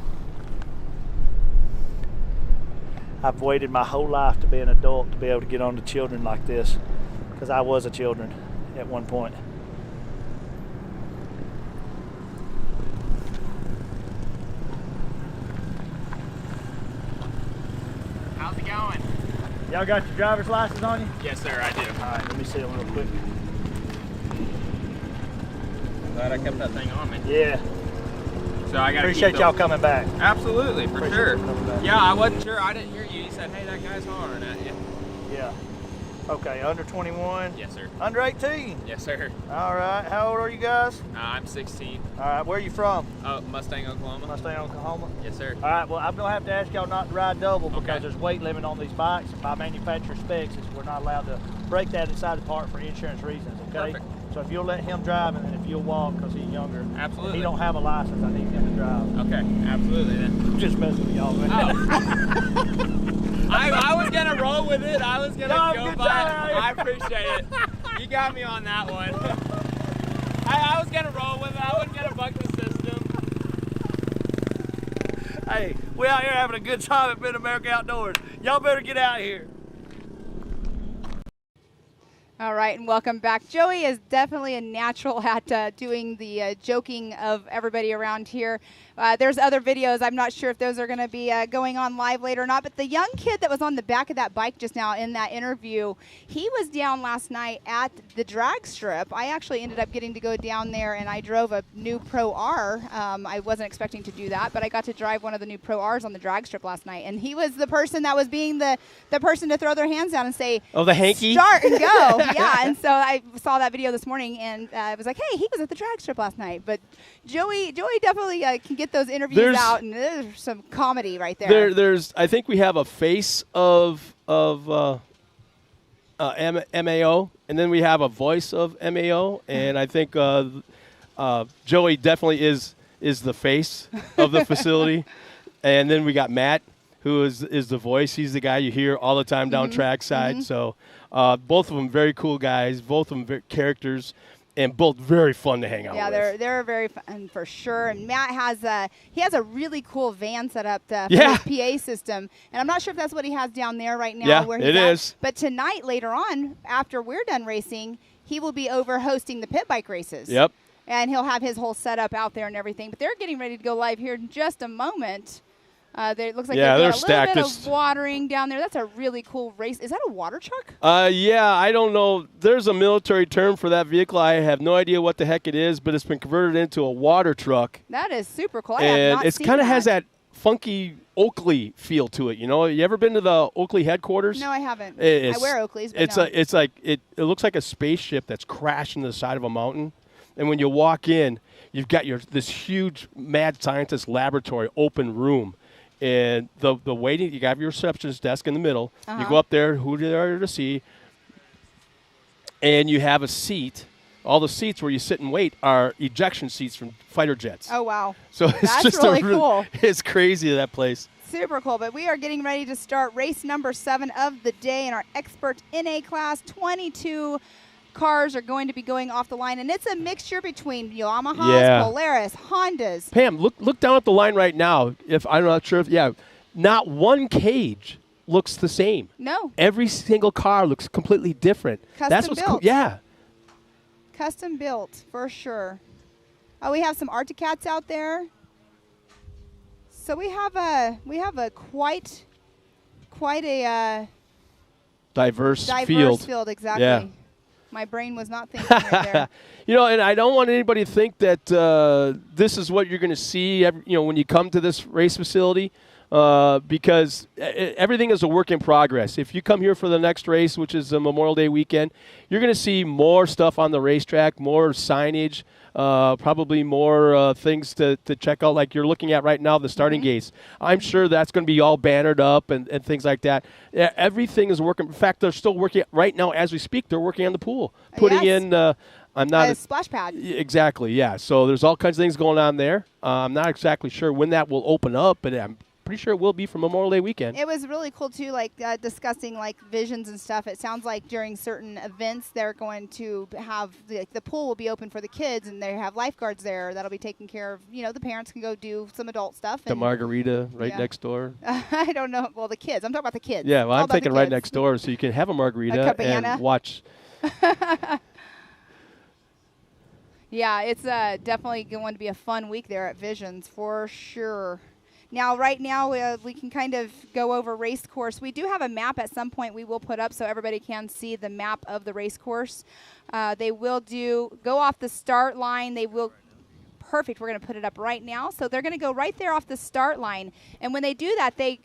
I've waited my whole life to be an adult to be able to get on to children like this because I was a children at one point. How's it going? Y'all got your driver's license on you? Yes, sir, I do. All right, let me see them real quick. Glad I kept that thing on me. Yeah. So I got appreciate y'all coming back. Absolutely, for sure. Yeah, I wasn't sure. I didn't hear you. You said, hey, that guy's hollering at you. Yeah. Okay, under 21? Yes, sir. Under 18? Yes, sir. All right. How old are you guys? I'm 16. All right. Where are you from? Mustang, Oklahoma. Mustang, Oklahoma? Yes, sir. All right. Well, I'm going to have to ask y'all not to ride double because there's weight limit on these bikes. By manufacturer specs, we're not allowed to break that inside the part for insurance reasons, okay? Perfect. So if you'll let him drive and then if you'll walk because he's younger. Absolutely. He don't have a license. I need him to drive. Okay. Absolutely then. I'm just messing with y'all, man. Oh. I was going to roll with it. I was going to go by it. I appreciate it. You got me on that one. I was going to roll with it. I wasn't going to buck the system. Hey, we out here having a good time at Mid-America Outdoors. Y'all better get out here. All right, and welcome back. Joey is definitely a natural at doing the joking of everybody around here. There's other videos. I'm not sure if those are going to be going on live later or not, but the young kid that was on the back of that bike just now in that interview, he was down last night at the drag strip. I actually ended up getting to go down there, and I drove a new Pro R. I wasn't expecting to do that, but I got to drive one of the new Pro Rs on the drag strip last night, and he was the person that was being the person to throw their hands down and say, oh, the hanky? Start and go. Yeah, and so I saw that video this morning, and I was like, hey, he was at the drag strip last night. But Joey definitely can get those interviews out, and there's some comedy right there. There's, I think we have a face of MAO, and then we have a voice of MAO, and I think Joey definitely is the face of the facility, and then we got Matt, who is the voice. He's the guy you hear all the time down trackside. So both of them very cool guys, both of them characters, and both very fun to hang out with. Yeah, they're very fun for sure. And Matt has a really cool van set up for his PA system, and I'm not sure if that's what he has down there right now. Yeah, where he's it is. But tonight, later on, after we're done racing, he will be over hosting the pit bike races. Yep. And he'll have his whole setup out there and everything. But they're getting ready to go live here in just a moment. It looks like Yeah, they're they're stacked. a little bit of watering down there. That's a really cool race. Is that a water truck? Yeah, I don't know. There's a military term for that vehicle. I have no idea what the heck it is, but it's been converted into a water truck. That is super cool. I have And not it seen kind of that. has that funky Oakley feel to it. You know, you ever been to the Oakley headquarters? No, I haven't. It's, I wear Oakleys, but it's no. it's like it looks like a spaceship that's crashed into the side of a mountain. And when you walk in, you've got this huge mad scientist laboratory open room. And the waiting, you have your receptionist desk in the middle. You go up there, who are to see, and you have a seat. All the seats where you sit and wait are ejection seats from fighter jets. Oh, wow. So it's That's just really cool. It's crazy, that place. Super cool. But we are getting ready to start race number 7 of the day in our expert NA class. 22 cars are going to be going off the line, and it's a mixture between Yamahas, Polaris, Hondas. Pam, look down at the line right now. I'm not sure if not one cage looks the same. No. Every single car looks completely different. Custom That's what's built. cool. Yeah. Custom built, for sure. Oh, we have some Articats out there. So we have a quite a Diverse field, exactly. Yeah. My brain was not thinking right there. And I don't want anybody to think that this is what you're going to see when you come to this race facility, because everything is a work in progress. If you come here for the next race, which is Memorial Day weekend, you're going to see more stuff on the racetrack, more signage, probably more things to check out, like you're looking at right now, the starting gates. I'm sure that's going to be all bannered up and things like that. Yeah, everything is working. In fact, they're still working right now as we speak. They're working on the pool, putting in. I'm not a splash pad. Exactly. Yeah. So there's all kinds of things going on there. I'm not exactly sure when that will open up, but I'm pretty sure it will be for Memorial Day weekend. It was really cool too, like discussing like visions and stuff. It sounds like during certain events they're going to have the pool will be open for the kids, and they have lifeguards there that'll be taking care of. The parents can go do some adult stuff. The margarita next door. I don't know. Well, the kids. I'm talking about the kids. Yeah, well, I'm thinking right next door, so you can have a margarita and watch. Yeah, it's definitely going to be a fun week there at Visions for sure. Now, right now, we can kind of go over race course. We do have a map at some point we will put up so everybody can see the map of the race course. They will go off the start line. They will, perfect, we're going to put it up right now. So they're going to go right there off the start line. And when they do that, they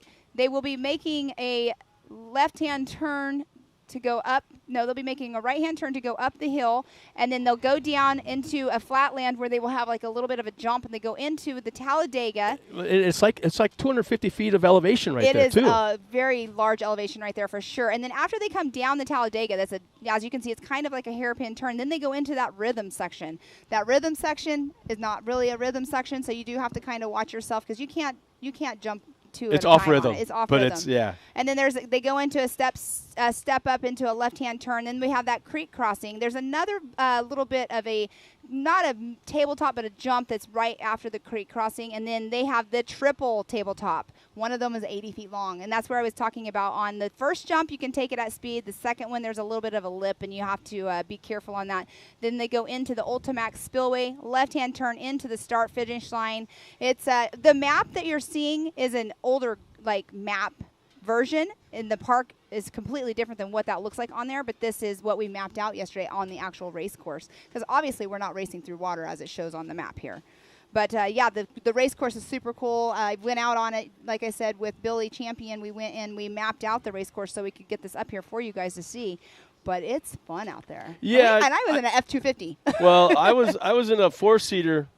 will be making a left-hand turn to go up. No, they'll be making a right-hand turn to go up the hill, and then they'll go down into a flatland where they will have like a little bit of a jump, and they go into the Talladega. It's like 250 feet of elevation right there, too. It is a very large elevation right there for sure. And then after they come down the Talladega, as you can see, it's kind of like a hairpin turn. Then they go into that rhythm section. That rhythm section is not really a rhythm section, so you do have to kind of watch yourself because you can't jump it's off rhythm. It's off but rhythm. It's, yeah. And then they go into a step up into a left-hand turn. Then we have that creek crossing. There's another little bit of not a tabletop, but a jump that's right after the creek crossing. And then they have the triple tabletop. One of them is 80 feet long. And that's where I was talking about. On the first jump, you can take it at speed. The second one, there's a little bit of a lip, and you have to be careful on that. Then they go into the Ultimax Spillway, left-hand turn into the start-finish line. It's the map that you're seeing is an older map version, and the park is completely different than what that looks like on there, but this is what we mapped out yesterday on the actual race course, because obviously we're not racing through water as it shows on the map here. But yeah, the race course is super cool. I went out on it, like I said, with Billy Champion. We went and we mapped out the race course so we could get this up here for you guys to see. But it's fun out there. Yeah, and I was in an F-250. Well, I was in a 4-seater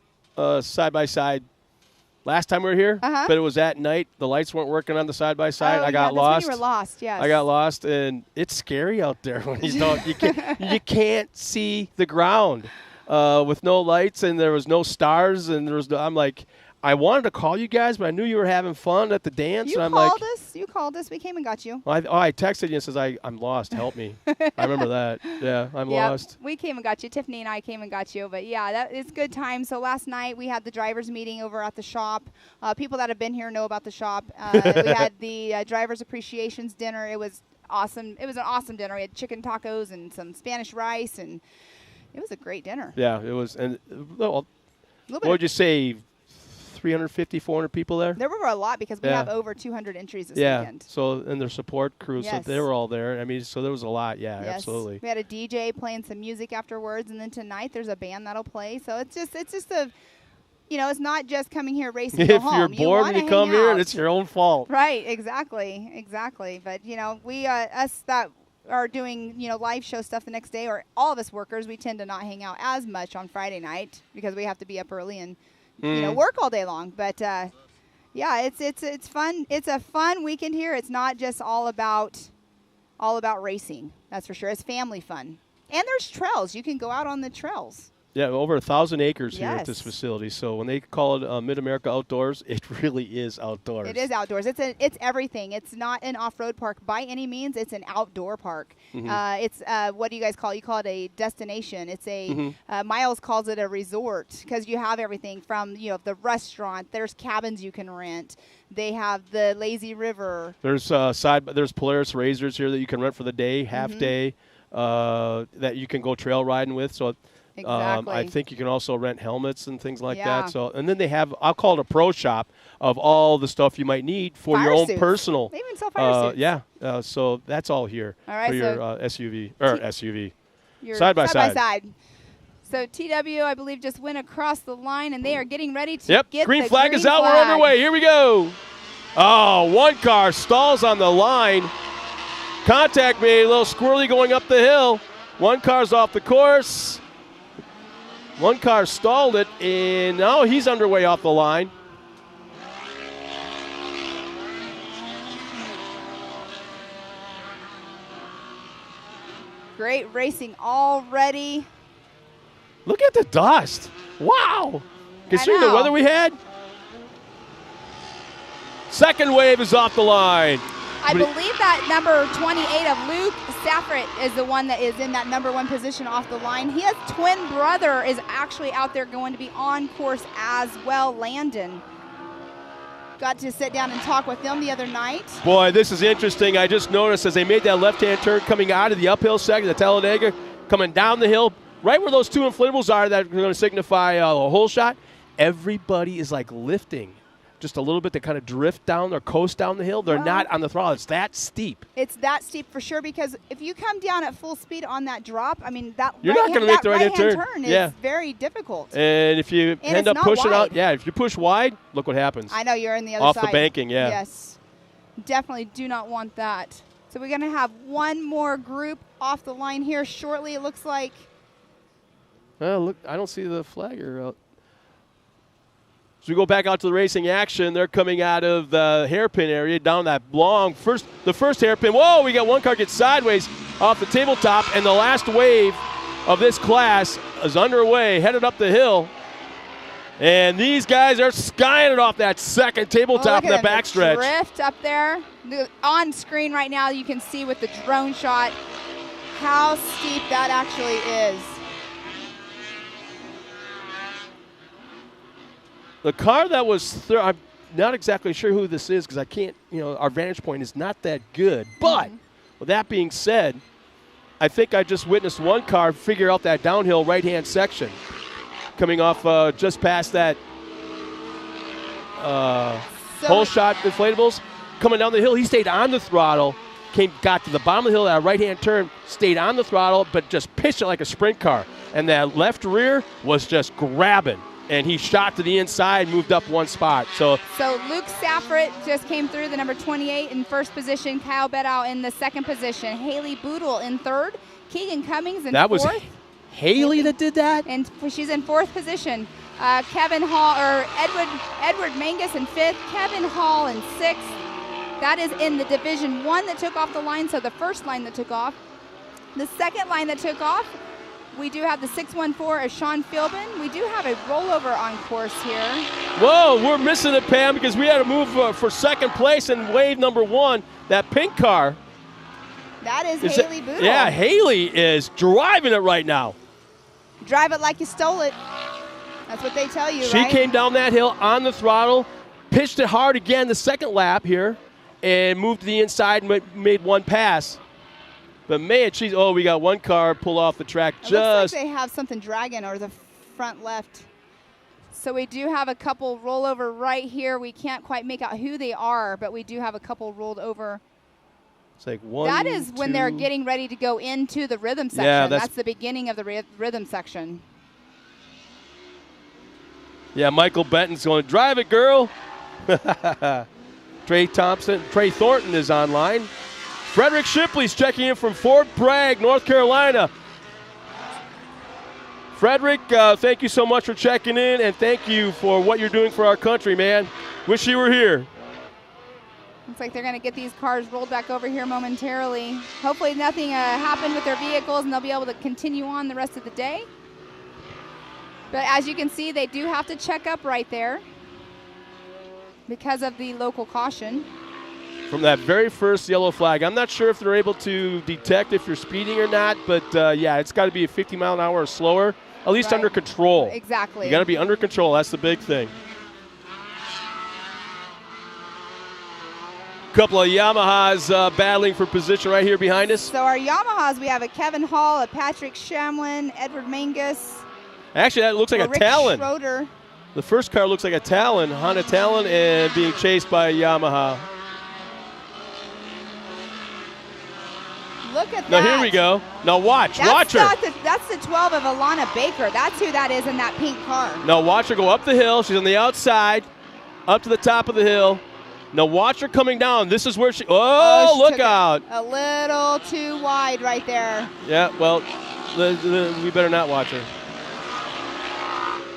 side by side last time we were here, but it was at night. The lights weren't working on the side by side. I got lost. When you were lost, yes. I got lost, and it's scary out there when you can't see the ground with no lights, and there was no stars, and I'm like, I wanted to call you guys, but I knew you were having fun at the dance. You and called us. You called us. We came and got you. I texted you and says, I'm lost. Help me. I remember that. Yeah, I'm lost. We came and got you. Tiffany and I came and got you. But, yeah, it's good time. So last night we had the drivers meeting over at the shop. People that have been here know about the shop. We had the drivers appreciations dinner. It was awesome. It was an awesome dinner. We had chicken tacos and some Spanish rice, and it was a great dinner. Yeah, it was. And what would you say? 350, 400 people there. There were a lot because we Yeah. have over 200 entries this Yeah. weekend. So and their support crew, Yes. so they were all there. I mean, so there was a lot. Yeah, Yes. absolutely. We had a DJ playing some music afterwards, and then tonight there's a band that'll play. So it's just a, it's not just coming here racing. If you're bored when you come here, it's your own fault. Right, exactly. But, we, us that are doing, live show stuff the next day, or all of us workers, we tend to not hang out as much on Friday night because we have to be up early and, work all day long. But, it's fun. It's a fun weekend here. It's not just all about racing. That's for sure. It's family fun. And there's trails. You can go out on the trails. Yeah, over 1,000 acres here at this Yes. facility. So when they call it Mid-America Outdoors, it really is outdoors. It is outdoors. It's everything. It's not an off-road park by any means. It's an outdoor park. It's what do you guys call it? You call it a destination. It's a Miles calls it a resort because you have everything from the restaurant. There's cabins you can rent. They have the lazy river. There's there's Polaris Razors here that you can rent for the day, half day, that you can go trail riding with. So. Exactly. I think you can also rent helmets and things like Yeah. that. So, and then they have, I'll call it a pro shop of all the stuff you might need for Fire your own suits. personal. They even sell fire suits. Yeah. So that's all here All right, for your so SUV or SUV. Your Side by side. So TW, I believe, just went across the line, and they are getting ready to Yep. get Green the flag green is out. We're flag. underway. Here we go. Oh, one car stalls on the line. Contact me. A little squirrely going up the hill. One car's off the course. One car stalled it, and now he's underway off the line. Great racing already. Look at the dust. Wow. Considering the know. weather we had. Second wave is off the line. I believe that number 28 of Luke Saffert is the one that is in that number 1 position off the line. His twin brother is actually out there going to be on course as well, Landon. Got to sit down and talk with them the other night. Boy, this is interesting. I just noticed as they made that left-hand turn coming out of the uphill section, the Talladega, coming down the hill, right where those two inflatables are that are going to signify a hole shot, everybody is like lifting just a little bit to kind of drift down or coast down the hill. They're not on the throttle. It's that steep. It's that steep for sure because if you come down at full speed on that drop, I mean, that You're not going to make the right-hand turn is Yeah. very difficult. And if you And end it's up not pushing out, wide. if you push wide, look what happens. I know, you're in the other Off side. the banking, yeah. Yes. Definitely do not want that. So we're going to have one more group off the line here shortly, it looks like. Look, I don't see the flagger. So we go back out to the racing action. They're coming out of the hairpin area down that long the first hairpin. Whoa, we got one car get sideways off the tabletop, and the last wave of this class is underway, headed up the hill. And these guys are skying it off that second tabletop in the backstretch. Drift up there. On screen right now, you can see with the drone shot how steep that actually is. The car that was I'm not exactly sure who this is because I can't, our vantage point is not that good. But with that being said, I think I just witnessed one car figure out that downhill right-hand section coming off just past that hole shot inflatables. Coming down the hill, he stayed on the throttle, got to the bottom of the hill, that right-hand turn, stayed on the throttle, but just pitched it like a sprint car. And that left rear was just grabbing. And he shot to the inside, moved up one spot. So Luke Saffert just came through, the number 28 in first position. Kyle Beddow in the second position. Haley Boodle in third. Keegan Cummings in fourth. That was Haley that did that? And she's in fourth position. Kevin Hall, or Edward Mangus in fifth. Kevin Hall in sixth. That is in the Division 1 that took off the line, so the first line that took off. The second line that took off, we do have the 614 of Sean Philbin. We do have a rollover on course here. Whoa, we're missing it, Pam, because we had to move for second place in wave number 1, that pink car. That is Haley Boodle. Yeah, Haley is driving it right now. Drive it like you stole it. That's what they tell you, She right? came down that hill on the throttle, pitched it hard again the second lap here, and moved to the inside and made one pass. But man, we got one car pull off the track. It looks like they have something dragging or the front left. So we do have a couple rollover right here. We can't quite make out who they are, but we do have a couple rolled over. It's like one, that is when they're getting ready to go into the rhythm section. Yeah, that's the beginning of the rhythm section. Yeah, Michael Benton's going, drive it, girl. Trey Thornton is online. Frederick Shipley's checking in from Fort Bragg, North Carolina. Frederick, thank you so much for checking in, and thank you for what you're doing for our country, man. Wish you were here. Looks like they're going to get these cars rolled back over here momentarily. Hopefully nothing happened with their vehicles, and they'll be able to continue on the rest of the day. But as you can see, they do have to check up right there because of the local caution. From that very first yellow flag, I'm not sure if they're able to detect if you're speeding or not, but yeah, it's got to be a 50 mile an hour or slower, at least under control. Exactly. You got to be under control. That's the big thing. Couple of Yamahas battling for position right here behind us. So our Yamahas, we have a Kevin Hall, a Patrick Shamlin, Edward Mangus. Actually, that looks like a Rick Talon. Schroeder. The first car looks like a Talon, Honda Talon, and being chased by a Yamaha. Look at that. Now here we go. Now watch her. That's the 12 of Alana Baker. That's who that is in that pink car. Now watch her go up the hill. She's on the outside, up to the top of the hill. Now watch her coming down. This is where she, oh look out. A little too wide right there. Yeah, well, we better not watch her.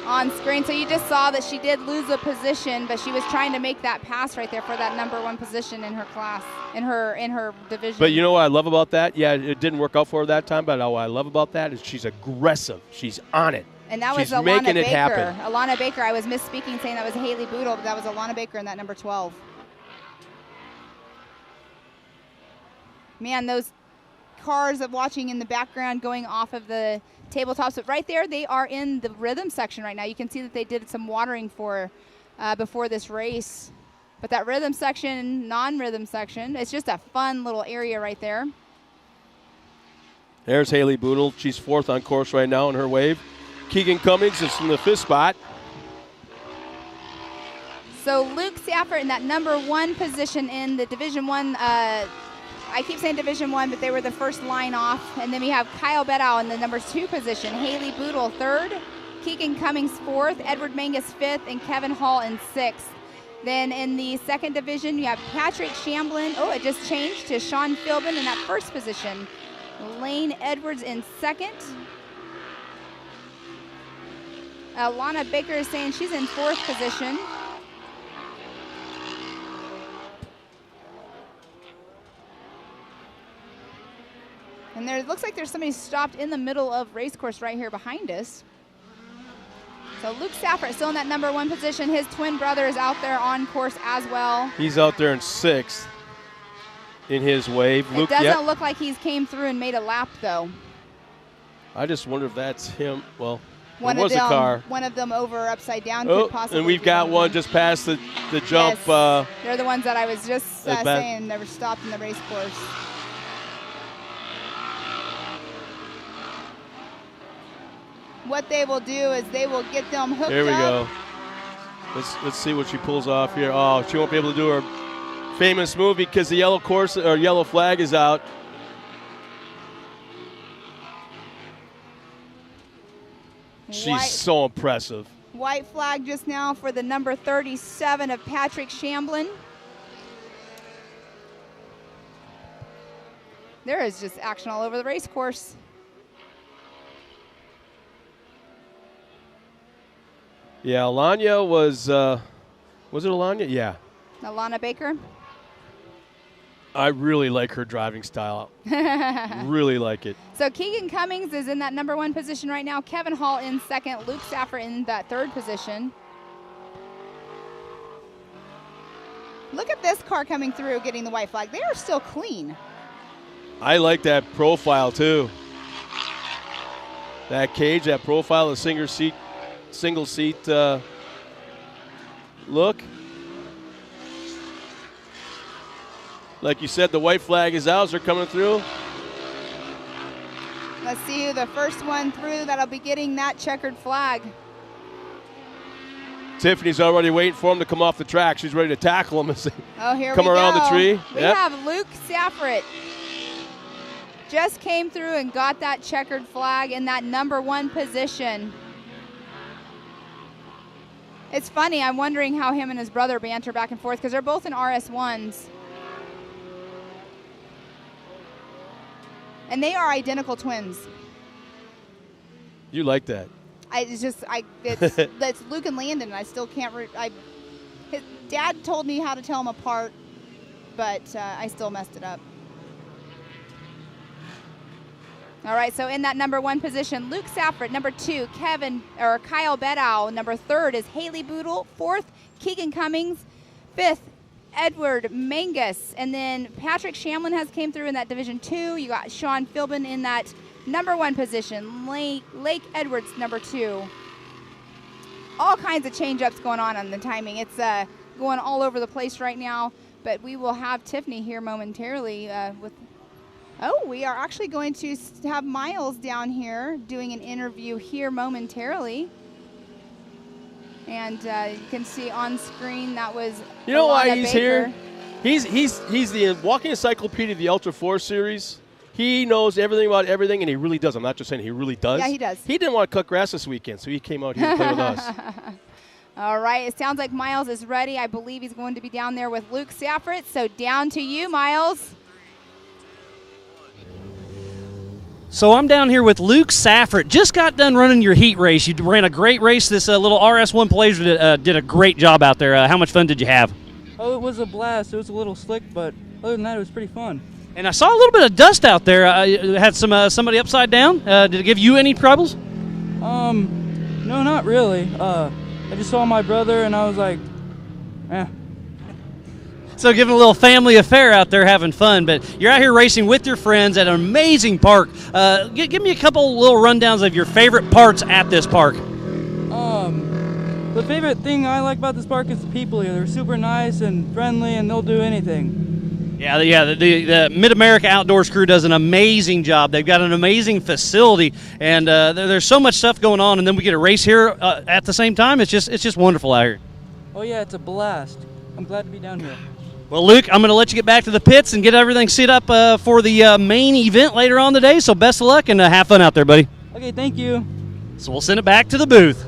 On screen, so you just saw that she did lose a position, but she was trying to make that pass right there for that #1 position in her class, in her division. But you know what I love about that? Yeah, it didn't work out for her that time, but what I love about that is she's aggressive. She's on it. And that was she's Alana making Baker. It happen. Alana Baker, I was misspeaking saying that was Haley Boodle, but that was Alana Baker in that number 12. Man, those cars of watching in the background going off of the tabletops, but right there they are in the rhythm section right now. You can see that they did some watering for before this race, but that rhythm section, non-rhythm section, it's just a fun little area right there. There's Haley Boodle. She's 4th on course right now in her wave. Keegan Cummings is in the 5th spot. So Luke Safford in that #1 position in the Division 1. I keep saying Division 1, but they were the first line off. And then we have Kyle Beddow in the #2 position, Haley Boodle 3rd, Keegan Cummings 4th, Edward Mangus 5th, and Kevin Hall in 6th. Then in the 2nd division, you have Patrick Shamblin. Oh, it just changed to Sean Philbin in that 1st position. Lane Edwards in 2nd. Alana Baker is saying she's in 4th position. And there looks like there's somebody stopped in the middle of race course right here behind us. So Luke Safford still in that #1 position. His twin brother is out there on course as well. He's out there in 6th in his wave. It doesn't look like he's came through and made a lap though. I just wonder if that's him. Well, one was of them, the car. One of them over upside down Oh, could possibly. and we've got one just past the jump. Yes. They're the ones that I was just saying they were stopped in the race course. What they will do is they will get them hooked up. There we go. Let's see what she pulls off here. Oh, she won't be able to do her famous move because the yellow course or yellow flag is out. She's so impressive. White flag just now for the number 37 of Patrick Shamblin. There is just action all over the race course. Yeah, Alanya was it Alanya? Yeah. Alana Baker. I really like her driving style. Really like it. So Keegan Cummings is in that #1 position right now. Kevin Hall in 2nd. Luke Safford in that 3rd position. Look at this car coming through getting the white flag. They are still clean. I like that profile too. That cage, that profile, the single seat look. Like you said, the white flag is out. They're coming through. Let's see who the first one through that'll be getting that checkered flag. Tiffany's already waiting for him to come off the track. She's ready to tackle him as they Here come we around go. the tree. We have Luke Saffert. Just came through and got that checkered flag in that number 1 position. It's funny, I'm wondering how him and his brother banter back and forth because they're both in RS1s. And they are identical twins. You like that. It's Luke and Landon. I still can't. His dad told me how to tell them apart, but I still messed it up. All right, so in that number 1 position, Luke Saffert. Number 2, Kyle Beddow. Number 3rd is Haley Boodle. 4th, Keegan Cummings. 5th, Edward Mangus. And then Patrick Shamlin has came through in that Division 2. You got Sean Philbin in that number 1 position. Lake Edwards, number 2. All kinds of change-ups going on the timing. It's going all over the place right now, but we will have Tiffany here momentarily we are actually going to have Miles down here doing an interview here momentarily. And you can see on screen that was You know why Alana he's Baker. here? He's the walking encyclopedia of the Ultra 4 series. He knows everything about everything, and he really does. I'm not just saying he really does. Yeah, he does. He didn't want to cut grass this weekend, so he came out here to play with us. All right, it sounds like Miles is ready. I believe he's going to be down there with Luke Saffert. So down to you, Miles. So I'm down here with Luke Saffert. Just got done running your heat race. You ran a great race. This little RS1 Pleasure did a great job out there. How much fun did you have? Oh, it was a blast. It was a little slick, but other than that, it was pretty fun. And I saw a little bit of dust out there. Had somebody upside down. Did it give you any troubles? No, not really. I just saw my brother, and I was like, eh. So giving a little family affair out there having fun, but you're out here racing with your friends at an amazing park. Give me a couple little rundowns of your favorite parts at this park. The favorite thing I like about this park is the people here. They're super nice and friendly, and they'll do anything. Yeah. The Mid-America Outdoors crew does an amazing job. They've got an amazing facility, and there's so much stuff going on, and then we get a race here at the same time. It's just wonderful out here. Oh yeah, it's a blast. I'm glad to be down here. Well, Luke, I'm going to let you get back to the pits and get everything set up for the main event later on today. So best of luck and have fun out there, buddy. Okay, thank you. So we'll send it back to the booth.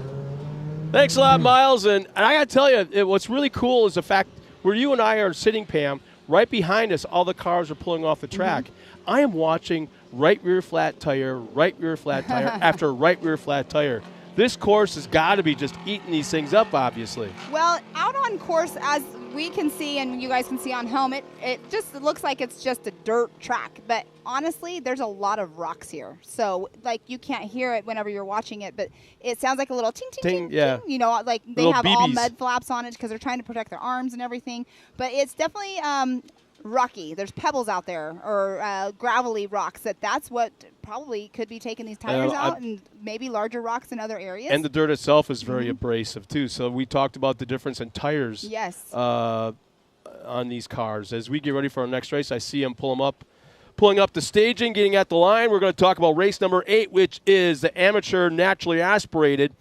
Thanks a lot, Miles. And I got to tell you, what's really cool is the fact where you and I are sitting, Pam, right behind us, all the cars are pulling off the track. I am watching right rear flat tire after right rear flat tire. This course has got to be just eating these things up, obviously. Well, out on course, as we can see and you guys can see on home, it just looks like it's just a dirt track. But honestly, there's a lot of rocks here. So, like, you can't hear it whenever you're watching it, but it sounds like a little ting, ting, ting, yeah. ting. You know, like they Little have all BBs. mud flaps on it because they're trying to protect their arms and everything. But it's definitely rocky. There's pebbles out there or gravelly rocks. That's what probably could be taking these tires out, and maybe larger rocks in other areas. And the dirt itself is very abrasive, too. So we talked about the difference in tires on these cars. As we get ready for our next race, I see them pulling up the staging, getting at the line. We're going to talk about race number 8, which is the amateur naturally aspirated.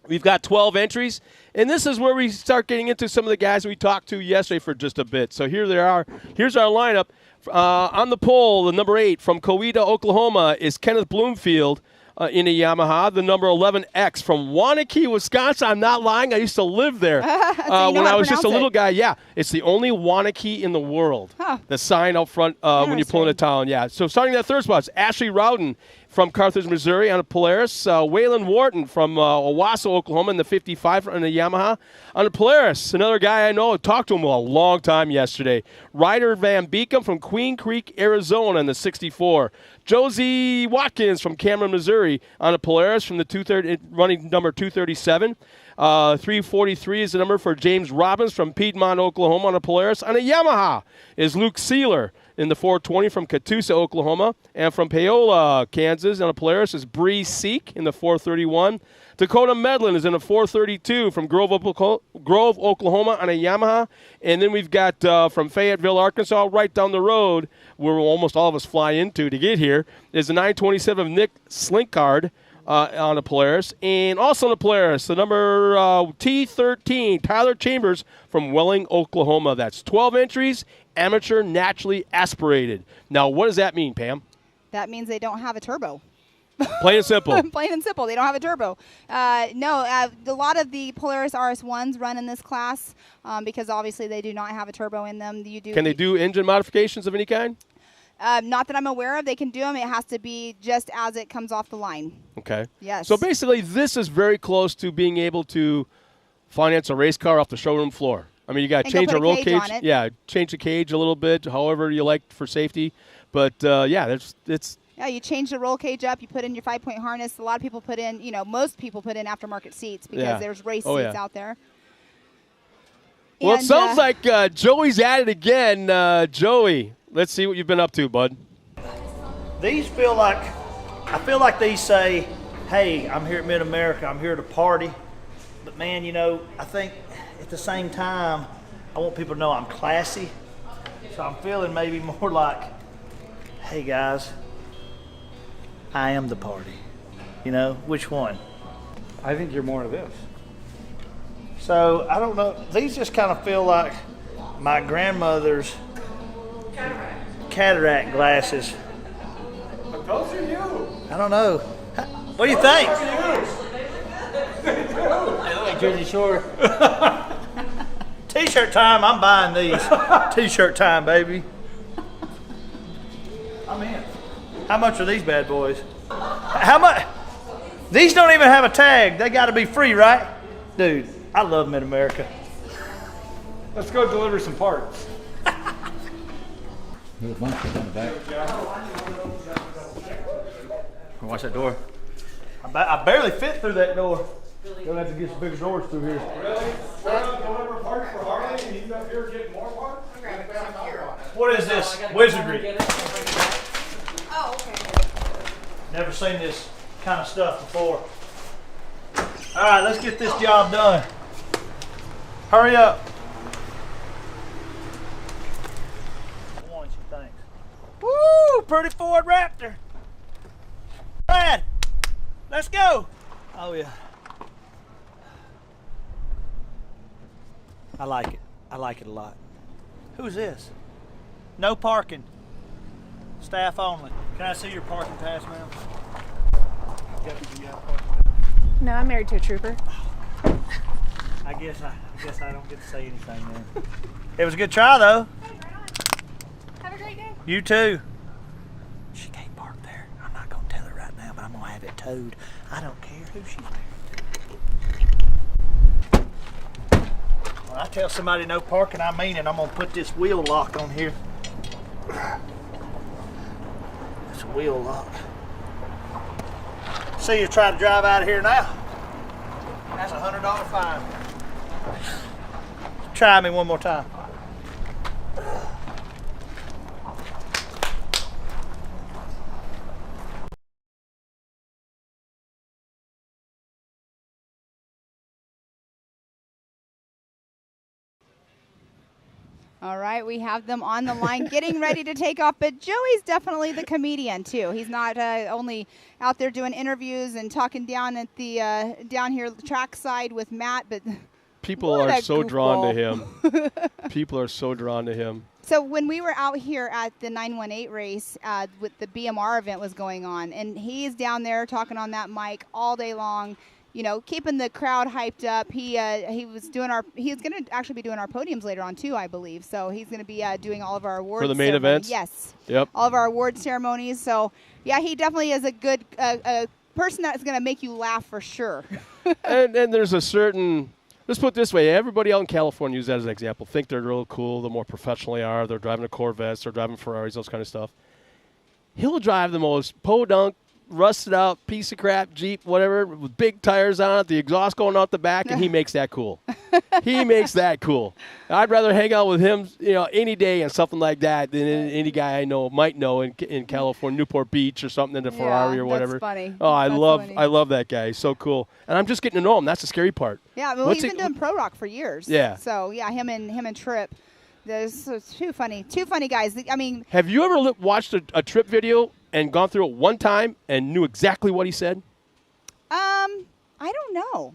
We've got 12 entries, and this is where we start getting into some of the guys we talked to yesterday for just a bit. So here they are. Here's our lineup. On the pole, the number 8 from Coweta, Oklahoma, is Kenneth Bloomfield in a Yamaha. The number 11X from Waunakee, Wisconsin. I'm not lying. I used to live there when I was just a little guy. Yeah, it's the only Waunakee in the world. The sign out front when you pull into town. Yeah. So starting at third spot is Ashley Rowden from Carthage, Missouri on a Polaris. Waylon Wharton from Owasso, Oklahoma in the 55 on a Yamaha. On a Polaris, another guy I know, I talked to him a long time yesterday. Ryder Van Beekum from Queen Creek, Arizona in the 64. Josie Watkins from Cameron, Missouri on a Polaris from the 230, running number 237. 343 is the number for James Robbins from Piedmont, Oklahoma on a Polaris. On a Yamaha is Luke Sealer in the 420 from Catoosa, Oklahoma. And from Paola, Kansas on a Polaris is Bree Seek in the 431. Dakota Medlin is in a 432 from Grove, Oklahoma on a Yamaha. And then we've got from Fayetteville, Arkansas, right down the road, where almost all of us fly into to get here, is the 927 Nick Slinkard on the Polaris. And also on the Polaris, the number T13, Tyler Chambers from Welling, Oklahoma. That's 12 entries, amateur, naturally aspirated. Now, what does that mean, Pam? That means they don't have a turbo. Plain and simple. Plain and simple. They don't have a turbo. A lot of the Polaris RS1s run in this class because obviously they do not have a turbo in them. Can they do engine modifications of any kind? Not that I'm aware of. They can do them. It has to be just as it comes off the line. Okay. Yes. So basically, this is very close to being able to finance a race car off the showroom floor. I mean, you got to change the roll cage. Yeah, change the cage a little bit, however you like for safety. But it's. Yeah, you change the roll cage up. You put in your 5-point harness. A lot of people put in, most people put in aftermarket seats because there's race seats out there. Well, it sounds like Joey's at it again. Joey, let's see what you've been up to, bud. These I feel like these say, hey, I'm here at Mid-America. I'm here to party. But, man, I think at the same time, I want people to know I'm classy. So I'm feeling maybe more like, hey, guys, I am the party. Which one? I think you're more of this. So, I don't know. These just kind of feel like my grandmother's cataract glasses. But those are you. I don't know. What do you think? They look like Jersey Shore. T-shirt time. I'm buying these. T-shirt time, baby. I'm in. How much are these bad boys? How much? These don't even have a tag. They got to be free, right? Dude, I love Mid-America. Let's go deliver some parts. There's a bunch of them in the back. Watch that door. I barely fit through that door. You'll have to get some bigger doors through here. Really? Deliver parts for Harley and he's up here getting more parts? What is this? Wizardry. Oh, okay. Never seen this kind of stuff before. All right, let's get this job done. Hurry up. What you think? Woo! Pretty Ford Raptor. Brad, let's go. Oh yeah. I like it. I like it a lot. Who's this? No parking. Staff only. Can I see your parking pass, ma'am? No, I'm married to a trooper. I guess I don't get to say anything then. It was a good try though. Have a great day. You too. She can't park there. I'm not gonna tell her right now, but I'm gonna have it towed. I don't care who she's married to. When I tell somebody no parking, I mean it. I'm gonna put this wheel lock on here. It's a wheel lock. See you try to drive out of here now. That's a $100 fine. Try me one more time. All right, we have them on the line getting ready to take off, but Joey's definitely the comedian too. He's not only out there doing interviews and talking down at the down here track side with Matt, but people are so drawn to him. People are so drawn to him. So when we were out here at the 918 race with the BMR event was going on, and he's down there talking on that mic all day long, keeping the crowd hyped up. He's going to actually be doing our podiums later on too, I believe. So he's going to be doing all of our awards for the main events. Yes. Yep. All of our award ceremonies. So yeah, he definitely is a good person that is going to make you laugh for sure. and there's a certain. Let's put it this way. Everybody out in California, use that as an example, think they're real cool, the more professional they are. They're driving a Corvettes, they're driving Ferraris, those kind of stuff. He'll drive the most podunk, rusted out piece of crap Jeep, whatever, with big tires on it, the exhaust going out the back, and he makes that cool. He makes that cool. I'd rather hang out with him, any day and something like that than any guy I might know in California, Newport Beach or something in a Ferrari or whatever. That's funny. Oh, I love that guy. He's so cool. And I'm just getting to know him. That's the scary part. Yeah, well, he's been doing Pro Rock for years. Yeah. So yeah, him and Tripp. There's two funny guys. I mean, have you ever watched a Tripp video and gone through it one time and knew exactly what he said? I don't know.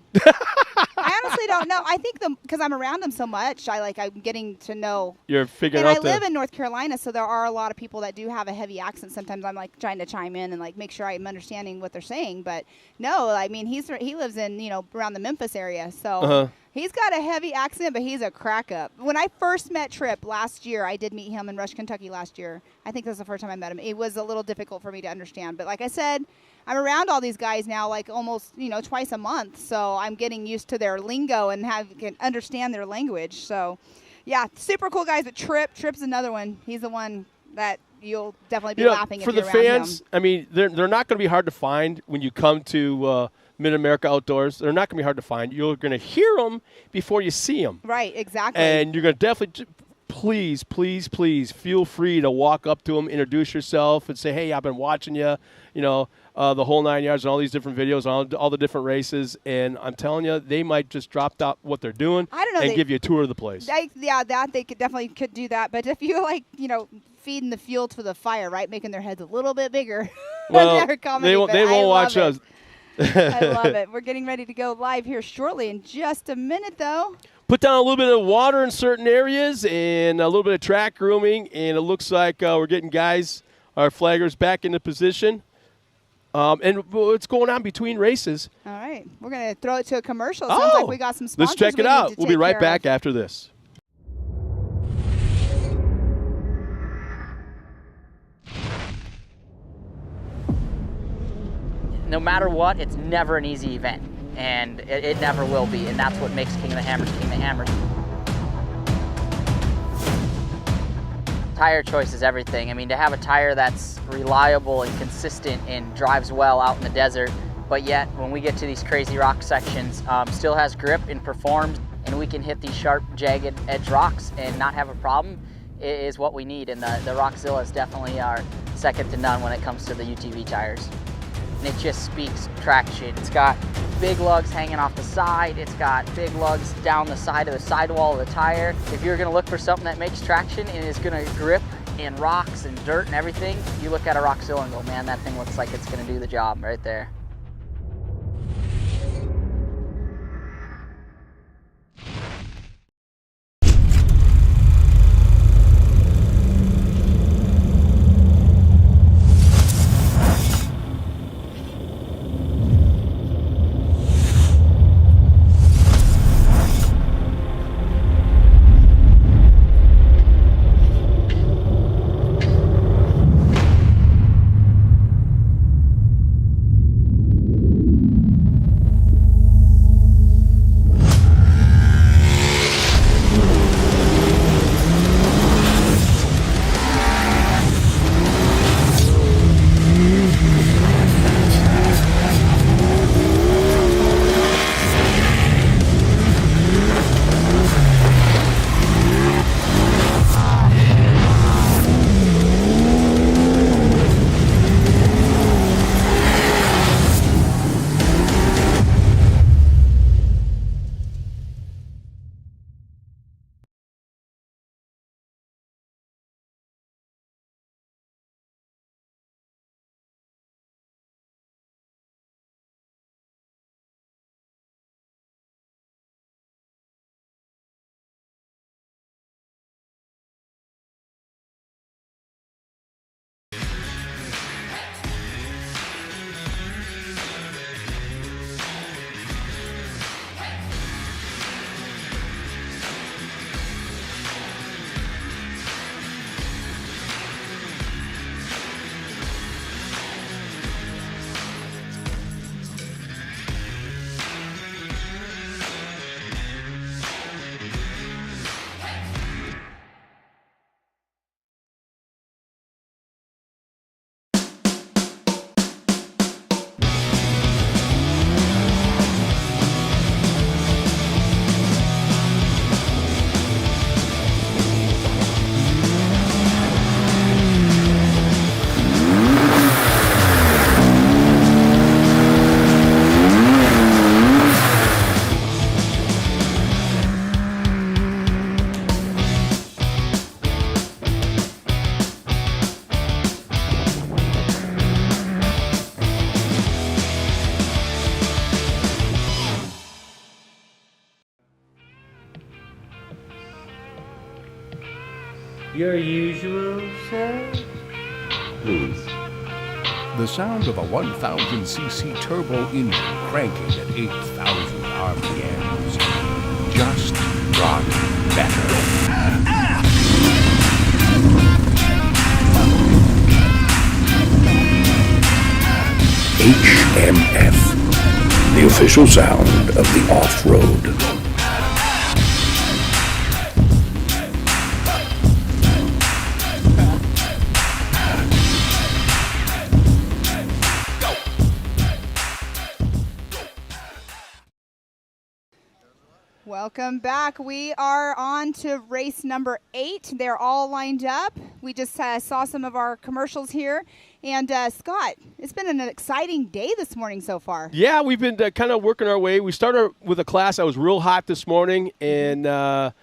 I honestly don't know. I think because I'm around them so much, I'm getting to know. You're figuring out. And I live in North Carolina, so there are a lot of people that do have a heavy accent. Sometimes I'm like trying to chime in and like make sure I'm understanding what they're saying. But no, I mean he lives in around the Memphis area, so he's got a heavy accent, but he's a crack up. When I first met Tripp last year, I did meet him in Rush, Kentucky last year. I think that's the first time I met him. It was a little difficult for me to understand, but like I said, I'm around all these guys now, like almost twice a month, so I'm getting used to their lingo and can understand their language. So, yeah, super cool guys. But Tripp's another one. He's the one that you'll definitely be laughing if for you're the around fans. him. I mean, they're not going to be hard to find when you come to Mid-America Outdoors. They're not going to be hard to find. You're going to hear them before you see them. Right, exactly. And you're going to definitely. Please, please, please feel free to walk up to them, introduce yourself, and say, hey, I've been watching you, the whole 9 yards and all these different videos, all the different races. And I'm telling you, they might just drop out what they're doing and give you a tour of the place. They could do that. But if you feeding the fuel to the fire, right, making their heads a little bit bigger. Well, they won't watch us. I love it. We're getting ready to go live here shortly in just a minute, though. Put down a little bit of water in certain areas and a little bit of track grooming, and it looks like we're getting our flaggers back into position. And what's going on between races? All right. We're going to throw it to a commercial. Sounds like we got some sponsors. Let's check it out. We'll be right back after this. No matter what, it's never an easy event. And it never will be, and that's what makes King of the Hammers King of the Hammers. Tire choice is everything. I mean, to have a tire that's reliable and consistent and drives well out in the desert, but yet when we get to these crazy rock sections, still has grip and performs, and we can hit these sharp, jagged edge rocks and not have a problem, is what we need. And the Rockzilla is definitely our second to none when it comes to the UTV tires. And it just speaks traction. It's got big lugs hanging off the side. It's got big lugs down the side of the sidewall of the tire. If you're gonna look for something that makes traction and is gonna grip in rocks and dirt and everything, you look at a Rockzilla and go, man, that thing looks like it's gonna do the job right there. Your usual, sir? Please. The sound of a 1,000cc turbo engine cranking at 8,000 RPMs just got better. HMF, the official sound of the off-road. Welcome back. We are on to race number 8. They're all lined up. We just saw some of our commercials here. And Scott, it's been an exciting day this morning so far. Yeah, we've been kind of working our way. We started with a class that was real hot this morning in one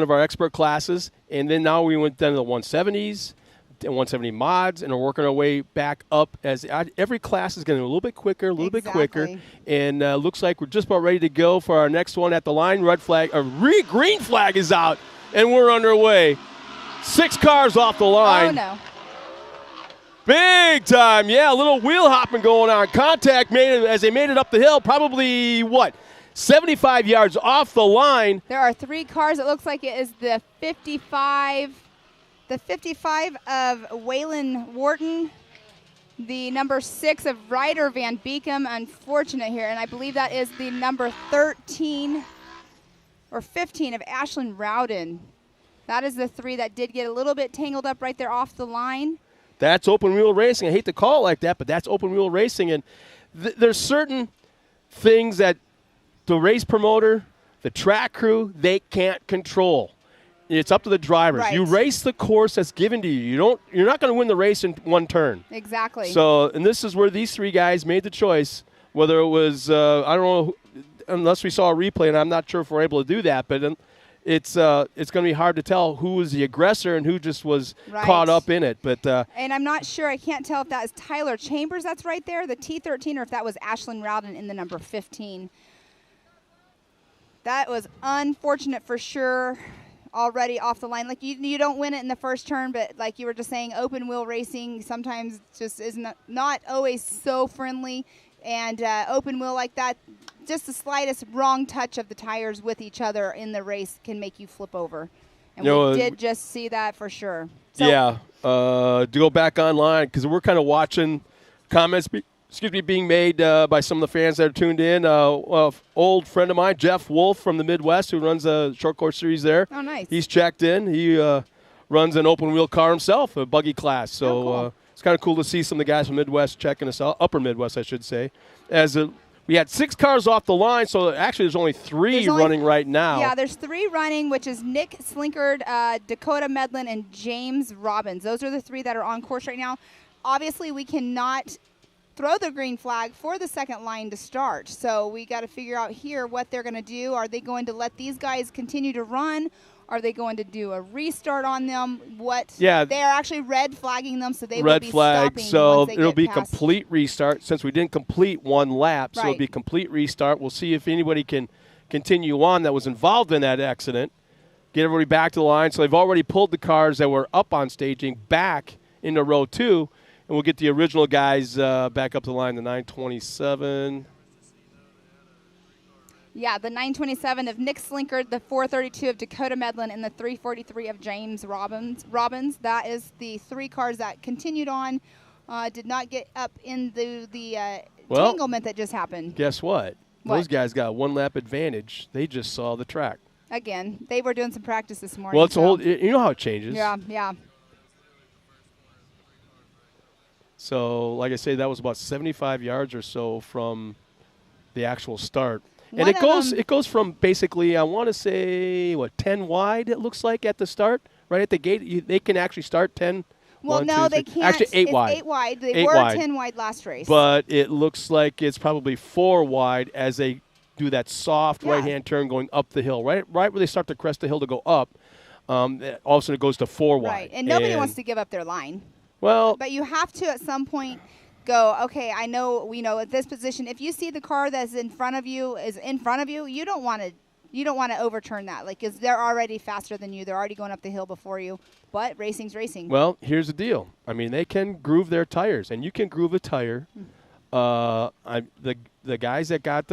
of our expert classes. And then now we went down to the 170s and 170 mods, and we're working our way back up as every class is getting a little bit quicker, bit quicker. And looks like we're just about ready to go for our next one at the line. Red flag, green flag is out, and we're underway. 6 cars off the line. Oh, no. Big time, yeah, a little wheel hopping going on. Contact made it as they made it up the hill, probably, 75 yards off the line. There are 3 cars. It looks like it is the 55 of Waylon Wharton, the number 6 of Ryder Van Beekum, unfortunate here, and I believe that is the number 13 or 15 of Ashlyn Rowden. That is the 3 that did get a little bit tangled up right there off the line. That's open wheel racing. I hate to call it like that, but that's open wheel racing, and there's certain things that the race promoter, the track crew, they can't control. It's up to the drivers. Right. You race the course that's given to you. You're not going to win the race in one turn. Exactly. So, and this is where these 3 guys made the choice. Whether it was, I don't know, unless we saw a replay, and I'm not sure if we're able to do that. But it's going to be hard to tell who was the aggressor and who just was caught up in it. But and I'm not sure. I can't tell if that is Tyler Chambers that's right there, the T13, or if that was Ashlyn Rowden in the number 15. That was unfortunate for sure. Already off the line. Like you don't win it in the first turn, but like you were just saying, open wheel racing sometimes just is not always so friendly, and open wheel like that, just the slightest wrong touch of the tires with each other in the race can make you flip over. And we did just see that for sure. So yeah, to go back online, because we're kind of watching comments being made by some of the fans that are tuned in. Old friend of mine, Jeff Wolf from the Midwest, who runs a short course series there. Oh, nice. He's checked in. He runs an open wheel car himself, a buggy class. So cool. It's kind of cool to see some of the guys from Midwest checking us out, upper Midwest, I should say. We had 6 cars off the line, so actually there's only 3 running right now. Yeah, there's 3 running, which is Nick Slinkard, Dakota Medlin, and James Robbins. Those are the 3 that are on course right now. Obviously, we cannot throw the green flag for the second line to start. So we got to figure out here what they're going to do. Are they going to let these guys continue to run? Are they going to do a restart on them? Yeah. They're actually red flagging them, so they will red be flag, stopping so once they it'll get be past. complete restart since we didn't complete 1 lap. So it'll Right. be complete restart. We'll see if anybody can continue on that was involved in that accident. Get everybody back to the line. So they've already pulled the cars that were up on staging back into row 2. And we'll get the original guys back up the line, the 927. Yeah, the 927 of Nick Slinkard, the 432 of Dakota Medlin, and the 343 of James Robbins. That is the 3 cars that continued on, did not get up in the entanglement that just happened. Guess what? Those guys got a 1-lap advantage. They just saw the track. Again, they were doing some practice this morning. Well, it's a whole. You know how it changes. Yeah. So, like I say, that was about 75 yards or so from the actual start. And it goes from basically, I want to say, 10 wide, it looks like, at the start, right at the gate. They can actually start 10. Well, no, they can't. Actually, 8 it's wide. 8 wide. They 8 were wide. 10 wide last race. But it looks like it's probably 4 wide as they do that soft right-hand turn going up the hill. Right where they start to crest the hill to go up, all of a sudden it goes to 4 wide. Right, and nobody wants to give up their line. Well, but you have to at some point go, okay, we know at this position, if you see the car that's in front of you, you don't want to You don't want to overturn that. Like, 'cause they're already faster than you. They're already going up the hill before you. But racing's racing. Well, here's the deal. I mean, they can groove their tires, and you can groove a tire. The guys that got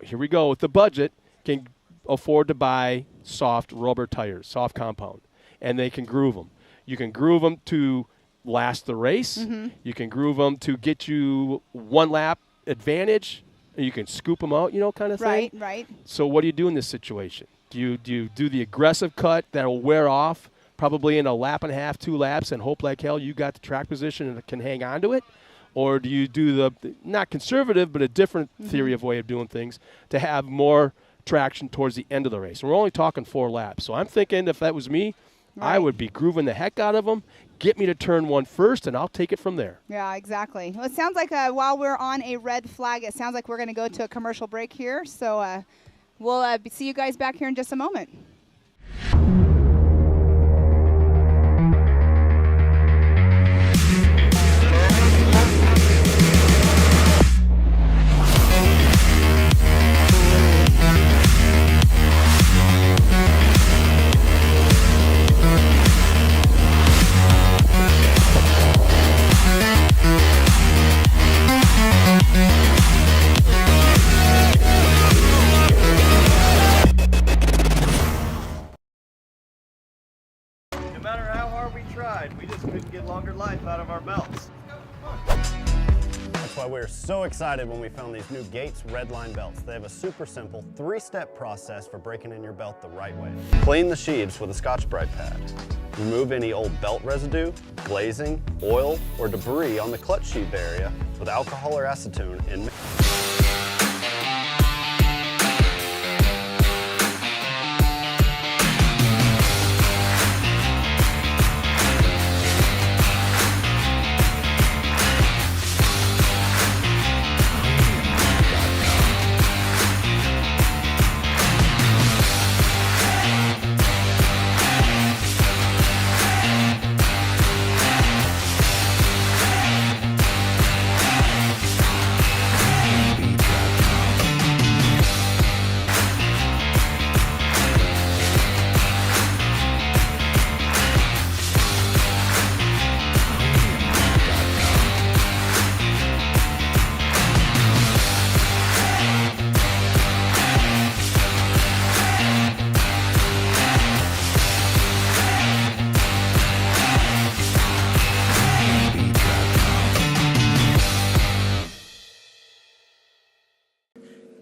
here we go with the budget can afford to buy soft rubber tires, soft compound, and they can groove them. You can groove them to last the race. Mm-hmm. You can groove them to get you one lap advantage. You can scoop them out, kind of thing. Right. So what do you do in this situation? Do you do the aggressive cut that will wear off probably in a lap and a half, 2 laps, and hope like hell you got the track position and can hang on to it? Or do you do the not conservative but a different theory of way of doing things to have more traction towards the end of the race? And we're only talking 4 laps. So I'm thinking if that was me, I would be grooving the heck out of them. Get me to turn 1 first, and I'll take it from there. Yeah, exactly. Well, it sounds like while we're on a red flag, it sounds like we're going to go to a commercial break here. So we'll see you guys back here in just a moment. We just couldn't get longer life out of our belts. That's why we were so excited when we found these new Gates Redline belts. They have a super simple 3-step process for breaking in your belt the right way. Clean the sheaths with a Scotch-Brite pad. Remove any old belt residue, glazing, oil, or debris on the clutch sheath area with alcohol or acetone and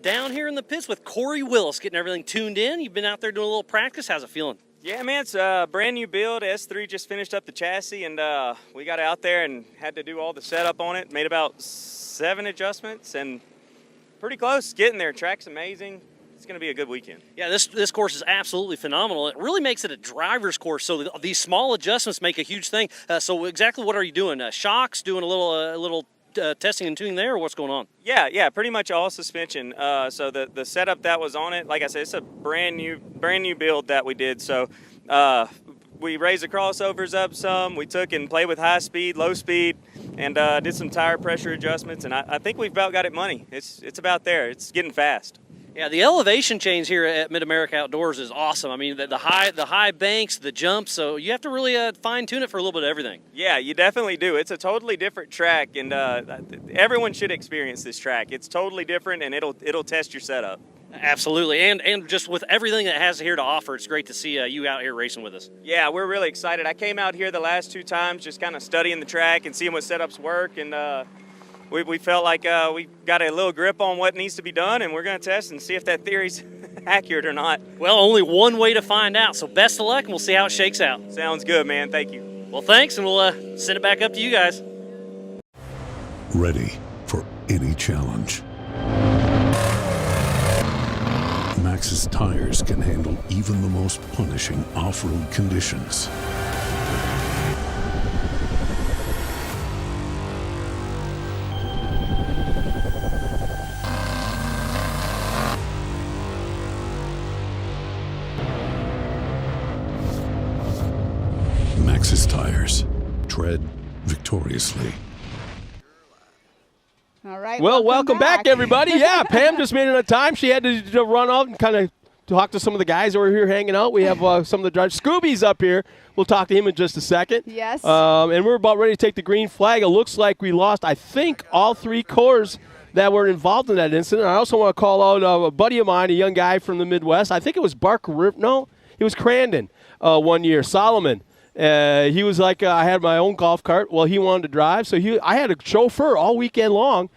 Down here in the pits with Corey Willis, getting everything tuned in. You've been out there doing a little practice. How's it feeling? Yeah, man, it's a brand new build. S3 just finished up the chassis, and we got out there and had to do all the setup on it. Made about 7 adjustments, and pretty close getting there. Track's amazing. It's going to be a good weekend. Yeah, this course is absolutely phenomenal. It really makes it a driver's course, so these small adjustments make a huge thing. So exactly what are you doing? Shocks, doing a little testing and tuning there, or what's going on? Yeah, pretty much all suspension. So the setup that was on it, like I said, it's a brand new build that we did. So we raised the crossovers up some. We took and played with high speed, low speed, and did some tire pressure adjustments. And I think we've about got it money. It's about there. It's getting fast. Yeah, the elevation change here at Mid-America Outdoors is awesome. I mean, the high banks, the jumps, so you have to really fine-tune it for a little bit of everything. Yeah, you definitely do. It's a totally different track, and everyone should experience this track. It's totally different, and it'll test your setup. Absolutely, and just with everything that it has here to offer, it's great to see you out here racing with us. Yeah, we're really excited. I came out here the last 2 times just kind of studying the track and seeing what setups work, and we felt like we got a little grip on what needs to be done, and we're going to test and see if that theory's accurate or not. Well, only one way to find out, so best of luck, and we'll see how it shakes out. Sounds good, man. Thank you. Well, thanks, and we'll send it back up to you guys. Ready for any challenge. Maxxis tires can handle even the most punishing off-road conditions. Maxxis tires. Tread victoriously. All right. Well, welcome back, everybody. Yeah, Pam just made it on time. She had to run out and kind of talk to some of the guys over here hanging out. We have some of the drivers. Scooby's up here. We'll talk to him in just a second. Yes. And we're about ready to take the green flag. It looks like we lost, I think, all 3 cores that were involved in that incident. I also want to call out a buddy of mine, a young guy from the Midwest. I think it was Barker River. No, it was Crandon one year. Solomon. He was like, I had my own golf cart. Well, he wanted to drive, so I had a chauffeur all weekend long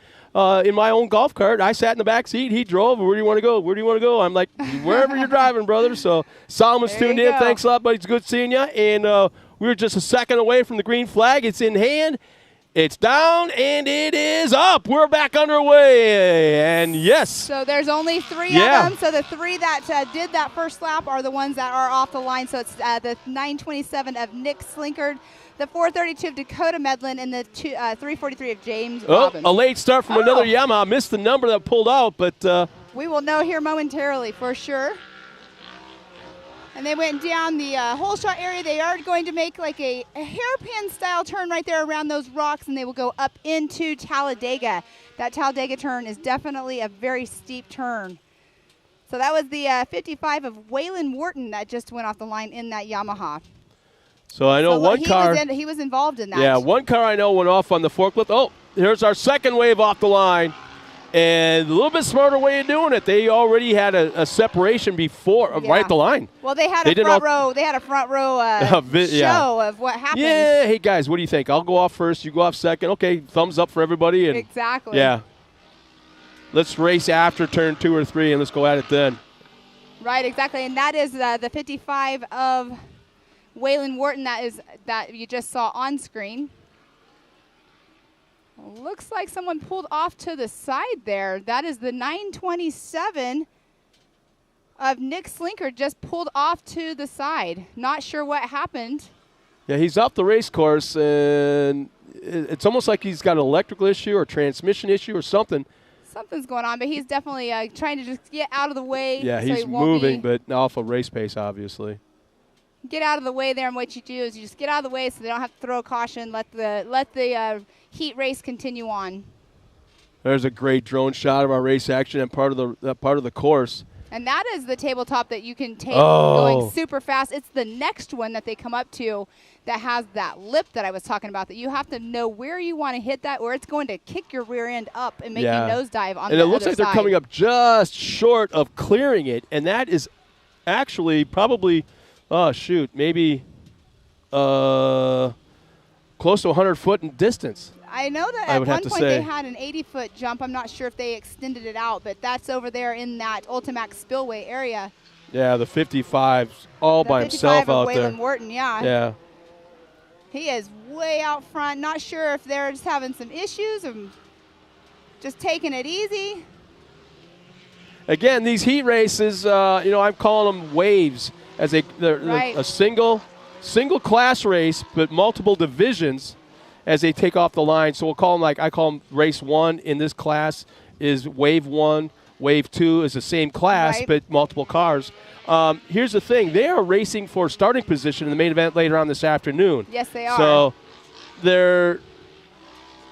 in my own golf cart. I sat in the back seat. He drove. Where do you want to go? Where do you want to go? I'm like, wherever you're driving, brother. So Solomon's tuned in. Thanks a lot, buddy. It's good seeing you. And we were just a second away from the green flag. It's in hand. It's down, and it is up. We're back underway, and yes. So there's only 3 of them. So the 3 that did that first lap are the ones that are off the line. So it's the 927 of Nick Slinkard, the 432 of Dakota Medlin, and the 343 of James Robbins. A late start from another Yamaha. Missed the number that pulled out, but we will know here momentarily for sure. And they went down the hole shot area. They are going to make like a hairpin style turn right there around those rocks, and they will go up into Talladega. That Talladega turn is definitely a very steep turn. So that was the 55 of Waylon Wharton that just went off the line in that Yamaha. So I know one car. He was involved in that. Yeah, one car I know went off on the forklift. Oh, here's our second wave off the line. And a little bit smarter way of doing it. They already had a separation before, right at the line. Well, they had a front row. They had a front row show of what happened. Yeah. Hey guys, what do you think? I'll go off first. You go off second. Okay, thumbs up for everybody. And exactly. Yeah. Let's race after turn 2 or 3, and let's go at it then. Right, exactly. And that is the 55 of Waylon Wharton. That you just saw on screen. Looks like someone pulled off to the side there. That is the 927 of Nick Slinkard, just pulled off to the side. Not sure what happened. Yeah, he's off the race course, and it's almost like he's got an electrical issue or transmission issue or something. Something's going on, but he's definitely trying to just get out of the way. Yeah, so he's moving, but off of race pace, obviously. Get out of the way there, and what you do is you just get out of the way so they don't have to throw a caution. Let the heat race continue on. There's a great drone shot of our race action and part of the course. And that is the tabletop that you can take going super fast. It's the next one that they come up to that has that lip that I was talking about, that you have to know where you want to hit that, or it's going to kick your rear end up and make you nosedive on the other side. And it looks like they're coming up just short of clearing it, and that is actually probably, maybe close to 100 foot in distance. I know that at one point they had an 80-foot jump. I'm not sure if they extended it out, but that's over there in that Ultimax Spillway area. Yeah, the 55's all by himself out there. Waylon Wharton, Yeah. He is way out front. Not sure if they're just having some issues or just taking it easy. Again, these heat races, I'm calling them waves, as they're a single class race, but multiple divisions as they take off the line. So we'll call them I call them race 1 in this class is wave 1. Wave 2 is the same class, but multiple cars. Here's the thing. They are racing for starting position in the main event later on this afternoon. Yes, they are. So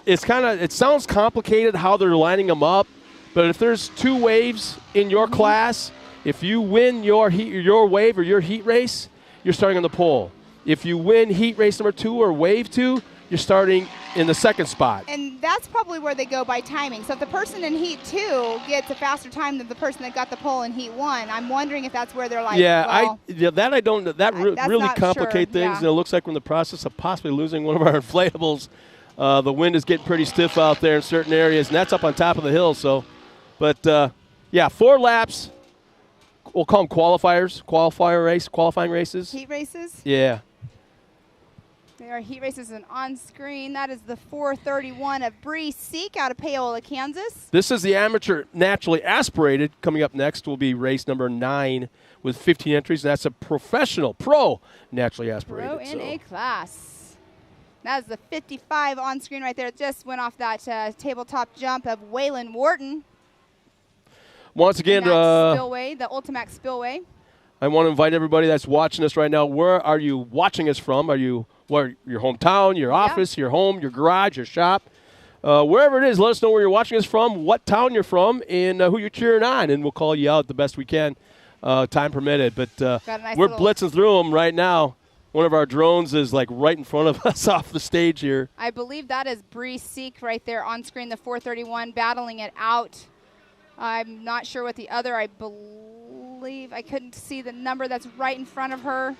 it sounds complicated how they're lining them up, but if there's 2 waves in your class, if you win your wave or your heat race, you're starting on the pole. If you win heat race number 2 or wave 2, you're starting in the second spot. And that's probably where they go by timing. So if the person in heat 2 gets a faster time than the person that got the pole in heat 1, I'm wondering if that's where they're like, that really complicates things. And it looks like we're in the process of possibly losing one of our inflatables. The wind is getting pretty stiff out there in certain areas, and that's up on top of the hill. So, but 4 laps. We'll call them qualifying races. Heat races? Yeah. They are heat races and on screen. That is the 431 of Bree Seek out of Paola, Kansas. This is the amateur naturally aspirated. Coming up next will be race number 9 with 15 entries. And that's a pro naturally aspirated. Pro in A class. That is the 55 on screen right there. It just went off that tabletop jump of Waylon Wharton. Once again, Spillway, the Ultimax Spillway. I want to invite everybody that's watching us right now. Where are you watching us from? Are you your hometown, your office, your home, your garage, your shop? Wherever it is, let us know where you're watching us from, what town you're from, and who you're cheering on, and we'll call you out the best we can. time permitted. But nice we're little- blitzing through them right now. One of our drones is like right in front of us off the stage here. I believe that is Bree Seek right there on screen, the 431, battling it out. I'm not sure what the other, I believe, I couldn't see the number that's right in front of her.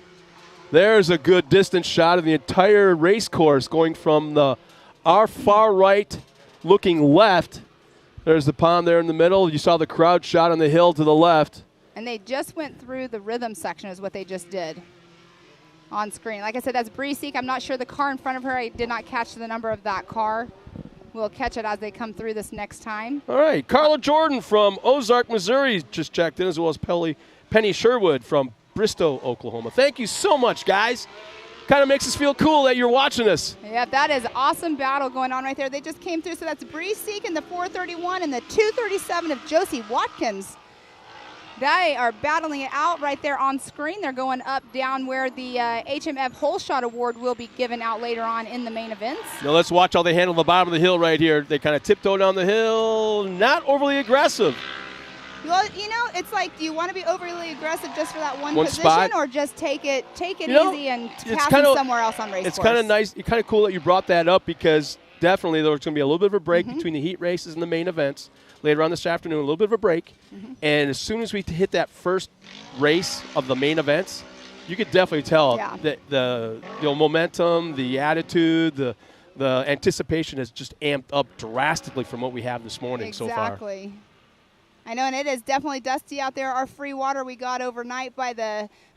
There's a good distance shot of the entire race course going from our far right looking left. There's the pond there in the middle. You saw the crowd shot on the hill to the left. And they just went through the rhythm section is what they just did on screen. Like I said, that's Bree Seek. I'm not sure the car in front of her. I did not catch the number of that car. We'll catch it as they come through this next time. All right, Carla Jordan from Ozark, Missouri just checked in, as well as Penny Sherwood from Bristow, Oklahoma. Thank you so much, guys. Kind of makes us feel cool that you're watching us. Yeah, that is awesome battle going on right there. They just came through, so that's Bree Seek in the 431 and the 237 of Josie Watkins. They are battling it out right there on screen. They're going up, down where the HMF Hole Shot Award will be given out later on in the main events. Now let's watch how they handle the bottom of the hill right here. They kind of tiptoe down the hill, not overly aggressive. Well, you know, it's like, do you want to be overly aggressive just for that one position, spot, or just take it You know, easy and it's pass kinda- them somewhere else on race It's course? kind of nice, kind of cool that you brought that up, because definitely there's going to be a little bit of a break between the heat races and the main events later on this afternoon, a little bit of a break. And as soon as we hit that first race of the main events, you could definitely tell that the momentum, the attitude, the anticipation has just amped up drastically from what we have this morning so far. Exactly. I know, and it is definitely dusty out there. Our free water we got overnight by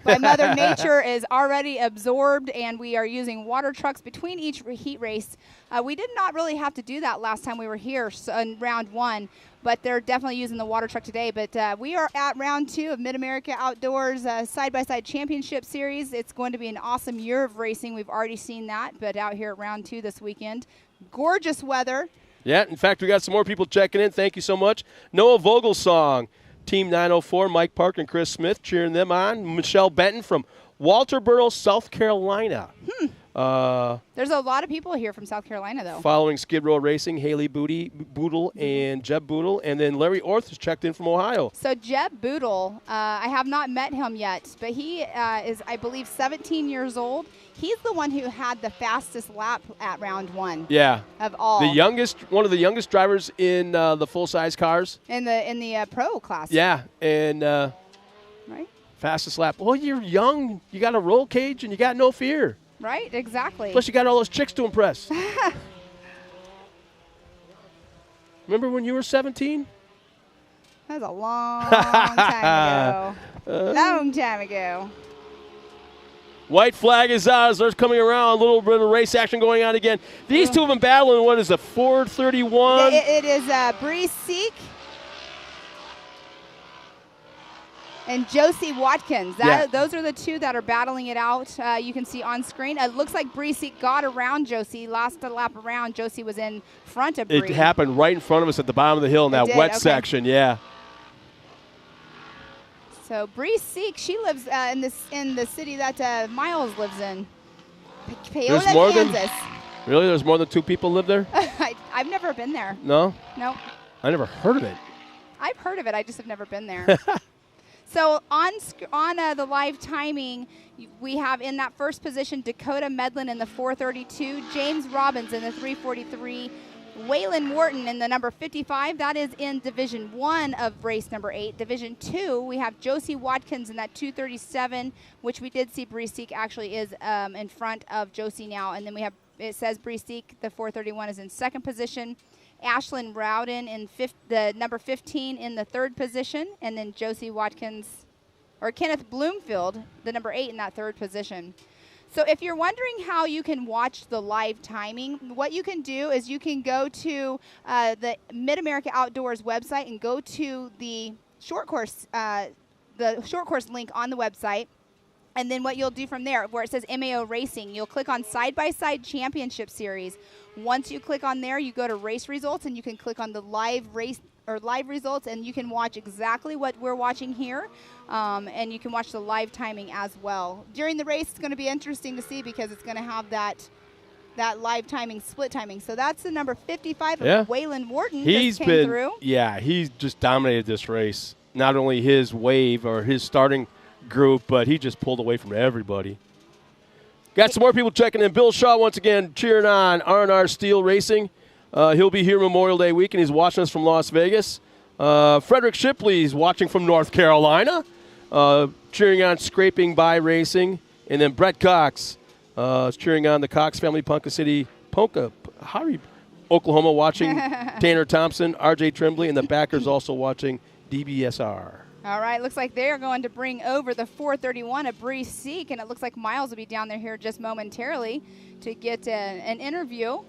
Mother Nature is already absorbed, and we are using water trucks between each heat race. We did not really have to do that last time we were here in round one, but they're definitely using the water truck today. But we are at round 2 of Mid-America Outdoors Side-by-Side Championship Series. It's going to be an awesome year of racing. We've already seen that, but out here at round 2 this weekend. Gorgeous weather. Yeah, in fact, we got some more people checking in. Thank you so much. Noah Vogelsong, Team 904, Mike Parker and Chris Smith cheering them on. Michelle Benton from Walterboro, South Carolina. There's a lot of people here from South Carolina, though. Following Skid Row Racing, Haley Boodle and Jeb Boodle. And then Larry Orth has checked in from Ohio. So Jeb Boodle, I have not met him yet, but he is, I believe, 17 years old. He's the one who had the fastest lap at round 1. Yeah. Of all. One of the youngest drivers in the full-size cars. In the pro class. Yeah, and right. Fastest lap. Well, you're young. You got a roll cage, and you got no fear. Right, exactly. Plus, you got all those chicks to impress. Remember when you were 17? That was a long time ago. Long time ago. White flag is out as they're coming around. A little bit of race action going on again. These two have been battling. What is it, 431? It is Bree Seek and Josie Watkins. Those are the two that are battling it out. You can see on screen. It looks like Bree Seek got around Josie. Last lap around, Josie was in front of Bree. It happened right in front of us at the bottom of the hill in that wet section, yeah. So Bree Seek, she lives in the city that Miles lives in, Paola, Kansas. Really? There's more than 2 people live there? I've never been there. No? No. I never heard of it. I've heard of it. I just have never been there. So on the live timing, we have in that first position Dakota Medlin in the 432, James Robbins in the 343, Waylon Wharton in the number 55. That is in Division 1 of race number 8. Division 2, we have Josie Watkins in that 237, which we did see Bree Seek actually is in front of Josie now. And then we have, it says Bree Seek, the 431 is in second position. Ashlyn Rowden in the number 15 in the third position. And then Josie Watkins, or Kenneth Bloomfield, the number 8 in that third position. So if you're wondering how you can watch the live timing, what you can do is you can go to the Mid-America Outdoors website and go to the short course link on the website. And then what you'll do from there, where it says MAO Racing, you'll click on Side-by-Side Championship Series. Once you click on there, you go to Race Results, and you can click on the live race or live results, and you can watch exactly what we're watching here, and you can watch the live timing as well. During the race, it's going to be interesting to see because it's going to have that live timing, split timing. So that's the number 55 of Waylon Wharton. He's just came through. Yeah, he's just dominated this race. not only his wave or his starting group, but he just pulled away from everybody. Got some more people checking in. Bill Shaw once again cheering on R&R Steel Racing. He'll be here Memorial Day weekend. He's watching us from Las Vegas. Frederick Shipley's watching from North Carolina, cheering on Scraping By Racing. And then Brett Cox is cheering on the Cox family, Oklahoma, watching Tanner Thompson, R.J. Tremblay, and the backers also watching DBSR. All right, looks like they're going to bring over the 431 of Bree Seek, and it looks like Miles will be down there here just momentarily to get an interview.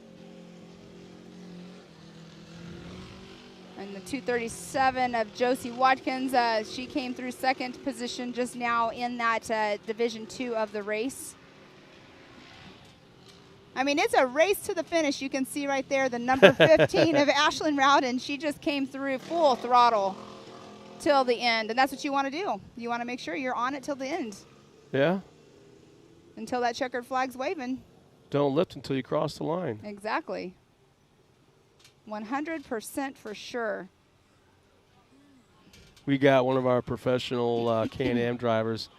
And the 237 of Josie Watkins, she came through second position just now in that Division II of the race. I mean, it's a race to the finish. You can see right there the number 15 of Ashlyn Rowden. She just came through full throttle till the end, and that's what you want to do. You want to make sure you're on it till the end. Yeah. Until that checkered flag's waving. Don't lift until you cross the line. Exactly. 100% for sure. We got one of our professional Can-Am drivers.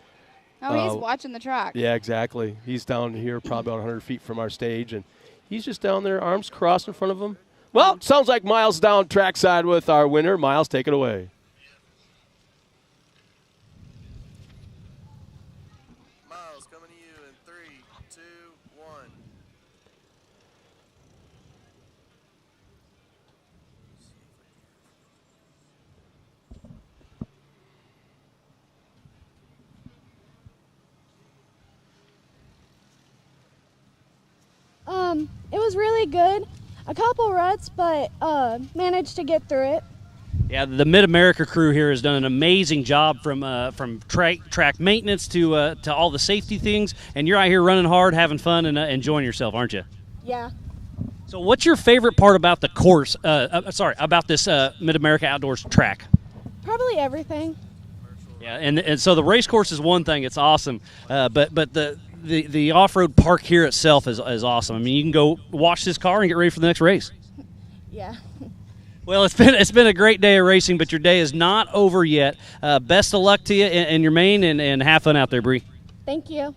Oh, he's watching the track. Yeah, exactly. He's down here probably about 100 feet from our stage, and he's just down there, arms crossed in front of him. Well, sounds like Miles down trackside with our winner. Miles, take it away. Miles, coming to you in 3, 2, 1. It was really good. A couple ruts, but managed to get through it. Yeah, the Mid-America crew here has done an amazing job from track maintenance to all the safety things, and you're out here running hard, having fun, and enjoying yourself, aren't you? Yeah. So what's your favorite part about the course, about this Mid-America Outdoors track? Probably everything. Yeah, and so the race course is one thing, it's awesome, but the off-road park here itself is awesome. I mean, you can go wash this car and get ready for the next race. Yeah. Well, it's been a great day of racing, but your day is not over yet. Best of luck to you in your main, and have fun out there, Bree. Thank you.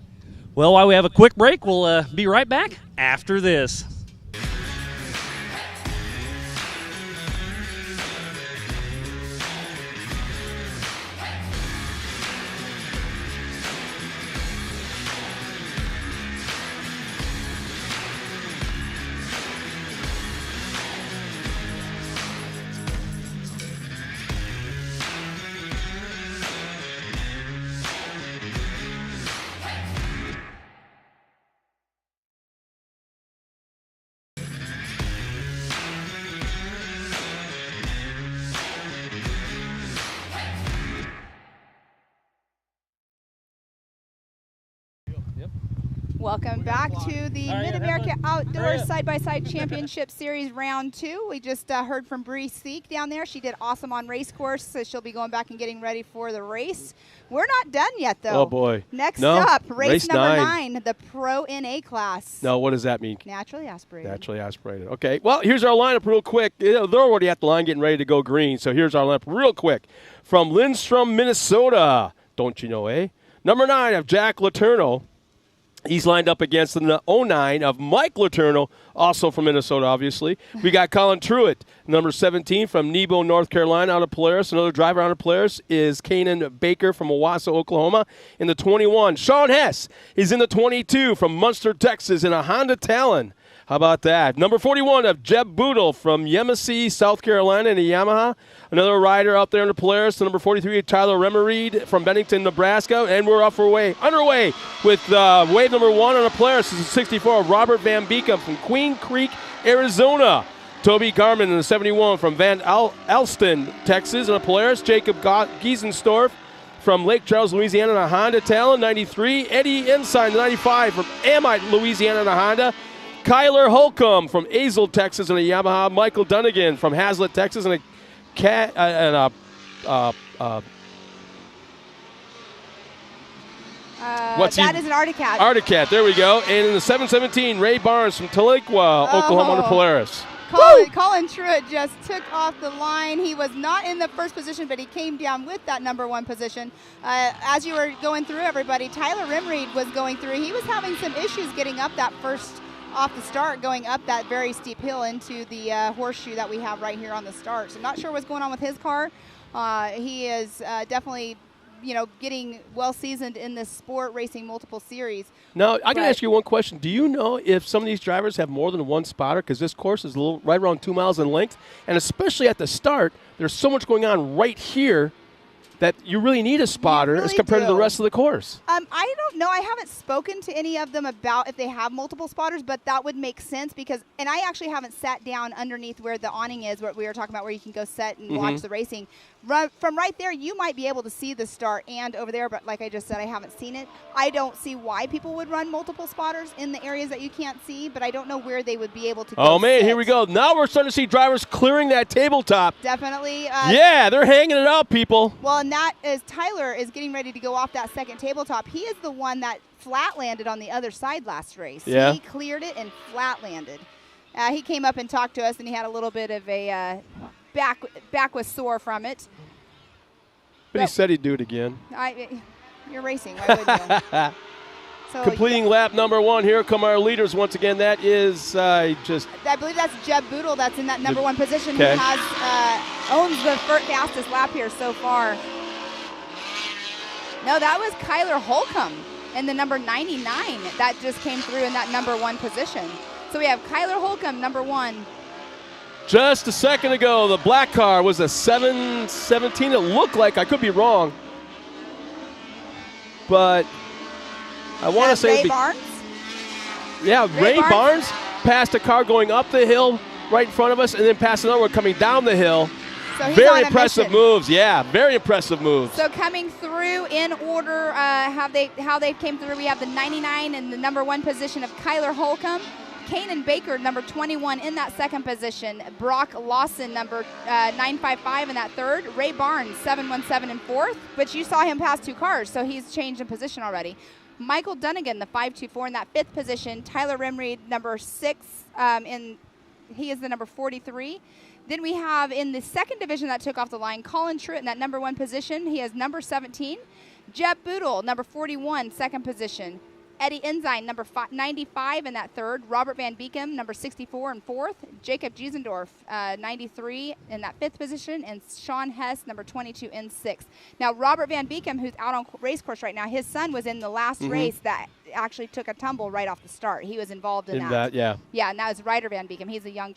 Well, while we have a quick break, we'll be right back after this. Welcome back to the Mid-America Outdoors Side-by-Side Championship Series Round 2. We just heard from Bree Seek down there. She did awesome on race course, so she'll be going back and getting ready for the race. We're not done yet, though. Oh, boy. Next up, race number 9, the Pro NA class. No, what does that mean? Naturally aspirated. Naturally aspirated. Okay, well, here's our lineup real quick. They're already at the line getting ready to go green, so here's our lineup real quick. From Lindstrom, Minnesota. Don't you know, eh? Number 9 of Jack Letourneau. He's lined up against the 09 of Mike Letourneau, also from Minnesota, obviously. We got Colin Truitt, number 17 from Nebo, North Carolina, out of Polaris. Another driver out of Polaris is Kanan Baker from Owasso, Oklahoma. In the 21, Sean Hess is in the 22 from Munster, Texas, in a Honda Talon. How about that? Number 41 of Jeb Boodle from Yemassee, South Carolina, in a Yamaha. Another rider out there in the Polaris. The number 43 of Tyler Remereed from Bennington, Nebraska. And we're underway with wave number 1 on the Polaris. This is 64 of Robert Van Beekum from Queen Creek, Arizona. Toby Garman in the 71 from Van Alston, Texas, in a Polaris. Jacob Giesenstorff from Lake Charles, Louisiana, in a Honda Talon, 93. Eddie Ensign, 95 from Amite, Louisiana, in a Honda. Kyler Holcomb from Azle, Texas, in a Yamaha. Michael Dunnigan from Hazlet, Texas, in a that is an Arctic Cat, there we go. And in the 717, Ray Barnes from Tahlequah, Oklahoma, on the Polaris. Colin Truitt just took off the line. He was not in the first position, but he came down with that number 1 position. As you were going through, everybody, Tyler Rimreed was going through. He was having some issues getting up that first off the start, going up that very steep hill into the horseshoe that we have right here on the start. So I'm not sure what's going on with his car. He is definitely, getting well seasoned in this sport, racing multiple series. Now, I can ask you one question. Do you know if some of these drivers have more than one spotter? Because this course is right around 2 miles in length, and especially at the start, there's so much going on right here that you really need a spotter as compared to the rest of the course. I don't know. I haven't spoken to any of them about if they have multiple spotters, but that would make sense because, and I actually haven't sat down underneath where the awning is, what we were talking about, where you can go sit and watch the racing. From right there, you might be able to see the start and over there, but like I just said, I haven't seen it. I don't see why people would run multiple spotters in the areas that you can't see, but I don't know where they would be able to go. Oh, man, here we go. Now we're starting to see drivers clearing that tabletop. Definitely. Yeah, they're hanging it up, people. Well, and that is Tyler is getting ready to go off that second tabletop. He is the one that flat landed on the other side last race. Yeah. He cleared it and flat landed. He came up and talked to us, and he had a little bit of a back was sore from it. But he said he'd do it again. You're racing. Why wouldn't you? So, completing lap number 1. Here come our leaders once again. That is I believe that's Jeb Boodle that's in that number 1 position. Okay. He owns the fastest lap here so far. No, that was Kyler Holcomb in the number 99 that just came through in that number 1 position. So we have Kyler Holcomb, number 1. Just a second ago, the black car was a 717. It looked like, I could be wrong, but I want to say Ray Barnes? Yeah, Ray Barnes passed a car going up the hill right in front of us and then passed another one coming down the hill. So he's very on a impressive mission. moves. Yeah, very impressive moves. So coming through in order, how they came through, we have the 99 in the number 1 position of Kyler Holcomb. Kanan Baker, number 21, in that second position. Brock Lawson, number 955 in that third. Ray Barnes, 717 in fourth, which you saw him pass 2 cars, so he's changed in position already. Michael Dunnigan, the 524, in that fifth position. Tyler Rimreed, number 6, he is the number 43. Then we have in the second division that took off the line, Colin Truitt in that number 1 position. He has number 17. Jeb Boodle, number 41, second position. Eddie Ensign, number 95 in that third. Robert Van Beekem, number 64 in fourth. Jacob Giesendorf, 93 in that fifth position. And Sean Hess, number 22 in sixth. Now, Robert Van Beekem, who's out on race course right now, his son was in the last race that actually took a tumble right off the start. He was involved in that. Yeah. Yeah, and that was Ryder Van Beekem. He's a young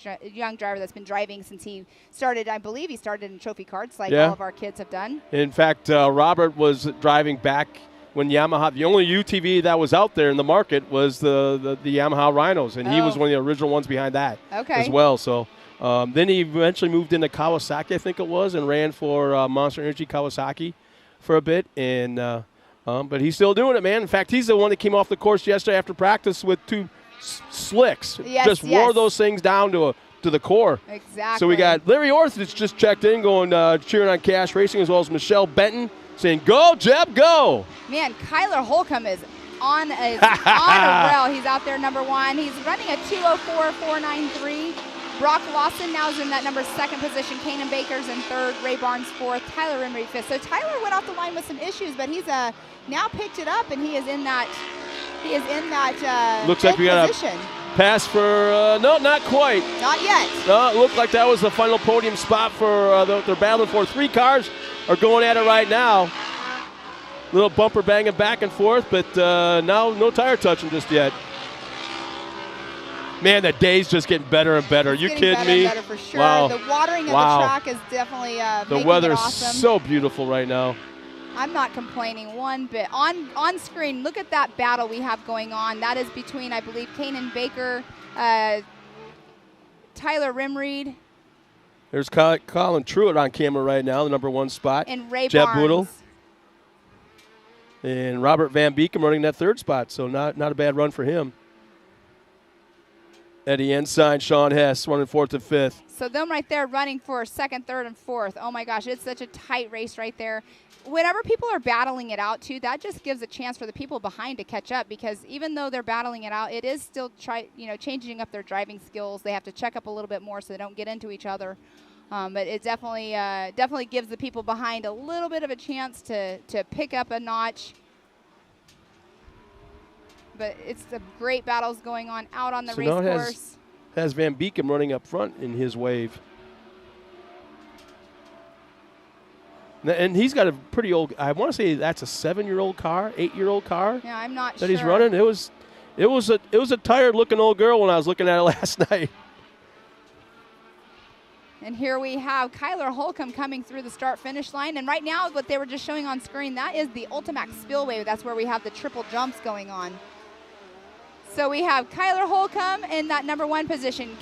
driver that's been driving since he started, I believe he started in trophy carts like all of our kids have done. In fact, Robert was driving back when Yamaha, the only UTV that was out there in the market was the Yamaha Rhinos, and he was one of the original ones behind that as well. So then he eventually moved into Kawasaki, I think it was, and ran for Monster Energy Kawasaki for a bit. And but he's still doing it, man. In fact, he's the one that came off the course yesterday after practice with 2 slicks. Yes, wore those things down to the core. Exactly. So we got Larry Orth just checked in, going cheering on Cash Racing, as well as Michelle Benton saying, "Go, Jeb, go!" Man, Kyler Holcomb is on a rail. He's out there, number 1. He's running a 2:04.493. Brock Lawson now is in that number 2nd position. Kanan Baker's in 3rd. Ray Barnes 4th. Tyler Rimreed 5th. So Tyler went off the line with some issues, but he's now picked it up, and he is in that. Looks like we got position. a pass for no, not quite. Not yet. No, it looked like that was the final podium spot for they're battling for. 3 cars are going at it right now. Little bumper banging back and forth, but now no tire touching just yet. Man, the day's just getting better and better. Are you kidding me? Better for sure. Wow. The watering of the track is definitely the weather's awesome. so beautiful right now. I'm not complaining one bit. On screen, look at that battle we have going on. That is between, I believe, Kanan Baker, Tyler Rimreed. There's Colin Truitt on camera right now, the number 1 spot. And Ray Jeb Barnes. Boodle. And Robert Van Beekem running that 3rd spot, so not a bad run for him. Eddie Ensign, Sean Hess, running 4th and 5th. So them right there running for 2nd, 3rd, and 4th. Oh, my gosh, it's such a tight race right there. Whenever people are battling it out, too, that just gives a chance for the people behind to catch up, because even though they're battling it out, it is still changing up their driving skills. They have to check up a little bit more so they don't get into each other. But it definitely gives the people behind a little bit of a chance to pick up a notch. But it's the great battles going on out on the race course. Has Van Beekem running up front in his wave. And he's got a pretty old, I want to say that's a 7-year-old car, 8-year-old car. Yeah, I'm not sure. That he's running. It was a tired looking old girl when I was looking at it last night. And here we have Kyler Holcomb coming through the start-finish line. And right now, what they were just showing on screen, that is the Ultimax Spillway. That's where we have the triple jumps going on. So we have Kyler Holcomb in that number 1 position.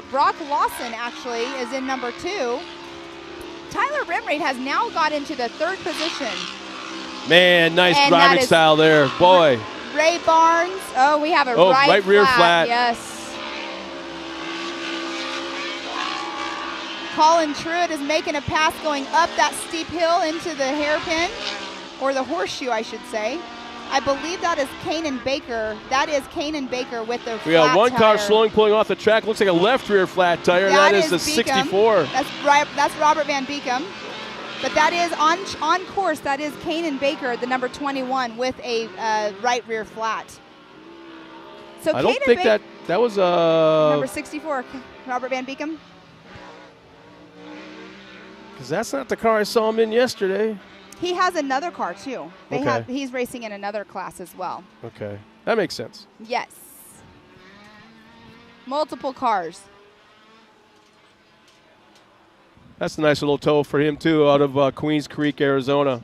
Brock Lawson, actually, is in number 2. Tyler Rimrate has now got into the 3rd position. Man, nice driving style there. Boy. Ray Barnes. Oh, we have a right rear flat. Yes. Colin Truitt is making a pass going up that steep hill into the hairpin, or the horseshoe, I should say. I believe that is Kanan Baker. That is Kanan Baker with the We got one car slowing, pulling off the track. Looks like a left rear flat tire. That is the Beekem. 64. That's Robert Van Beekem. But that is on course. That is Kanan Baker, the number 21, with a right rear flat. So I don't think that was number 64, Robert Van Beekem. Because that's not the car I saw him in yesterday. He has another car, too. He's racing in another class as well. Okay. That makes sense. Yes. Multiple cars. That's a nice little tow for him, too, out of Queens Creek, Arizona.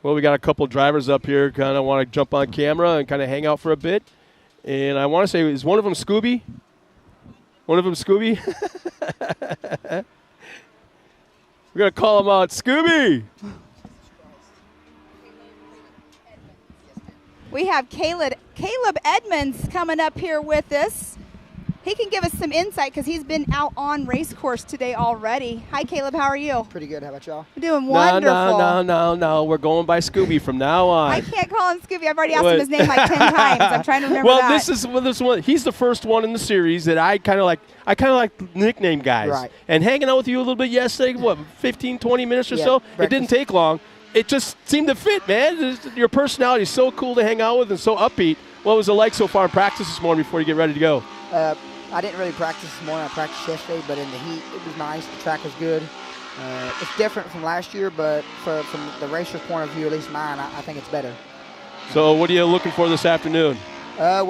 Well, we got a couple drivers up here kind of want to jump on camera and kind of hang out for a bit. And I want to say, is one of them Scooby? One of them Scooby? We're going to call him out. Scooby! We have Caleb Edmonds coming up here with us. He can give us some insight because he's been out on race course today already. Hi, Caleb. How are you? Pretty good. How about y'all? We're doing wonderful. No. We're going by Scooby from now on. I can't call him Scooby. I've already asked him his name like 10 times. I'm trying to remember that. This one. He's the first one in the series that I kind of like nickname guys. Right. And hanging out with you a little bit yesterday, 15, 20 minutes or so? Breakfast. It didn't take long. It just seemed to fit, man. Your personality is so cool to hang out with and so upbeat. What was it like so far in practice this morning before you get ready to go? I didn't really practice this morning. I practiced yesterday, but in the heat, it was nice. The track was good. It's different from last year, but from the racer's point of view, at least mine, I think it's better. So what are you looking for this afternoon? Are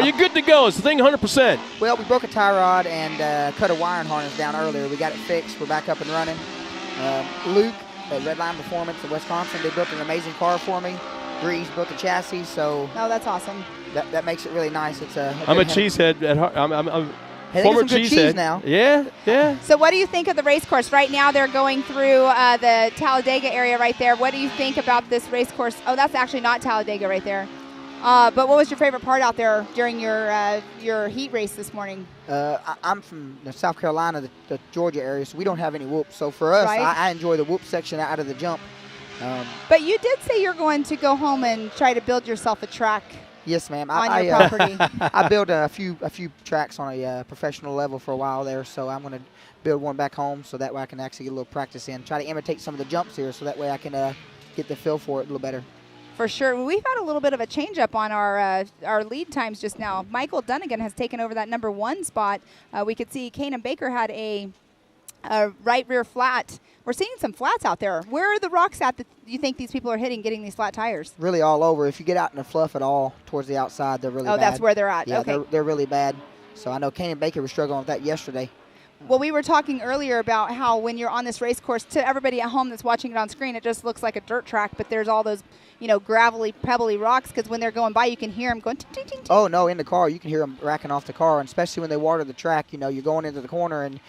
you good to go? Is the thing 100%? Well, we broke a tie rod and cut a wiring harness down earlier. We got it fixed. We're back up and running. Luke at Redline Performance in Wisconsin, they built an amazing car for me. Breeze built the chassis, so that's awesome. That makes it really nice. I'm a cheesehead at heart. I'm former cheesehead now. Yeah. So what do you think of the race course? Right now they're going through the Talladega area right there. What do you think about this race course? Oh, that's actually not Talladega right there. But what was your favorite part out there during your heat race this morning? I'm from South Carolina, the Georgia area, so we don't have any whoops. So for us, I enjoy the whoop section out of the jump. But you did say you're going to go home and try to build yourself a track. Yes, ma'am. On your property. I built a few tracks on a professional level for a while there, so I'm going to build one back home so that way I can actually get a little practice in. Try to imitate some of the jumps here so that way I can get the feel for it a little better. For sure. We've had a little bit of a change-up on our lead times just now. Michael Dunnigan has taken over that number 1 spot. We could see Kanan Baker had a right rear flat. We're seeing some flats out there. Where are the rocks at that you think these people are hitting, getting these flat tires? Really all over. If you get out in the fluff at all towards the outside, they're really bad. Oh, that's where they're at. Yeah, okay. They're really bad. So I know Kanan Baker was struggling with that yesterday. Well, we were talking earlier about how when you're on this race course, to everybody at home that's watching it on screen, it just looks like a dirt track, but there's all those, gravelly, pebbly rocks, because when they're going by, you can hear them going ting, ting, ting. Oh, no, in the car, you can hear them racking off the car, and especially when they water the track, you're going into the corner, and,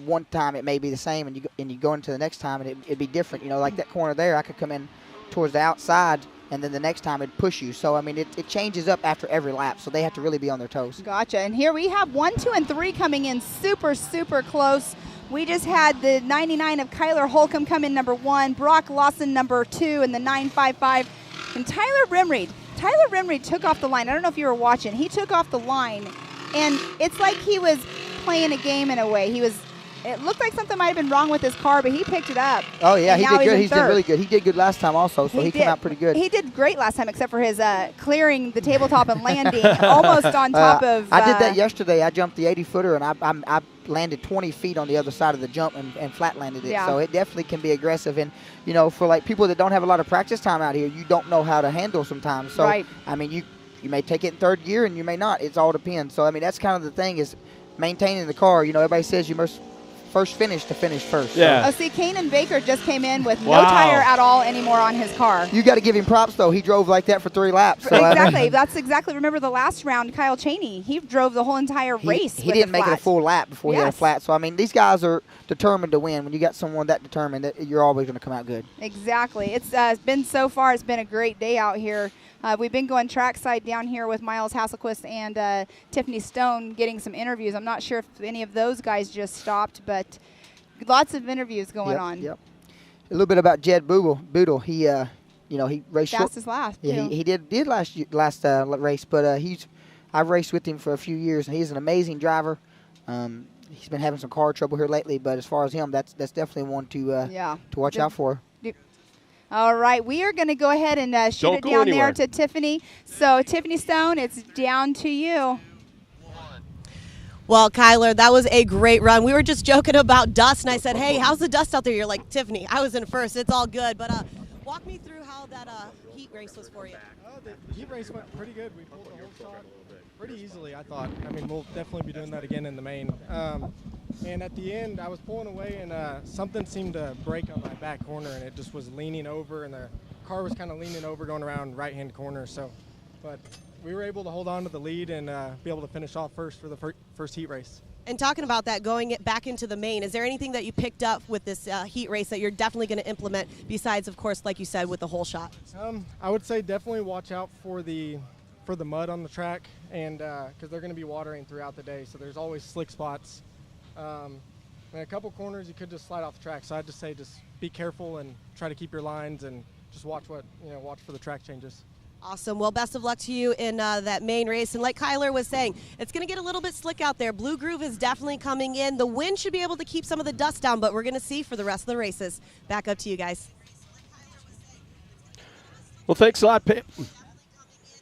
one time it may be the same, and you go into the next time, and it'd be different. Like that corner there, I could come in towards the outside, and then the next time it'd push you. So, I mean, it changes up after every lap, so they have to really be on their toes. Gotcha. And here we have 1, 2, and 3 coming in super, super close. We just had the 99 of Kyler Holcomb come in number 1, Brock Lawson number 2, and the 955. And Tyler Rimreed took off the line. I don't know if you were watching. He took off the line, and it's like he was playing a game in a way. It looked like something might have been wrong with his car, but he picked it up. Oh, yeah, he did good. He did really good. He did good last time also, so he came out pretty good. He did great last time, except for his clearing the tabletop and landing almost on top of... I did that yesterday. I jumped the 80-footer, and I landed 20 feet on the other side of the jump and flat landed it. Yeah. So it definitely can be aggressive. And, for like people that don't have a lot of practice time out here, you don't know how to handle sometimes. So, right. I mean, you may take it in third gear and you may not. It all depends. So, I mean, that's kind of the thing is maintaining the car. Everybody says you must first finish to finish first. Yeah. Oh, see, Kanan Baker just came in with no tire at all anymore on his car. You got to give him props, though. He drove like that for 3 laps. So exactly. That's exactly. Remember the last round, Kyle Chaney. He drove the whole entire race. He didn't make it a full lap before he had a flat. So, I mean, these guys are determined to win. When you got someone that determined, that you're always going to come out good. Exactly. It's been so far, it's been a great day out here. We've been going trackside down here with Miles Hasselquist and Tiffany Stone getting some interviews. I'm not sure if any of those guys just stopped, but lots of interviews going on. Yep. A little bit about Jed Boodle. He, he raced fastest last. Yeah, he did last race, but I've raced with him for a few years, and he's an amazing driver. He's been having some car trouble here lately, but as far as him, that's definitely one to watch out for. All right, we are going to go ahead and shoot it down there to Tiffany. So, Tiffany Stone, it's down to you. Well, Kyler, that was a great run. We were just joking about dust, and I said, hey, how's the dust out there? You're like, Tiffany, I was in first. It's all good. But walk me through how that heat race was for you. The heat race went pretty good. We pulled the whole shot pretty easily, I thought. I mean, we'll definitely be doing that again in the main. And at the end, I was pulling away, and something seemed to break on my back corner, and it just was leaning over, and the car was kind of leaning over going around right-hand corner. But we were able to hold on to the lead and be able to finish off first for the first heat race. And talking about that, going back into the main, is there anything that you picked up with this heat race that you're definitely going to implement besides, of course, like you said, with the whole shot? I would say definitely watch out for the mud on the track, and because they're going to be watering throughout the day, so there's always slick spots. And a couple corners you could just slide off the track, so I'd just say just be careful and try to keep your lines and just watch for the track changes. Awesome. Well, best of luck to you in that main race. And like Kyler was saying, it's going to get a little bit slick out there. Blue Groove is definitely coming in. The wind should be able to keep some of the dust down, but we're going to see for the rest of the races. Back up to you guys. Well, thanks a lot, Pam.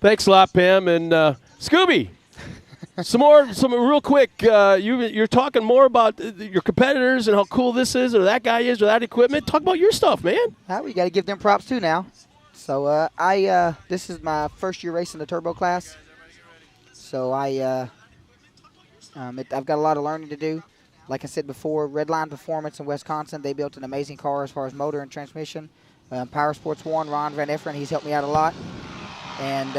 Thanks a lot, Pam. And Scooby, some real quick. You're talking more about your competitors and how cool this is, or that guy is, or that equipment. Talk about your stuff, man. We got to give them props too now. So this is my first year racing the turbo class. So I've got a lot of learning to do. Like I said before, Redline Performance in Wisconsin, they built an amazing car as far as motor and transmission. Power Sports 1, Ron Van Efferen, he's helped me out a lot. And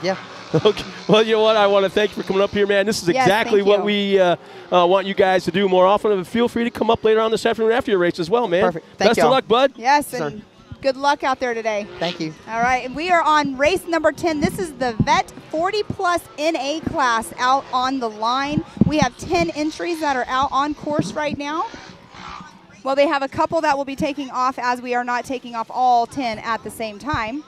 yeah. Okay. Well, you know what? I want to thank you for coming up here, man. This is exactly what we want you guys to do more often. Feel free to come up later on this afternoon after your race as well, man. Perfect. Best of luck, bud. Yes, sir. and good luck out there today. Thank you. All right, and we are on race number 10. This is the Vet 40-plus NA class out on the line. We have 10 entries that are out on course right now. Well, they have a couple that will be taking off as we are not taking off all 10 at the same time.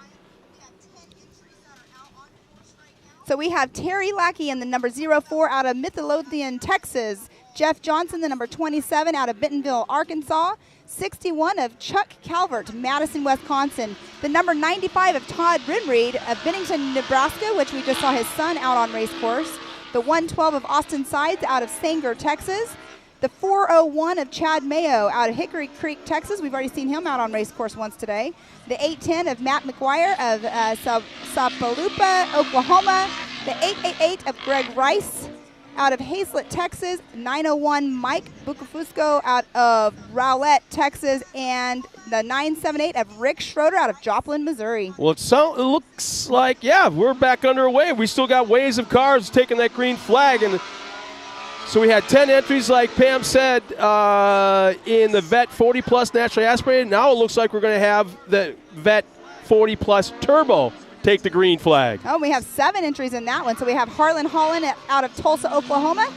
So we have Terry Lackey in the number 04 out of Midlothian, Texas. Jeff Johnson, the number 27 out of Bentonville, Arkansas. 61 of Chuck Calvert, Madison, Wisconsin. The number 95 of Todd Rimreed of Bennington, Nebraska, which we just saw his son out on race course. The 112 of Austin Sides out of Sanger, Texas. The 401 of Chad Mayo out of Hickory Creek, Texas. We've already seen him out on race course once today. The 810 of Matt McGuire of Sapaloosa, Oklahoma. The 888 of Greg Rice out of Hazlet, Texas. 901 Mike Bucafusco out of Rowlett, Texas. And the 978 of Rick Schroeder out of Joplin, Missouri. Well, it looks like, yeah, we're back underway. We still got waves of cars taking that green flag. And so we had 10 entries, like Pam said, in the Vet 40 Plus naturally aspirated. Now it looks like we're going to have the Vet 40 Plus Turbo take the green flag. Oh, we have 7 entries in that one. So we have Harlan Holland out of Tulsa, Oklahoma.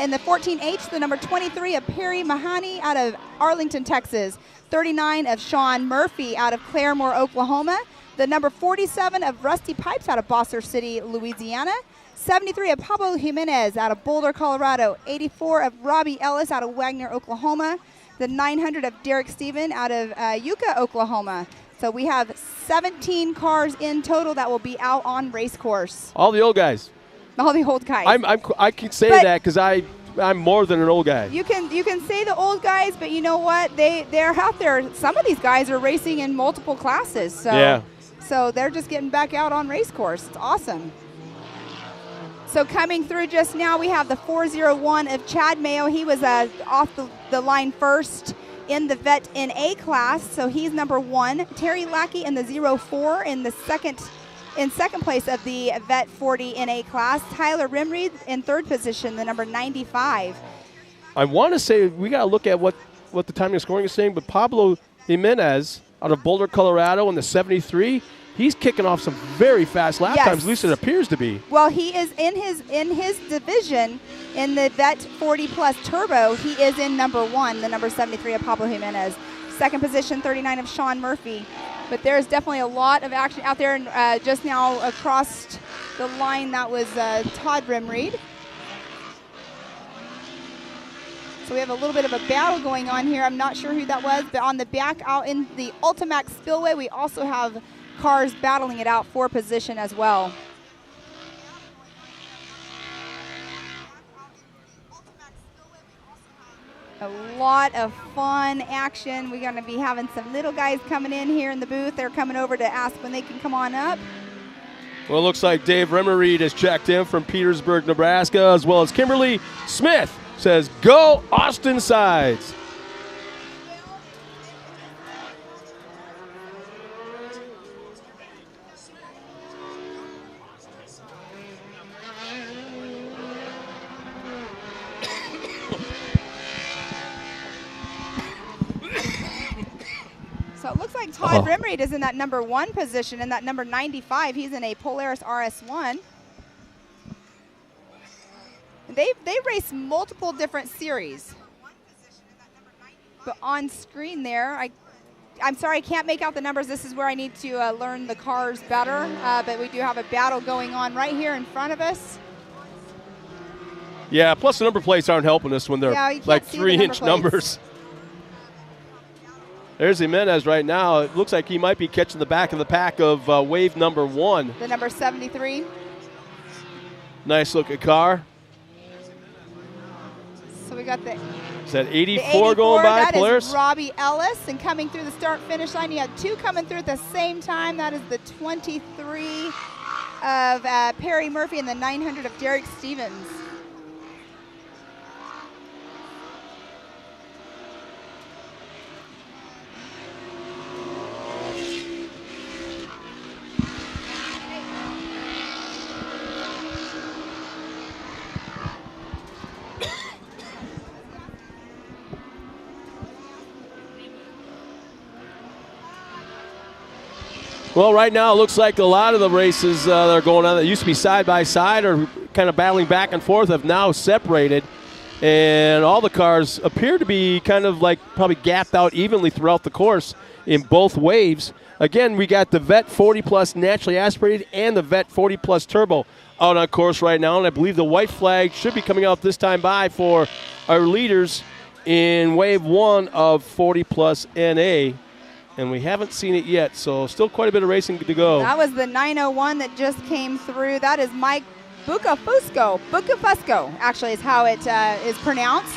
In the 14H, the number 23 of Perry Mahoney out of Arlington, Texas. 39 of Sean Murphy out of Claremore, Oklahoma. The number 47 of Rusty Pipes out of Bosser City, Louisiana. 73 of Pablo Jimenez out of Boulder, Colorado. 84 of Robbie Ellis out of Wagner, Oklahoma. The 900 of Derek Steven out of Yucca, Oklahoma. So we have 17 cars in total that will be out on race course. All the old guys. All the old guys. I can say that because I'm more than an old guy. You can say the old guys, but you know what? They're out there. Some of these guys are racing in multiple classes. So, yeah. So they're just getting back out on race course. It's awesome. So coming through just now, we have the 401 of Chad Mayo. He was off the line first in the Vet NA class, so he's number 1. Terry Lackey in the 04 in second place of the Vet 40 NA class. Tyler Rimreed in 3rd position, the number 95. I want to say we got to look at what the timing of scoring is saying, but Pablo Jimenez out of Boulder, Colorado in the 73, he's kicking off some very fast lap times, at least it appears to be. Well, he is in his division in the Vet 40 Plus Turbo. He is in number 1, the number 73 of Pablo Jimenez. 2nd position, 39 of Sean Murphy. But there's definitely a lot of action out there. And just now across the line, that was Todd Rimreed. So we have a little bit of a battle going on here. I'm not sure who that was, but on the back out in the Ultimax Spillway, we also have cars battling it out for position as well. A lot of fun action. We're going to be having some little guys coming in here in the booth. They're coming over to ask when they can come on up. Well, it looks like Dave Rimreed has checked in from Petersburg, Nebraska, as well as Kimberly Smith says, "Go Austin Sides." So it looks like Todd Rimreed is in that number 1 position, and that number 95, he's in a Polaris RS1. They race multiple different series. But on screen there, I'm sorry, I can't make out the numbers. This is where I need to learn the cars better. But we do have a battle going on right here in front of us. Yeah, plus the number plates aren't helping us when they're like 3-inch numbers. There's Jimenez right now. It looks like he might be catching the back of the pack of wave number 1. The number 73. Nice looking car. So we got the... Is that 84 going by, that Polaris? Is Robbie Ellis, and coming through the start-finish line, you had 2 coming through at the same time. That is the 23 of Perry Murphy and the 900 of Derek Stevens. Well, right now it looks like a lot of the races that are going on that used to be side by side or kind of battling back and forth have now separated. And all the cars appear to be kind of like probably gapped out evenly throughout the course in both waves. Again, we got the Vet 40 Plus naturally aspirated and the Vet 40 Plus Turbo out on course right now. And I believe the white flag should be coming out this time by for our leaders in wave 1 of 40 Plus NA. And we haven't seen it yet, so still quite a bit of racing to go. That was the 901 that just came through. That is Mike Bucafusco. Bucafusco, actually, is how it is pronounced.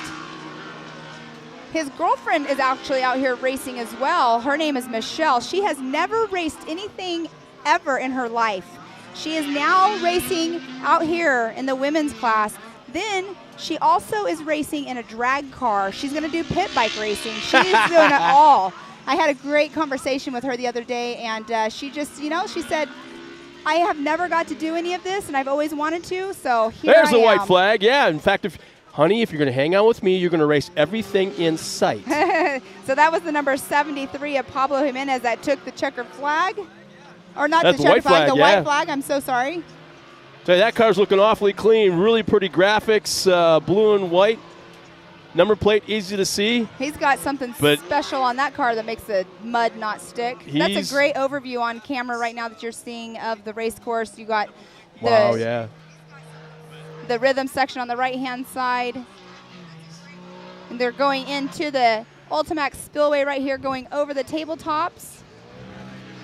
His girlfriend is actually out here racing as well. Her name is Michelle. She has never raced anything ever in her life. She is now racing out here in the women's class. Then she also is racing in a drag car. She's going to do pit bike racing. She's doing it all. I had a great conversation with her the other day, and she just, she said, I have never got to do any of this, and I've always wanted to, so here There's I the am. white flag. Yeah, in fact, honey, if you're going to hang out with me, you're going to race everything in sight. So that was the number 73 of Pablo Jimenez that took the checkered flag. Or not That's the checkered flag, the yeah. white flag. I'm so sorry. So that car's looking awfully clean. Really pretty graphics, blue and white. Number plate, easy to see. He's got something special on that car that makes the mud not stick. That's a great overview on camera right now that you're seeing of the race course. You got the rhythm section on the right-hand side. And they're going into the Ultimax Spillway right here, going over the tabletops.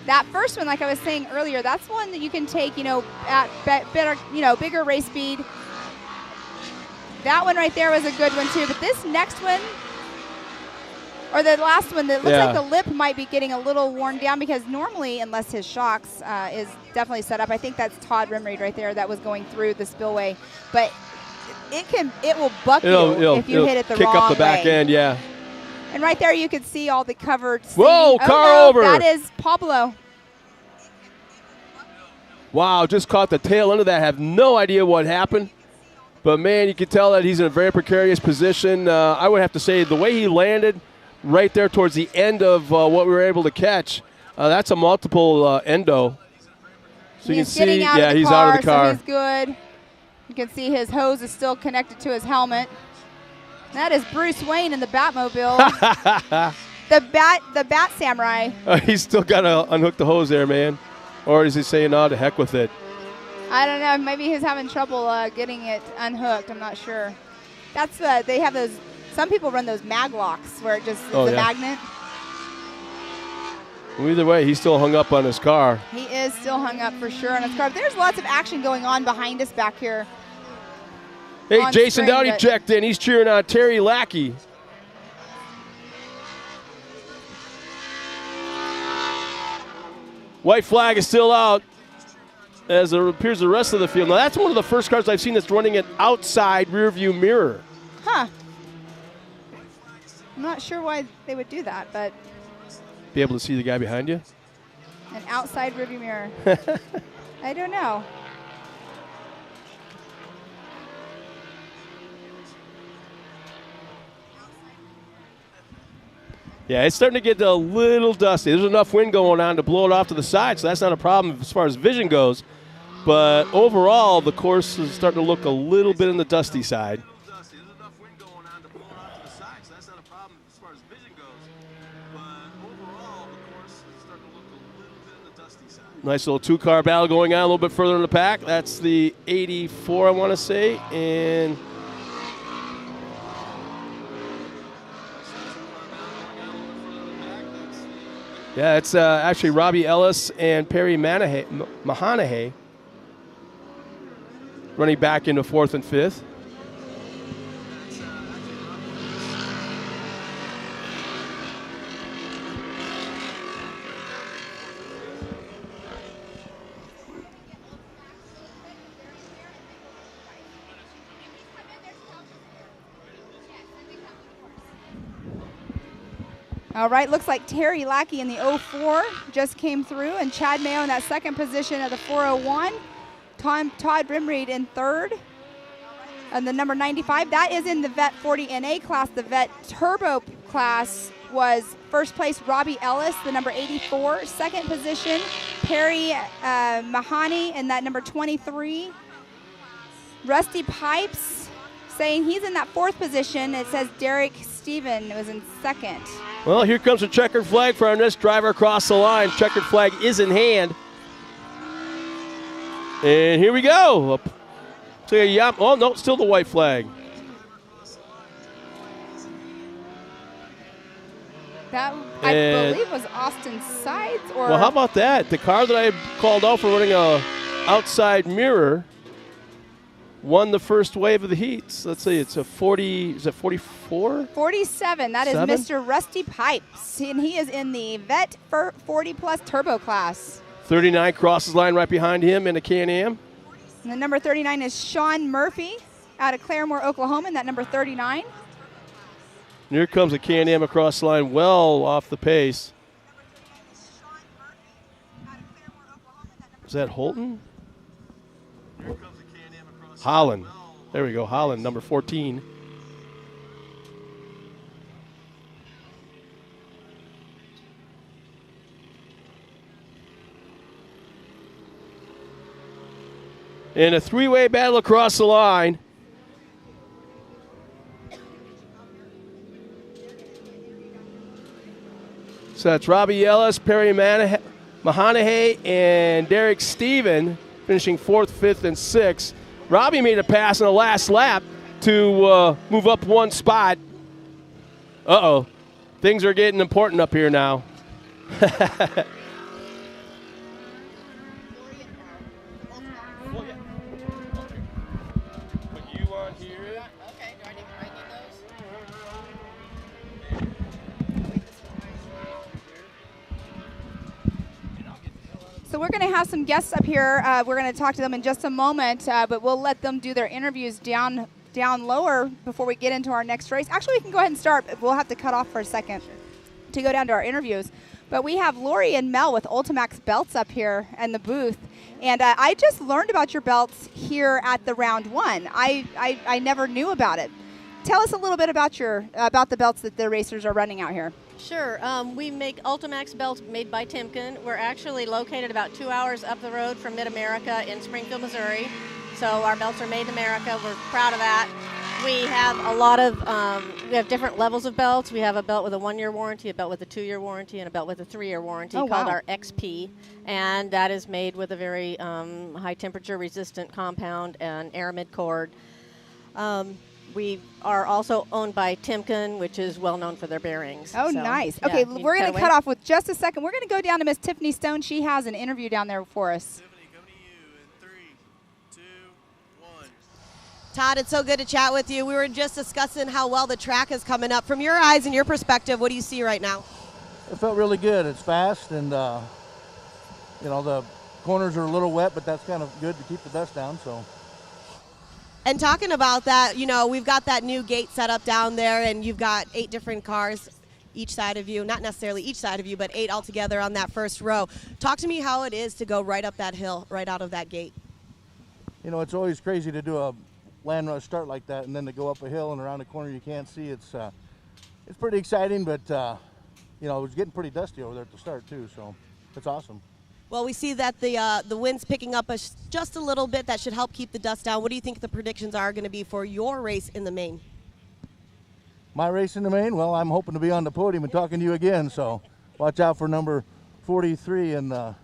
That first one, like I was saying earlier, that's one that you can take, at better, bigger race speed. That one right there was a good one too. But this next one, or the last one, that looks like the lip might be getting a little worn down because normally, unless his shocks is definitely set up, I think that's Todd Rimreed right there that was going through the spillway. But it will buck you if you hit it the wrong way. Kick up the back end, yeah. And right there you can see all the covered seat. Whoa, car over. That is Pablo. Wow, just caught the tail end of that. Have no idea what happened. But, man, you can tell that he's in a very precarious position. I would have to say the way he landed right there towards the end of what we were able to catch, that's a multiple endo. So you can see, he's out of the car. So he's good. You can see his hose is still connected to his helmet. That is Bruce Wayne in the Batmobile. the Bat Samurai. He's still got to unhook the hose there, man. Or is he saying, no, to heck with it? I don't know. Maybe he's having trouble getting it unhooked. I'm not sure. That's they have those. Some people run those mag locks where it just is a magnet. Well, either way, he's still hung up on his car. He is still hung up for sure on his car. There's lots of action going on behind us back here. Hey, Jason Dowdy checked in. He's cheering on Terry Lackey. White flag is still out, as it appears the rest of the field. Now, that's one of the first cars I've seen that's running an outside rearview mirror. Huh. I'm not sure why they would do that, but... Be able to see the guy behind you? An outside rearview mirror. I don't know. Yeah, it's starting to get a little dusty. There's enough wind going on to blow it off to the side, so that's not a problem as far as vision goes. But overall, the course is starting to look a little bit on the dusty side. Nice little two-car battle going on a little bit further in the pack. That's the 84, I want to say, and... Yeah, it's actually Robbie Ellis and Perry Mahanahay running back into 4th and 5th. All right, looks like Terry Lackey in the 04 just came through, and Chad Mayo in that second position of the 401. Todd Rimreed in third. And the number 95, that is in the Vet 40 NA class. The Vet Turbo class was first place Robbie Ellis, the number 84. Second position, Perry Mahoney in that number 23. Rusty Pipes saying he's in that 4th position. It says Derek Steven was in 2nd. Well, here comes a checkered flag for our next driver across the line. Checkered flag is in hand. And here we go. Oh, no, still the white flag. That, I believe, was Austin Sides. Or well, how about that? The car that I called out for running a outside mirror won the first wave of the heats. Let's see, it's a 40, is it 44? 47, that is Mr. Rusty Pipes, and he is in the Vet 40 Plus Turbo class. 39 crosses line right behind him in a Can-Am. And the number 39 is Sean Murphy. out of Claremore, Oklahoma, in that number 39. And here comes a Can-Am across the line, well off the pace. Is that Holton? Holland. There we go, Holland, number 14. In a three-way battle across the line. So that's Robbie Ellis, Perry Mahanahay, and Derek Steven finishing 4th, 5th, and 6th. Robbie made a pass in the last lap to move up one spot. Uh-oh. Things are getting important up here now. So we're going to have some guests up here. We're going to talk to them in just a moment, but we'll let them do their interviews down lower before we get into our next race. Actually, we can go ahead and start. We'll have to cut off for a second to go down to our interviews. But we have Lori and Mel with Ultimax belts up here in the booth. And I just learned about your belts here at the round one. I never knew about it. Tell us a little bit about the belts that the racers are running out here. Sure. We make Ultimax belts made by Timken. We're actually located about 2 hours up the road from Mid-America in Springfield, Missouri. So our belts are made in America. We're proud of that. We have a lot of, we have different levels of belts. We have a belt with a 1-year warranty, a belt with a 2-year warranty, and a belt with a 3-year warranty called our XP. And that is made with a very high temperature resistant compound and aramid cord. We are also owned by Timken, which is well known for their bearings. Oh, so, nice. Yeah, Okay, we're going to cut off with just a second. We're going to go down to Miss Tiffany Stone. She has an interview down there for us. Todd, it's so good to chat with you. We were just discussing how well the track is coming up. From your eyes and your perspective, what do you see right now? It felt really good. It's fast, and you know, the corners are a little wet, but that's kind of good to keep the dust down. So. And talking about that, you know, we've got that new gate set up down there, and you've got 8 different cars each side of you. Not necessarily each side of you, but 8 altogether on that first row. Talk to me how it is to go right up that hill, right out of that gate. You know, it's always crazy to do a land rush start like that, and then to go up a hill and around a corner you can't see. It's pretty exciting, but you know, it was getting pretty dusty over there at the start too, so it's awesome. Well, we see that the wind's picking up just a little bit. That should help keep the dust down. What do you think the predictions are going to be for your race in the main? My race in the main? Well, I'm hoping to be on the podium and talking to you again, so watch out for number 43 in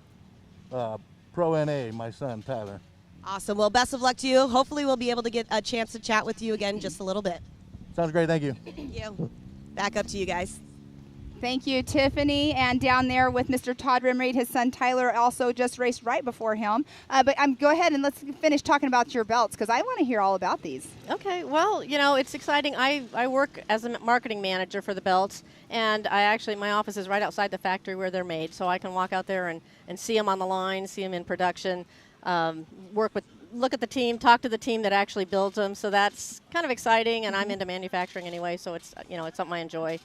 Pro NA, my son, Tyler. Awesome. Well, best of luck to you. Hopefully we'll be able to get a chance to chat with you again just a little bit. Sounds great. Thank you. Thank you. Back up to you guys. Thank you, Tiffany. And down there with Mr. Todd Rimreed, his son Tyler also just raced right before him. But go ahead and let's finish talking about your belts, because I want to hear all about these. Okay. Well, you know, it's exciting. I work as a marketing manager for the belts, and my office is right outside the factory where they're made, so I can walk out there and see them on the line, see them in production, look at the team, talk to the team that actually builds them. So that's kind of exciting, and I'm into manufacturing anyway, so it's something I enjoy.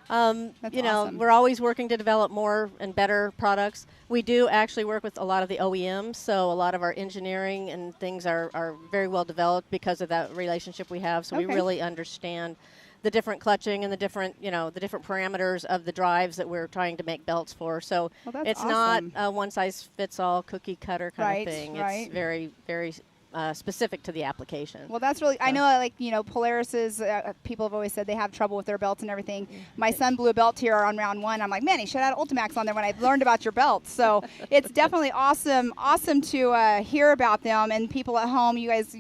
Awesome. We're always working to develop more and better products. We do actually work with a lot of the OEMs, so a lot of our engineering and things are very well developed because of that relationship we have. So we really understand the different clutching and the different parameters of the drives that we're trying to make belts for. So it's awesome. not a one-size-fits-all cookie-cutter kind of thing. Right. It's very, very specific to the application. Well, that's really, I know, Polaris's, people have always said they have trouble with their belts and everything. My son blew a belt here on round 1. I'm like, man, he should have had Ultimax on there when I learned about your belts. So it's definitely awesome to hear about them. And people at home, you guys,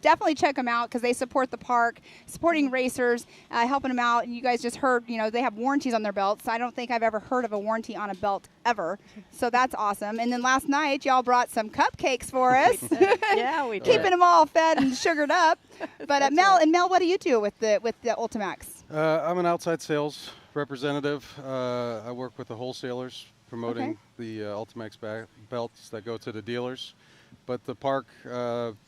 definitely check them out, because they support the park, supporting racers, helping them out. And you guys just heard, they have warranties on their belts. I don't think I've ever heard of a warranty on a belt ever. So that's awesome. And then last night, y'all brought some cupcakes for us. Yeah, we did. Keeping them all fed and sugared up. But Mel, what do you do with the Ultimax? I'm an outside sales representative. I work with the wholesalers promoting the Ultimax belts that go to the dealers. but the park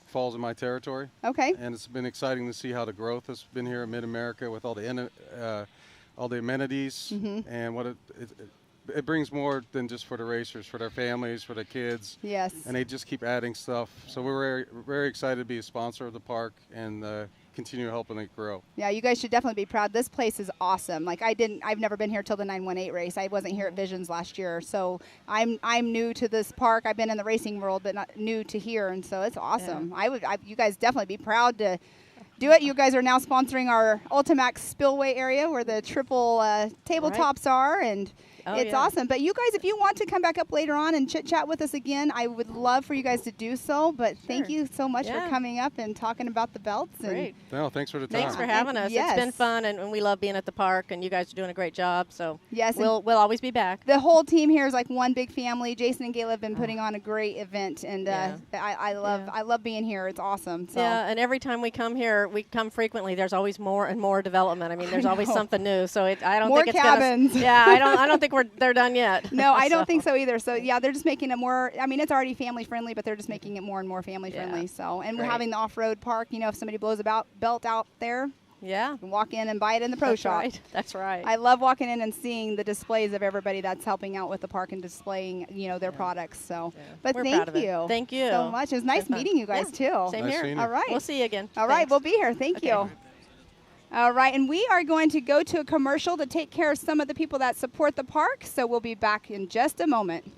falls in my territory. Okay. And it's been exciting to see how the growth has been here in Mid-America with all the amenities, and what it brings more than just for the racers, for their families, for their kids. Yes. And they just keep adding stuff. So we're very, very excited to be a sponsor of the park and continue helping it grow. Yeah, you guys should definitely be proud. This place is awesome. Like I've never been here till the 918 race. I wasn't here at Visions last year, so I'm new to this park. I've been in the racing world, but not new to here, and so it's awesome. Yeah. You guys definitely be proud to do it. You guys are now sponsoring our Ultimax Spillway area where the triple tabletops are, and it's awesome. But you guys, if you want to come back up later on and chit-chat with us again, I would love for you guys to do so. But thank you so much for coming up and talking about the belts. Great. No, thanks for the time. Thanks for having us. Yes. It's been fun, and we love being at the park, and you guys are doing a great job. So yes, we'll always be back. The whole team here is like one big family. Jason and Gayla have been putting on a great event, and I love being here. It's awesome. So. Yeah, and every time we come here, we come frequently. There's always more and more development. I mean, there's always something new. So I don't more think it's cabins. I don't think they're done yet. No, I don't think so either. So yeah, they're just making it more. I mean, it's already family friendly, but they're just making it more and more family friendly. So, and we're having the off-road park. You know, if somebody blows a belt out there, you can walk in and buy it in the pro shop. Right. That's right. I love walking in and seeing the displays of everybody that's helping out with the park and displaying, their products. So, but We're thank proud of it. you. Thank you. so much. It was nice meeting you guys too. Same Nice here. seeing you. All right. We'll see you again. All right, Thanks. we'll be here. Thank you. All right, and we are going to go to a commercial to take care of some of the people that support the park, so we'll be back in just a moment.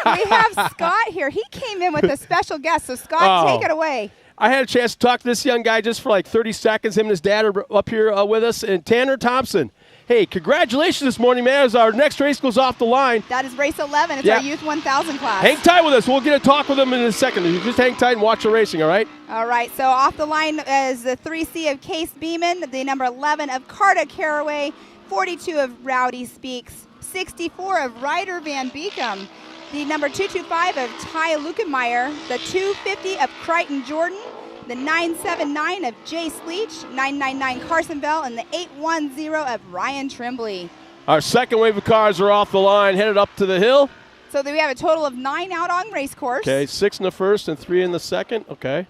We have Scott here. He came in with a special guest. So, Scott, take it away. I had a chance to talk to this young guy just for like 30 seconds. Him and his dad are up here with us. And Tanner Thompson, hey, congratulations this morning, man, as our next race goes off the line. That is race 11. It's our Youth 1000 class. Hang tight with us. We'll get a talk with him in a second. You just hang tight and watch the racing, all right? All right. So off the line is the 3C of Case Beeman, the number 11 of Carta Caraway, 42 of Rowdy Speaks, 64 of Ryder Van Beekum, the number 225 of Ty Lukenmeyer, the 250 of Crichton Jordan, the 979 of Jay Sleech, 999 Carson Bell, and the 810 of Ryan Tremblay. Our second wave of cars are off the line, headed up to the hill. So we have a total of 9 out on race course. Okay, 6 in the first and 3 in the second. Okay.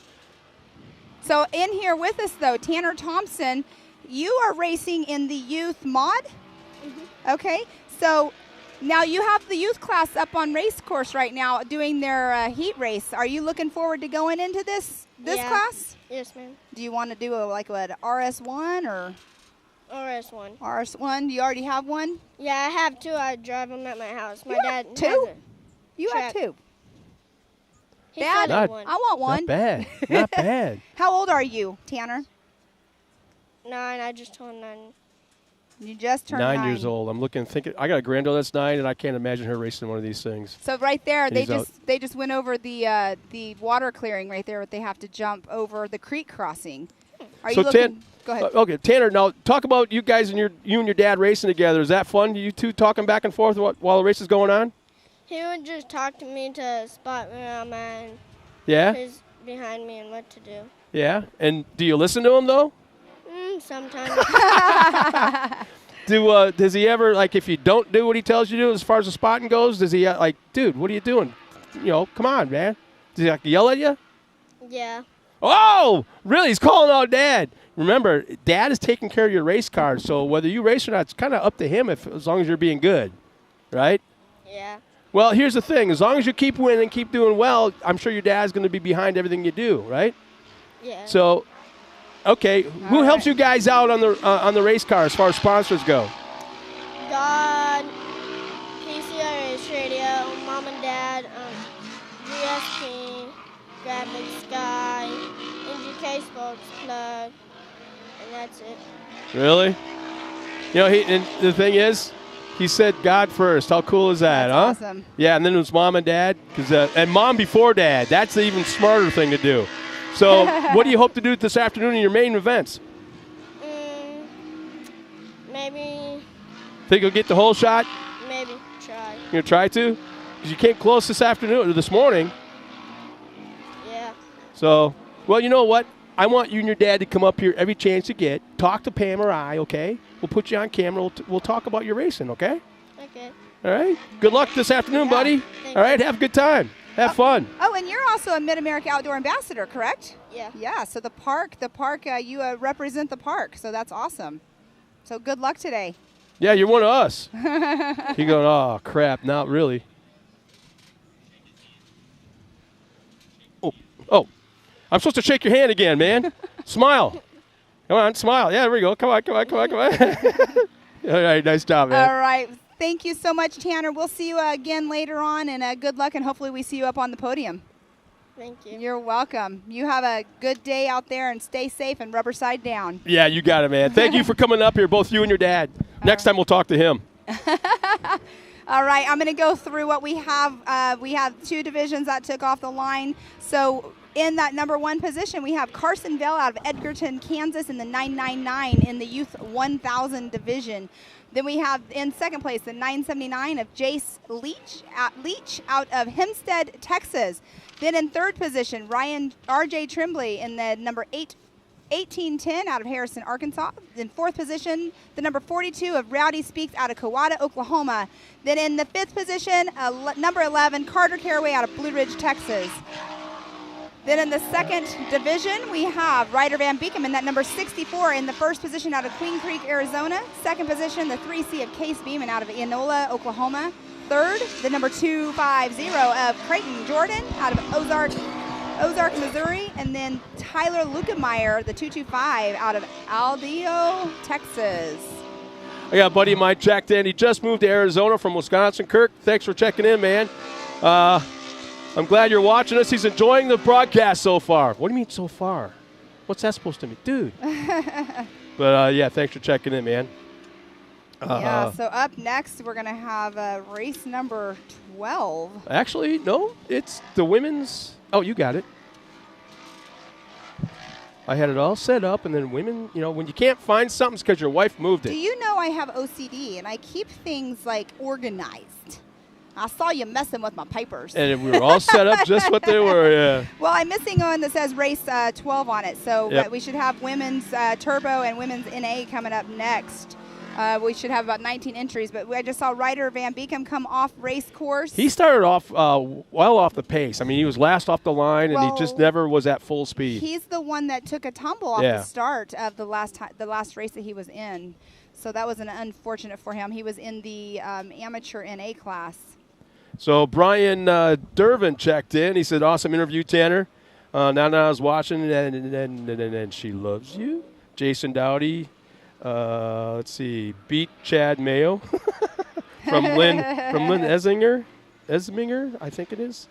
So in here with us, though, Tanner Thompson, you are racing in the youth mod? Okay. So now you have the youth class up on race course right now doing their heat race. Are you looking forward to going into this class? Yes, ma'am. Do you want to do an RS1 or? RS1. RS1. Do you already have one? Yeah, I have 2. I drive them at my house. My dad has 2? a You have track. 2. He Dad, got one. I want one. Not bad. Not bad. How old are you, Tanner? 9. I just turned 9. You just turned 9 years old. I'm thinking. I got a granddaughter that's 9, and I can't imagine her racing one of these things. So right there, He's they just went over the water clearing right there. They have to jump over the creek crossing. Are you looking? Go ahead. Okay, Tanner. Now talk about you guys and you and your dad racing together. Is that fun? You two talking back and forth while the race is going on? He would just talk to me to spot where I'm at. Yeah. Who's behind me and what to do. Yeah. And do you listen to him though? Sometimes. Does he ever, like, if you don't do what he tells you to do as far as the spotting goes, does he like, dude, what are you doing? Come on, man. Does he like yell at you? Yeah. Oh, really? He's calling out Dad. Remember, Dad is taking care of your race car, so whether you race or not, it's kind of up to him as long as you're being good, right? Yeah. Well, here's the thing. As long as you keep winning, keep doing well, I'm sure your dad's going to be behind everything you do, right? Yeah. So, okay, who helps you guys out on the race car as far as sponsors go? God, PCR Race Radio, Mom and Dad, GSP, Graphic Sky, NGK Sports Plug, and that's it. Really? And the thing is, he said God first. How cool is that, huh? Awesome. Yeah, and then it was Mom and Dad, and Mom before Dad. That's the even smarter thing to do. So what do you hope to do this afternoon in your main events? Maybe. Think you'll get the whole shot? Maybe try. You going to try to? Because you came close this afternoon or this morning. Yeah. So, well, you know what? I want you and your dad to come up here every chance you get. Talk to Pam or I, okay? We'll put you on camera. We'll talk about your racing, okay? Okay. All right. Good luck this afternoon, buddy. All right. Have a good time. Have fun. Oh, and you're also a Mid-America Outdoor Ambassador, correct? Yeah. Yeah, so the park, you represent the park, so that's awesome. So good luck today. Yeah, you're one of us. You're going, oh, crap, not really. Oh, I'm supposed to shake your hand again, man. Smile. Come on, smile. Yeah, there we go. Come on. All right, nice job, man. All right. Thank you so much, Tanner. We'll see you again later on, and good luck, and hopefully we see you up on the podium. Thank you. You're welcome. You have a good day out there, and stay safe and rubber side down. Yeah, you got it, man. Thank you for coming up here, both you and your dad. Next time we'll talk to him. All right, I'm going to go through what we have. We have 2 divisions that took off the line. So in that number 1 position, we have Carson Vale out of Edgerton, Kansas in the 999 in the Youth 1000 division. Then we have in second place the 979 of Jace Leach out of Hempstead, Texas. Then in third position, R.J. Tremblay in the number 1810 out of Harrison, Arkansas. In fourth position, the number 42 of Rowdy Speaks out of Cowada, Oklahoma. Then in the fifth position, number 11, Carter Caraway out of Blue Ridge, Texas. Then in the second division, we have Ryder Van Beekum in that number 64 in the first position out of Queen Creek, Arizona. Second position, the 3C of Case Beeman out of Enola, Oklahoma. Third, the number 250 of Creighton Jordan out of Ozark, Missouri. And then Tyler Lukemeyer, the 225 out of Aldeo, Texas. I got a buddy of mine checked in. He just moved to Arizona from Wisconsin. Kirk, thanks for checking in, man. I'm glad you're watching us. He's enjoying the broadcast so far. What do you mean so far? What's that supposed to mean? Dude. But, yeah, thanks for checking in, man. Yeah, so up next, we're going to have race number 12. Actually, no, it's the women's. Oh, you got it. I had it all set up, and then women, when you can't find something, it's because your wife moved it. Do you know I have OCD, and I keep things, organized? I saw you messing with my papers. And we were all set up just what they were, yeah. Well, I'm missing one that says race 12 on it, so Yep. we should have women's turbo and women's NA coming up next. We should have about 19 entries, but I just saw Ryder Van Beekem come off race course. He started off well off the pace. I mean, he was last off the line, and he just never was at full speed. He's the one that took a tumble off the start of the last race that he was in. So that was unfortunate for him. He was in the amateur NA class. So Brian Dervin checked in. He said, awesome interview, Tanner. Now I was watching, and she loves you. Jason Dowdy. Let's see, beat Chad Mayo from Lynn Esminger, I think it is.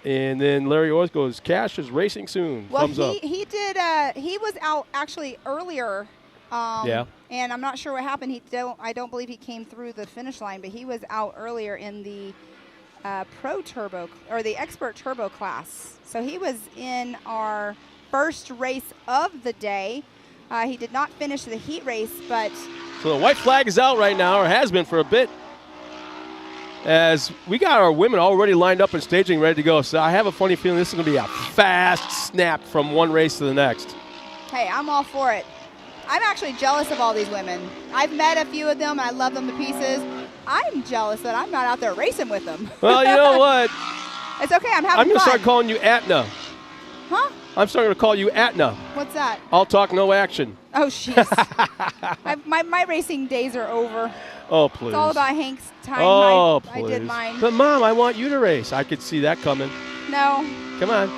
And then Larry Orth goes, Cash is racing soon. Well, thumbs up. He did. He was out actually earlier. And I'm not sure what happened. I don't believe he came through the finish line, but he was out earlier in the Pro Turbo or the Expert Turbo class. So he was in our first race of the day. He did not finish the heat race, but... So the white flag is out right now, or has been for a bit, as we got our women already lined up and staging, ready to go. So I have a funny feeling this is going to be a fast snap from one race to the next. Hey, I'm all for it. I'm actually jealous of all these women. I've met a few of them. I love them to pieces. I'm jealous that I'm not out there racing with them. Well, you know what? It's okay. I'm having fun. I'm going to start calling you Atna. Huh? I'm starting to call you Atna. What's that? All talk, no action. Oh, jeez. my racing days are over. Oh, please. It's all about Hank's time. Oh, I did mine. But, Mom, I want you to race. I could see that coming. No. Come on.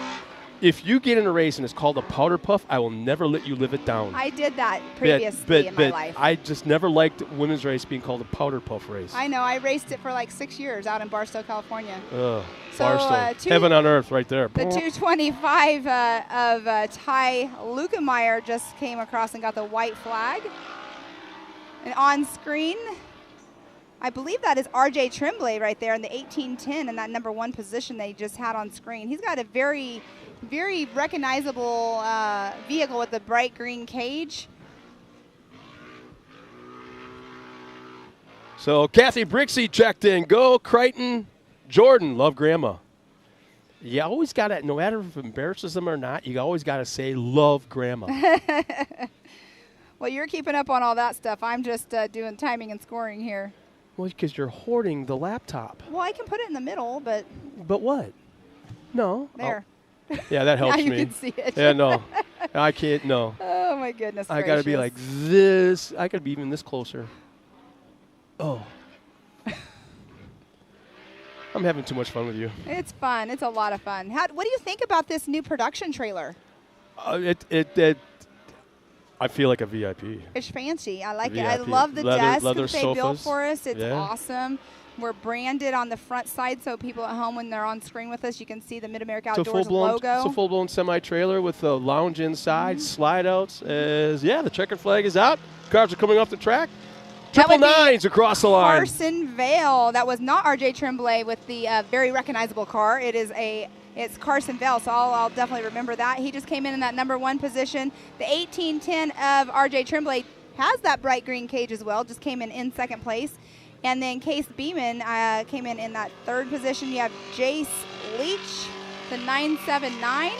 If you get in a race and it's called a powder puff, I will never let you live it down. I did that previously in my life. I just never liked women's race being called a powder puff race. I know. I raced it for like 6 years out in Barstow, California. Ugh. So, Barstow. Heaven on earth right there. The 225 of Ty Lukemeyer just came across and got the white flag. And on screen, I believe that is R.J. Tremblay right there in the 1810 in that #1 position that he just had on screen. He's got a very recognizable vehicle with the bright green cage. So Kathy Brixey checked in. Go Crichton Jordan. Love Grandma. You always got to, no matter if it embarrasses them or not, you always got to say love Grandma. Well, you're keeping up on all that stuff. I'm just doing timing and scoring here. Well, because you're hoarding the laptop. Well, I can put it in the middle, but... But what? No. There. Oh. Yeah, that helps now me. You can see it. Yeah, no. I can't, no. Oh, my goodness I got to be like this. I got to be even this closer. Oh. I'm having too much fun with you. It's fun. It's a lot of fun. What do you think about this new production trailer? I feel like a VIP. It's fancy. I like it. I love the desk that they built for us. It's awesome. We're branded on the front side, so people at home, when they're on screen with us, you can see the Mid-America Outdoors logo. It's a full-blown semi-trailer with a lounge inside, slide-outs. The checkered flag is out. Cars are coming off the track. 999s across the line. Carson Vale. That was not R.J. Tremblay with the very recognizable car. It's Carson Vale, so I'll definitely remember that. He just came in that #1 position. The 1810 of R.J. Tremblay has that bright green cage as well, just came in second place. And then Case Beeman came in that 3rd position. You have Jace Leach, the 979.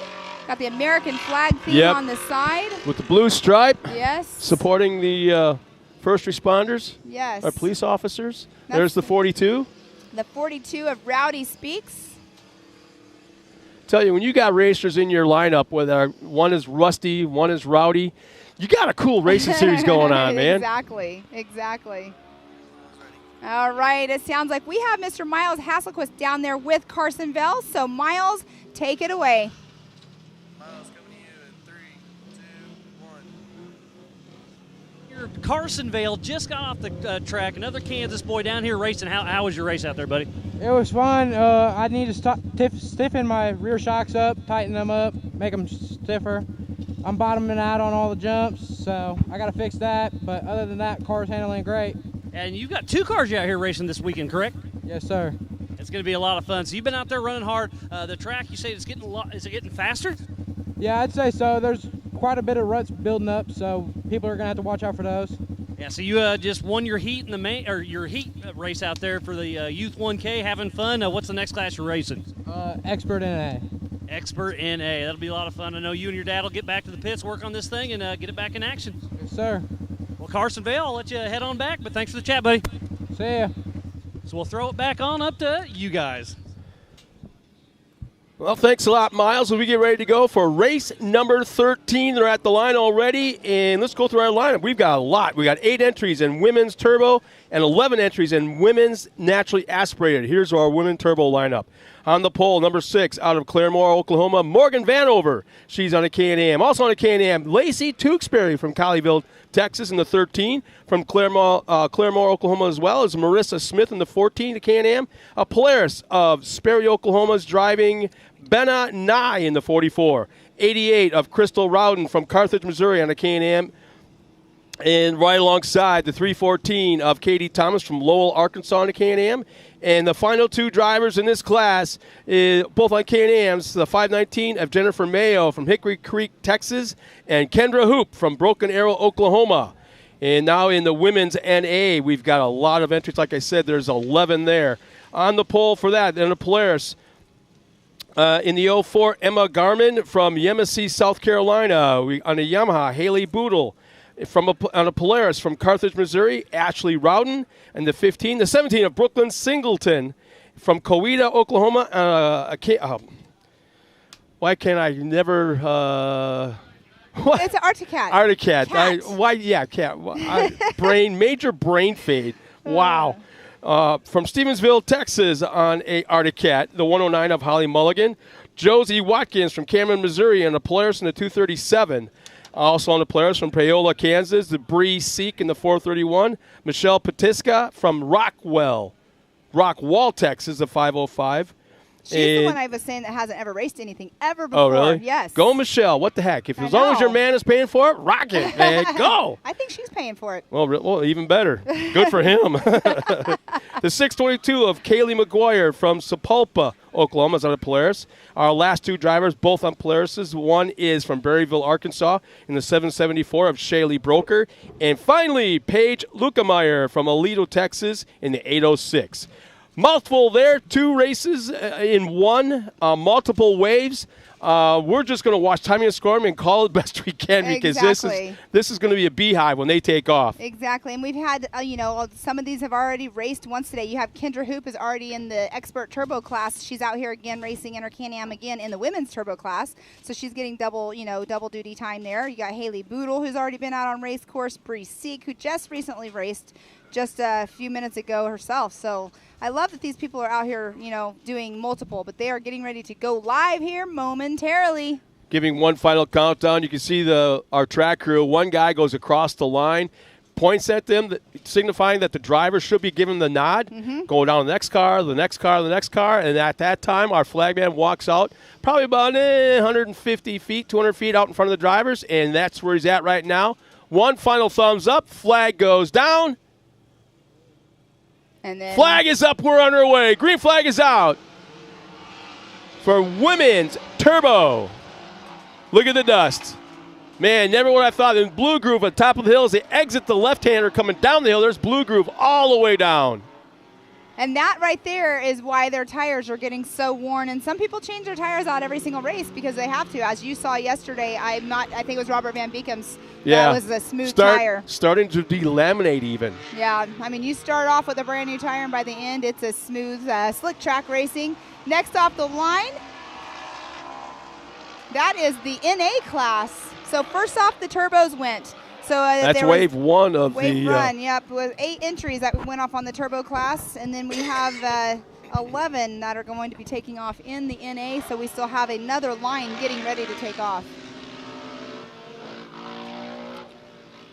Got the American flag theme on the side. With the blue stripe. Yes. Supporting the first responders. Yes. Our police officers. There's the 42. The 42 of Rowdy Speaks. Tell you, when you got racers in your lineup, whether one is Rusty, one is Rowdy, you got a cool racing series going on, man. Exactly. All right, it sounds like we have Mr. Miles Hasselquist down there with Carson Vale. So, Miles, take it away. Miles, coming to you in 3, 2, 1. Carson Vale just got off the track. Another Kansas boy down here racing. How was your race out there, buddy? It was fun. I need to stiffen my rear shocks up, tighten them up, make them stiffer. I'm bottoming out on all the jumps, so I got to fix that. But other than that, car's handling great. And you've got 2 cars out here racing this weekend, correct? Yes, sir. It's going to be a lot of fun. So you've been out there running hard. The track, you say it's getting is it getting faster? Yeah, I'd say so. There's quite a bit of ruts building up, so people are going to have to watch out for those. Yeah, so you just won your heat in the your heat race out there for the Youth 1K, having fun. What's the next class you're racing? Expert NA. Expert NA. That'll be a lot of fun. I know you and your dad will get back to the pits, work on this thing, and get it back in action. Yes, sir. Well, Carson Vale, I'll let you head on back, but thanks for the chat, buddy. See ya. So we'll throw it back on up to you guys. Well, thanks a lot, Miles. As we get ready to go for race number 13, they're at the line already, and let's go through our lineup. We've got a lot. We got 8 entries in women's turbo and 11 entries in women's naturally aspirated. Here's our women turbo lineup. On the pole, number 6, out of Claremore, Oklahoma, Morgan Vanover. She's on a K&M. Also on a K&M, Lacey Tewksbury from Colleyville, Texas in the 13. From Claremore, Oklahoma as well as Marissa Smith in the 14 to K&M. A Polaris of Sperry, Oklahoma is driving Benna Nye in the 44. 88 of Crystal Rowden from Carthage, Missouri on a K&M. And right alongside the 314 of Katie Thomas from Lowell, Arkansas on a K&M. And the final 2 drivers in this class, both on K&Ms, the 519 of Jennifer Mayo from Hickory Creek, Texas, and Kendra Hoop from Broken Arrow, Oklahoma. And now in the women's NA, we've got a lot of entries. Like I said, there's 11 there. On the pole for that, and a Polaris. In the 04, Emma Garman from Yemassee, South Carolina. On a Yamaha, Haley Boodle. On a Polaris from Carthage, Missouri, Ashley Rowden. And the 15, the 17 of Brooklyn Singleton from Coweta, Oklahoma. Why can't I never... It's an Articat. Articat. Cat. Major brain fade. Wow. From Stevensville, Texas on a Articat, the 109 of Holly Mulligan. Josie Watkins from Cameron, Missouri on a Polaris in the 237. Also on the Polaris from Paola, Kansas, the Bree Seek in the 431. Michelle Patiska from Rockwall, Texas, the 505. She's the one I was saying that hasn't ever raced anything ever before. Oh, really? Yes. Go, Michelle. What the heck? As long as your man is paying for it, rock it, man. Go. I think she's paying for it. Well, even better. Good for him. The 622 of Kaylee McGuire from Sapulpa, Oklahoma is on a Polaris. Our last 2 drivers, both on Polarises. One is from Berryville, Arkansas, in the 774 of Shaylee Broker. And finally, Paige Lukemeyer from Aledo, Texas, in the 806. Mouthful there, 2 races in one, multiple waves. We're just going to watch timing and scoring and call it best we can because this is going to be a beehive when they take off. Exactly, and we've had, some of these have already raced once today. You have Kendra Hoop is already in the Expert Turbo class. She's out here again racing in her Can-Am again in the Women's Turbo class, so she's getting double duty time there. You got Haley Boodle, who's already been out on race course, Bree Seek, who just recently raced just a few minutes ago herself. So I love that these people are out here, doing multiple, but they are getting ready to go live here momentarily. Giving one final countdown. You can see our track crew. One guy goes across the line, points at them, signifying that the driver should be giving the nod. Going down the next car, the next car, the next car, and at that time, our flagman walks out probably about 150 feet, 200 feet out in front of the drivers, and that's where he's at right now. One final thumbs up. Flag goes down. And then flag is up. We're on our way. Green flag is out for women's turbo. Look at the dust. Man, never would I thought. In Blue Groove at the top of the hill, as they exit the left-hander coming down the hill, there's Blue Groove all the way down. And that right there is why their tires are getting so worn. And some people change their tires out every single race because they have to. As you saw yesterday, I think it was Robert Van Beekham's. Yeah. That was a smooth tire. Starting to delaminate even. Yeah, I mean, you start off with a brand new tire, and by the end, it's a smooth, slick track racing. Next off the line, that is the NA class. So first off, the turbos went. So that's wave 1 of wave run. Yep, with 8 entries that went off on the turbo class, and then we have 11 that are going to be taking off in the NA. So we still have another line getting ready to take off.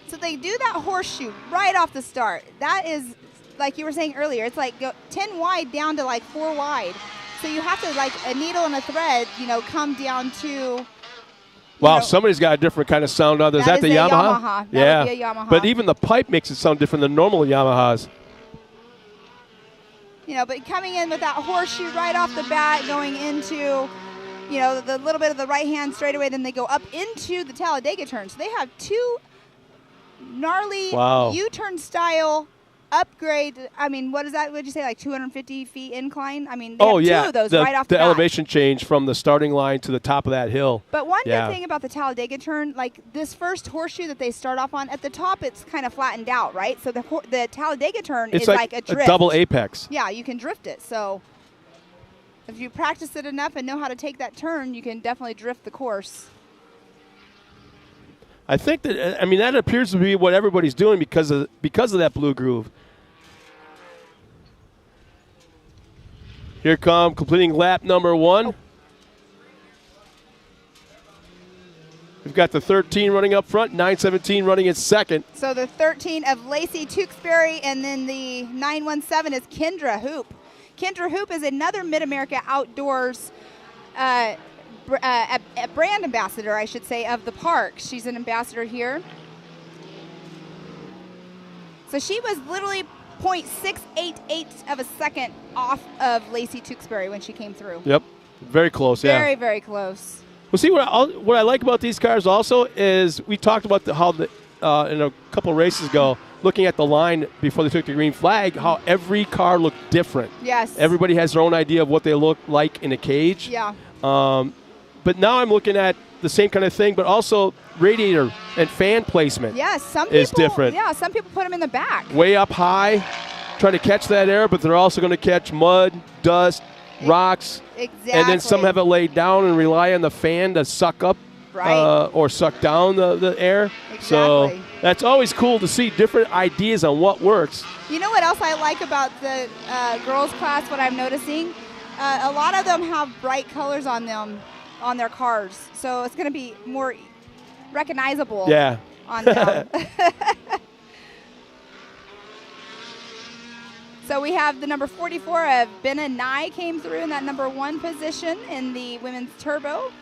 So they do that horseshoe right off the start. That is, like you were saying earlier, it's like go 10 wide down to like 4 wide. So you have to, like a needle and a thread, come down to. Wow, somebody's got a different kind of sound on. Is that the Yamaha? That would be a Yamaha. But even the pipe makes it sound different than normal Yamahas. But coming in with that horseshoe right off the bat, going into, the little bit of the right-hand straightaway, then they go up into the Talladega turn. So they have 2 gnarly U-turn style upgrade. I mean, what is that? Would you say, like 250 feet incline? I mean, they Oh have yeah, two of those right off the bat. elevation change from the starting line to the top of that hill. But one Yeah. good thing about the Talladega turn, like this first horseshoe that they start off on, at the top it's kind of flattened out, right? So the Talladega turn It's is like a drift. double apex. Yeah, you can drift it. So if you practice it enough and know how to take that turn, you can definitely drift the course. I think that that appears to be what everybody's doing because of that blue groove. Here come completing lap number 1. We've got the 13 running up front, 917 running in second. So the 13 of Lacey Tewksbury, and then the 917 is Kendra Hoop. Kendra Hoop is another Mid-America Outdoors a brand ambassador, I should say, of the park. She's an ambassador here. So she was literally 0.688 of a second off of Lacey Tewksbury when she came through. Yep, very close. Very, very close. Well, see, what I like about these cars also is we talked about how in a couple of races ago, looking at the line before they took the green flag, how every car looked different. Yes. Everybody has their own idea of what they look like in a cage. Yeah. But now I'm looking at the same kind of thing, but also radiator and fan placement. Yes, some people is different. Yeah, some people put them in the back. Way up high, trying to catch that air, but they're also going to catch mud, dust, rocks. Exactly. And then some have it laid down and rely on the fan to suck up or suck down the air. Exactly. So that's always cool to see different ideas on what works. You know what else I like about the girls class, what I'm noticing? A lot of them have bright colors on them, on their cars. So it's going to be more recognizable on them. So we have the number 44 of Benna Nye came through in that number 1 position in the women's turbo.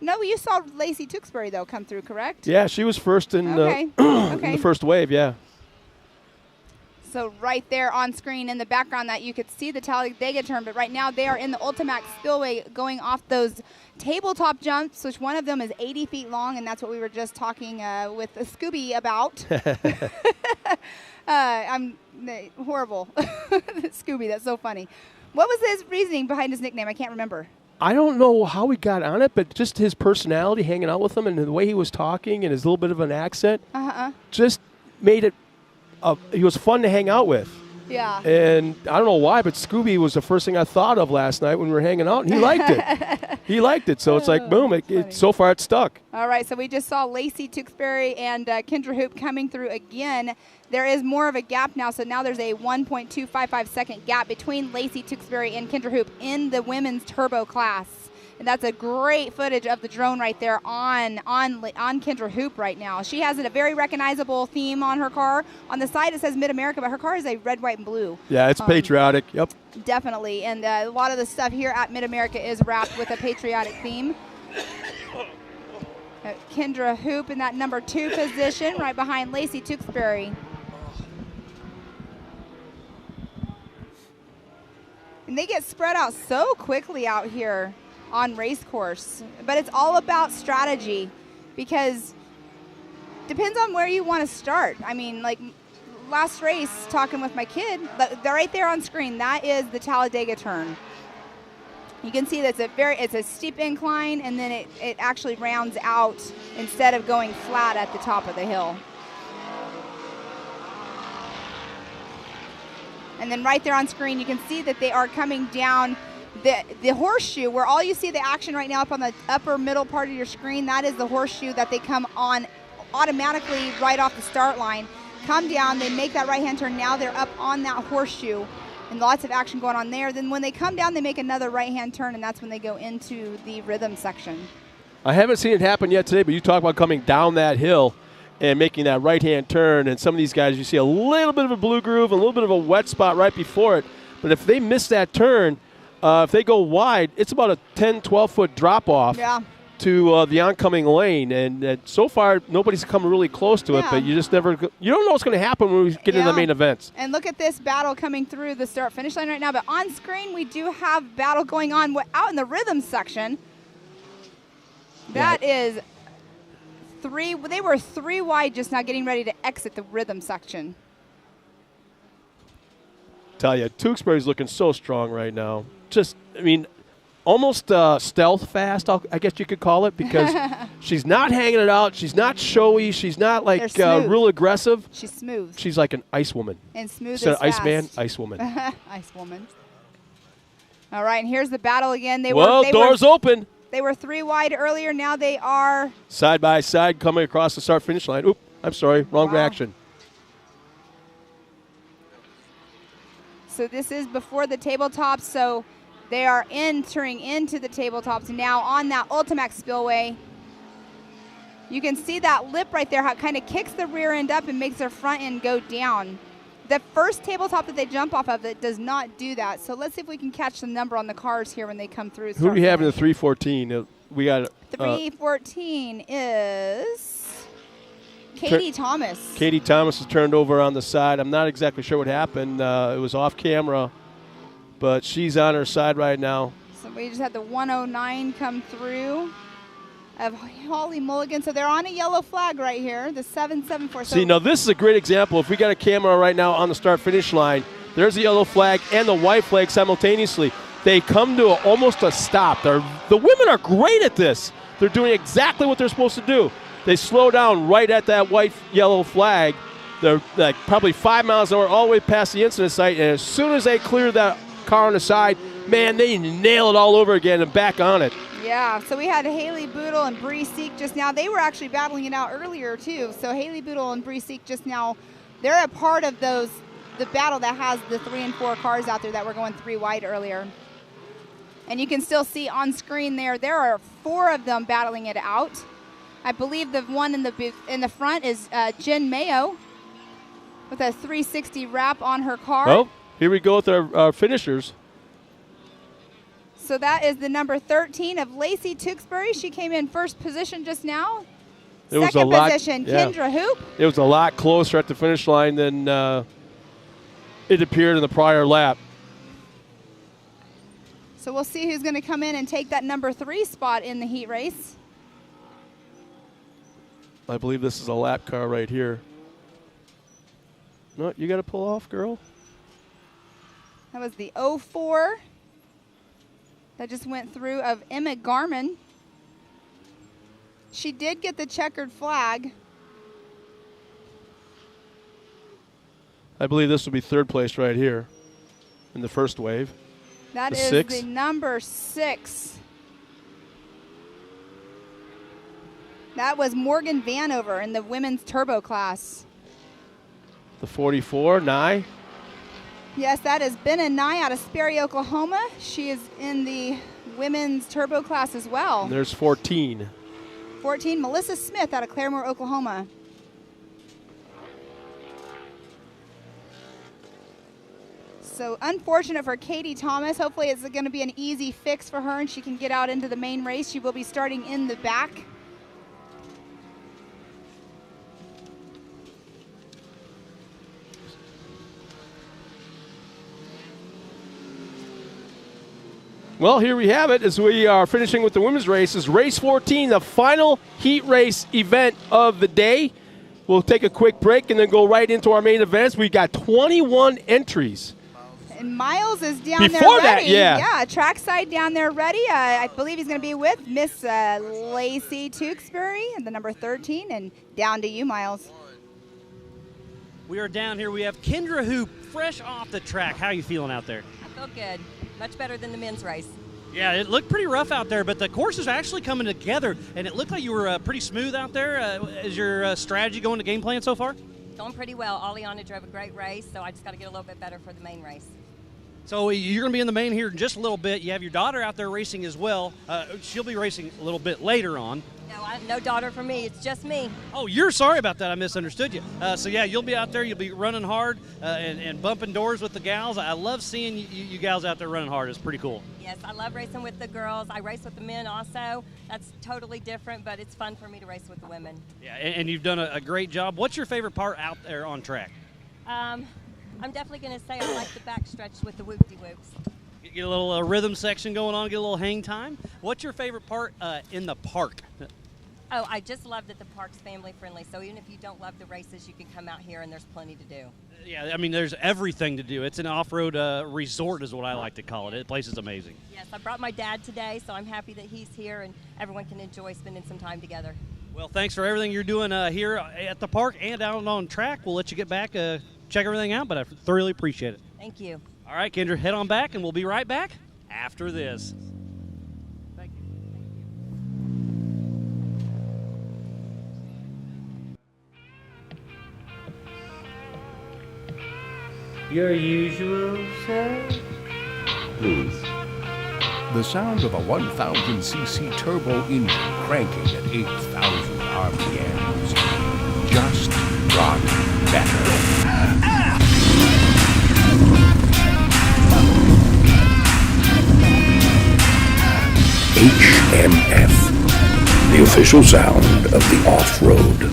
No, you saw Lacey Tewksbury, though, come through, correct? Yeah, she was first in, in the first wave, yeah. So right there on screen in the background that you could see the Talladega turn, but right now they are in the Ultimax Spillway going off those tabletop jumps, which one of them is 80 feet long, and that's what we were just talking with Scooby about. I'm horrible. Scooby, that's so funny. What was his reasoning behind his nickname? I can't remember. I don't know how he got on it, but just his personality, hanging out with him, and the way he was talking and his little bit of an accent just made it he was fun to hang out with. Yeah. And I don't know why, but Scooby was the first thing I thought of last night when we were hanging out, and he liked it. He liked it. So it's like, boom, so far it's stuck. All right, so we just saw Lacey Tewksbury and Kendra Hoop coming through again. There is more of a gap now, so now there's a 1.255 second gap between Lacey Tewksbury and Kendra Hoop in the women's turbo class. And that's a great footage of the drone right there on Kendra Hoop right now. She has a very recognizable theme on her car. On the side it says Mid-America, but her car is a red, white, and blue. Yeah, it's patriotic. Yep. Definitely. And a lot of the stuff here at Mid-America is wrapped with a patriotic theme. Kendra Hoop in that number 2 position right behind Lacey Tewksbury. And they get spread out so quickly out here on race course, but it's all about strategy because depends on where you want to start. I mean, like last race, talking with my kid, they're right there on screen. That is the Talladega turn. You can see that's it's a steep incline, and then it actually rounds out instead of going flat at the top of the hill. And then right there on screen, you can see that they are coming down the horseshoe, where all you see the action right now up on the upper middle part of your screen. That is the horseshoe that they come on automatically right off the start line. Come down, they make that right-hand turn. Now they're up on that horseshoe, and lots of action going on there. Then when they come down, they make another right-hand turn, and that's when they go into the rhythm section. I haven't seen it happen yet today, but you talk about coming down that hill and making that right-hand turn, and some of these guys, you see a little bit of a blue groove, a little bit of a wet spot right before it. But if they miss that turn, if they go wide, it's about a 10, 12-foot drop-off to the oncoming lane. And so far, nobody's come really close to it, but you just never – you don't know what's going to happen when we get into the main events. And look at this battle coming through the start-finish line right now. But on screen, we do have battle going on out in the rhythm section. That is – they were 3 wide just now getting ready to exit the rhythm section. Tell you, Tewksbury's looking so strong right now. Just, I mean, almost stealth fast, I guess you could call it, because she's not hanging it out. She's not showy. She's not like real aggressive. She's smooth. She's like an ice woman. And smooth Instead as of ice fast. man, ice woman. Ice woman. All right, and here's the battle again. Doors open. They were 3 wide earlier. Now they are Side by side coming across the start-finish line. Oop, I'm sorry, wrong reaction. So this is before the tabletops, so they are entering into the tabletops now on that Ultimax spillway. You can see that lip right there, how it kind of kicks the rear end up and makes their front end go down. The first tabletop that they jump off of, it does not do that. So let's see if we can catch the number on the cars here when they come through. Who do we have in the 314? We got 314 is Katie Thomas. Katie Thomas is turned over on the side. I'm not exactly sure what happened. It was off camera, but she's on her side right now. So we just had the 109 come through of Holly Mulligan. So they're on a yellow flag right here, the 774. See, now this is a great example. If we got a camera right now on the start-finish line, there's the yellow flag and the white flag simultaneously. They come to almost a stop. The women are great at this. They're doing exactly what they're supposed to do. They slow down right at that white-yellow flag. They're like probably 5 miles an hour all the way past the incident site, and as soon as they clear that car on the side, man, they nail it all over again and back on it. Yeah, so we had Haley Boodle and Bree Seek just now. They were actually battling it out earlier, too. So Haley Boodle and Bree Seek just now, they're a part of the battle that has the 3 and 4 cars out there that were going 3 wide earlier. And you can still see on screen there are 4 of them battling it out. I believe the one in the front is Jen Mayo with a 360 wrap on her car. Oh, here we go with our finishers. So that is the number 13 of Lacey Tewksbury. She came in first position just now. Second position, Kendra Hoop. It was a lot closer at the finish line than it appeared in the prior lap. So we'll see who's going to come in and take that number 3 spot in the heat race. I believe this is a lap car right here. No, you got to pull off, girl. That was the 04 that just went through of Emma Garman. She did get the checkered flag. I believe this will be 3rd place right here in the first wave. That the is 6. the number 6. That was Morgan Vanover in the women's turbo class. The 44, Nye. Yes, that is Benna Nye out of Sperry, Oklahoma. She is in the women's turbo class as well. And there's 14. 14, Melissa Smith out of Claremore, Oklahoma. So unfortunate for Katie Thomas. Hopefully it's going to be an easy fix for her and she can get out into the main race. She will be starting in the back. Well, here we have it as we are finishing with the women's races. Race 14, the final heat race event of the day. We'll take a quick break and then go right into our main events. We got 21 entries. And Miles is down Before there ready. that, yeah. Yeah, trackside down there ready. I believe he's going to be with Miss Lacey Tewksbury, the number 13. And down to you, Miles. We are down here. We have Kendra Hoop fresh off the track. How are you feeling out there? I feel good. Much better than the men's race. Yeah, it looked pretty rough out there, but the course is actually coming together, and it looked like you were pretty smooth out there. Is your strategy going to game plan so far? Going pretty well. Aliana drove a great race, so I just got to get a little bit better for the main race. So you're going to be in the main here in just a little bit. You have your daughter out there racing as well. She'll be racing a little bit later on. No daughter for me. It's just me. Oh, you're sorry about that. I misunderstood you. So, yeah, you'll be out there. You'll be running hard and bumping doors with the gals. I love seeing you gals out there running hard. It's pretty cool. Yes, I love racing with the girls. I race with the men also. That's totally different, but it's fun for me to race with the women. Yeah, and you've done a great job. What's your favorite part out there on track? I'm definitely going to say I like the back stretch with the whoop-de-whoops. Get a little rhythm section going on, get a little hang time. What's your favorite part in the park? Oh, I just love that the park's family friendly. So even if you don't love the races, you can come out here and there's plenty to do. Yeah, I mean, there's everything to do. It's an off-road resort is what I like to call it. The place is amazing. Yes, I brought my dad today, so I'm happy that he's here and everyone can enjoy spending some time together. Well, thanks for everything you're doing here at the park and out on track. We'll let you get back, check everything out, but I thoroughly appreciate it. Thank you. All right, Kendra, head on back, and we'll be right back after this. Your usual, sir? Please. The sound of a 1000cc turbo engine cranking at 8,000 RPMs just got better. HMF, the official sound of the off-road.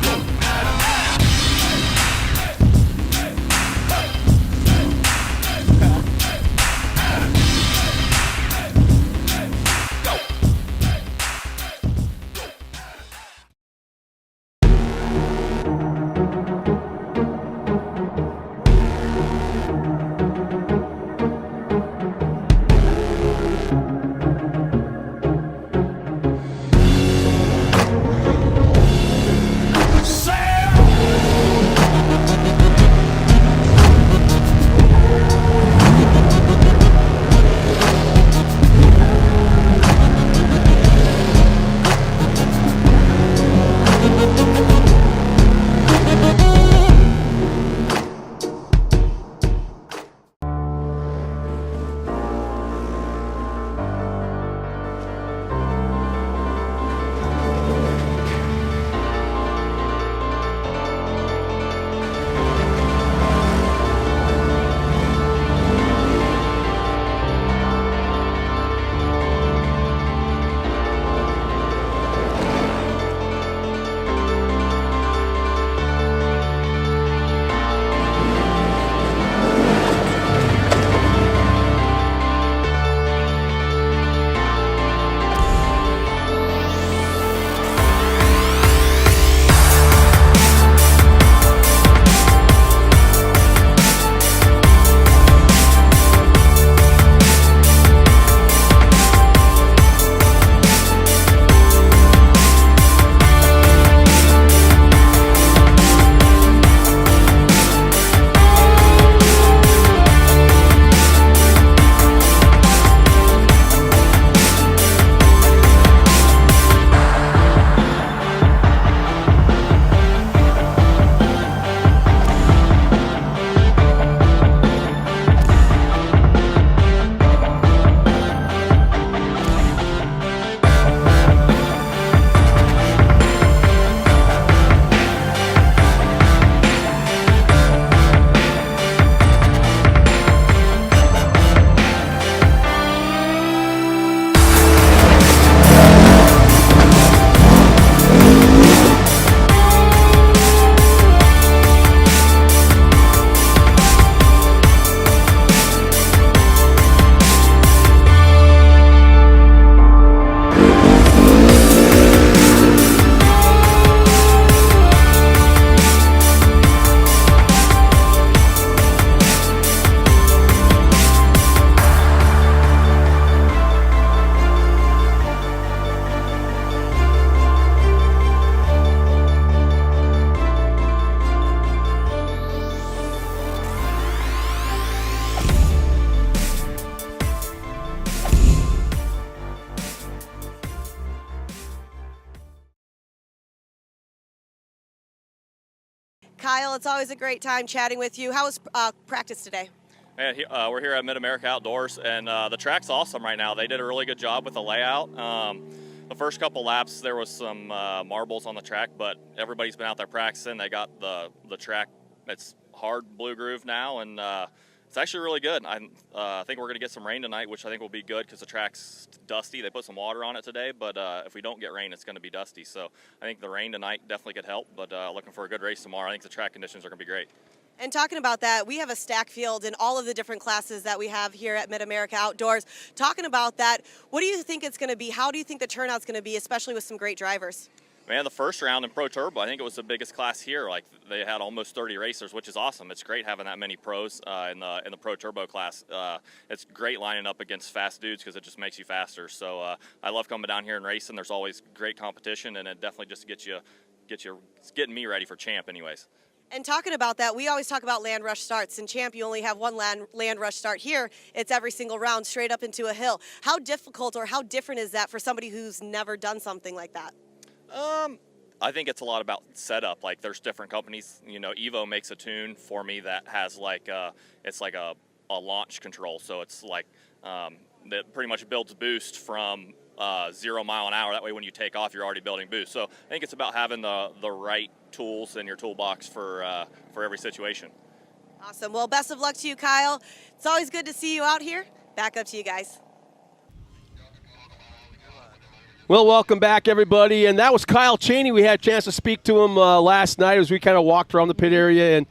Kyle, it's always a great time chatting with you. How was practice today? Man, we're here at Mid-America Outdoors, and the track's awesome right now. They did a really good job with the layout. The first couple laps, there was some marbles on the track, but everybody's been out there practicing. They got the track, it's hard blue groove now, and it's actually really good. I think we're going to get some rain tonight, which I think will be good because the track's dusty. They put some water on it today, but if we don't get rain, it's going to be dusty. So I think the rain tonight definitely could help, but looking for a good race tomorrow. I think the track conditions are going to be great. And talking about that, we have a stack field in all of the different classes that we have here at Mid-America Outdoors. Talking about that, what do you think it's going to be? How do you think the turnout's going to be, especially with some great drivers? Man, the first round in Pro Turbo, I think it was the biggest class here. Like, they had almost 30 racers, which is awesome. It's great having that many pros in the Pro Turbo class. It's great lining up against fast dudes because it just makes you faster. So I love coming down here and racing. There's always great competition, and it definitely just it's getting me ready for Champ anyways. And talking about that, we always talk about land rush starts. In Champ, you only have one land rush start. Here, it's every single round straight up into a hill. How difficult or how different is that for somebody who's never done something like that? I think it's a lot about setup. Like, there's different companies. You know, Evo makes a tune for me that has it's like a launch control. So it's like that pretty much builds boost from 0 mile an hour. That way, when you take off, you're already building boost. So I think it's about having the right tools in your toolbox for every situation. Awesome. Well, best of luck to you, Kyle. It's always good to see you out here. Back up to you guys. Well, welcome back, everybody. And that was Kyle Cheney. We had a chance to speak to him last night as we kind of walked around the pit area. And,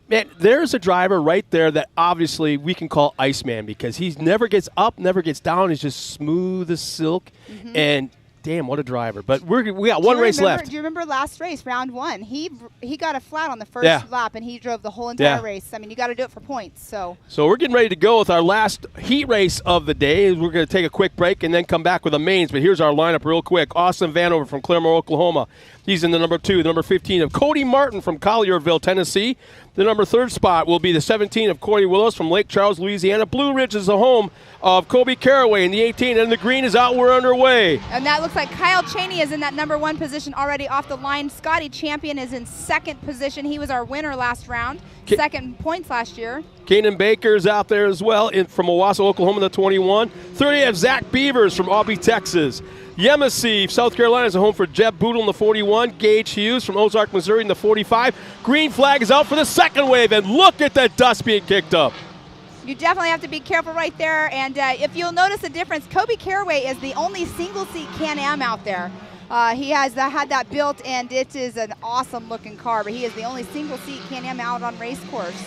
man, there's a driver right there that obviously we can call Iceman because he never gets up, never gets down. He's just smooth as silk. Mm-hmm. And, damn, what a driver. But we got one race left. Do you remember last race, round 1? He got a flat on the first lap, and he drove the whole entire race. I mean, you got to do it for points. So we're getting ready to go with our last heat race of the day. We're going to take a quick break and then come back with the mains. But here's our lineup real quick. Austin Vanover from Claremore, Oklahoma. He's in the number 2. The number 15 of Cody Martin from Collierville, Tennessee. The number 3 spot will be the 17 of Corey Willis from Lake Charles, Louisiana. Blue Ridge is the home of Kobe Caraway in the 18, and the green is out. We're underway. And that looks like Kyle Cheney is in that number 1 position already off the line. Scotty Champion is in 2nd position. He was our winner last round, 2nd points last year. Kanan Baker is out there as well from Owasso, Oklahoma, the 21. 30 have Zach Beavers from Aubie, Texas. Yemassee, South Carolina is a home for Jeb Boodle in the 41. Gage Hughes from Ozark, Missouri in the 45. Green flag is out for the second wave, and look at that dust being kicked up. You definitely have to be careful right there. And if you'll notice the difference, Kobe Caraway is the only single-seat Can-Am out there. He has had that built, and it is an awesome-looking car, but he is the only single-seat Can-Am out on race course.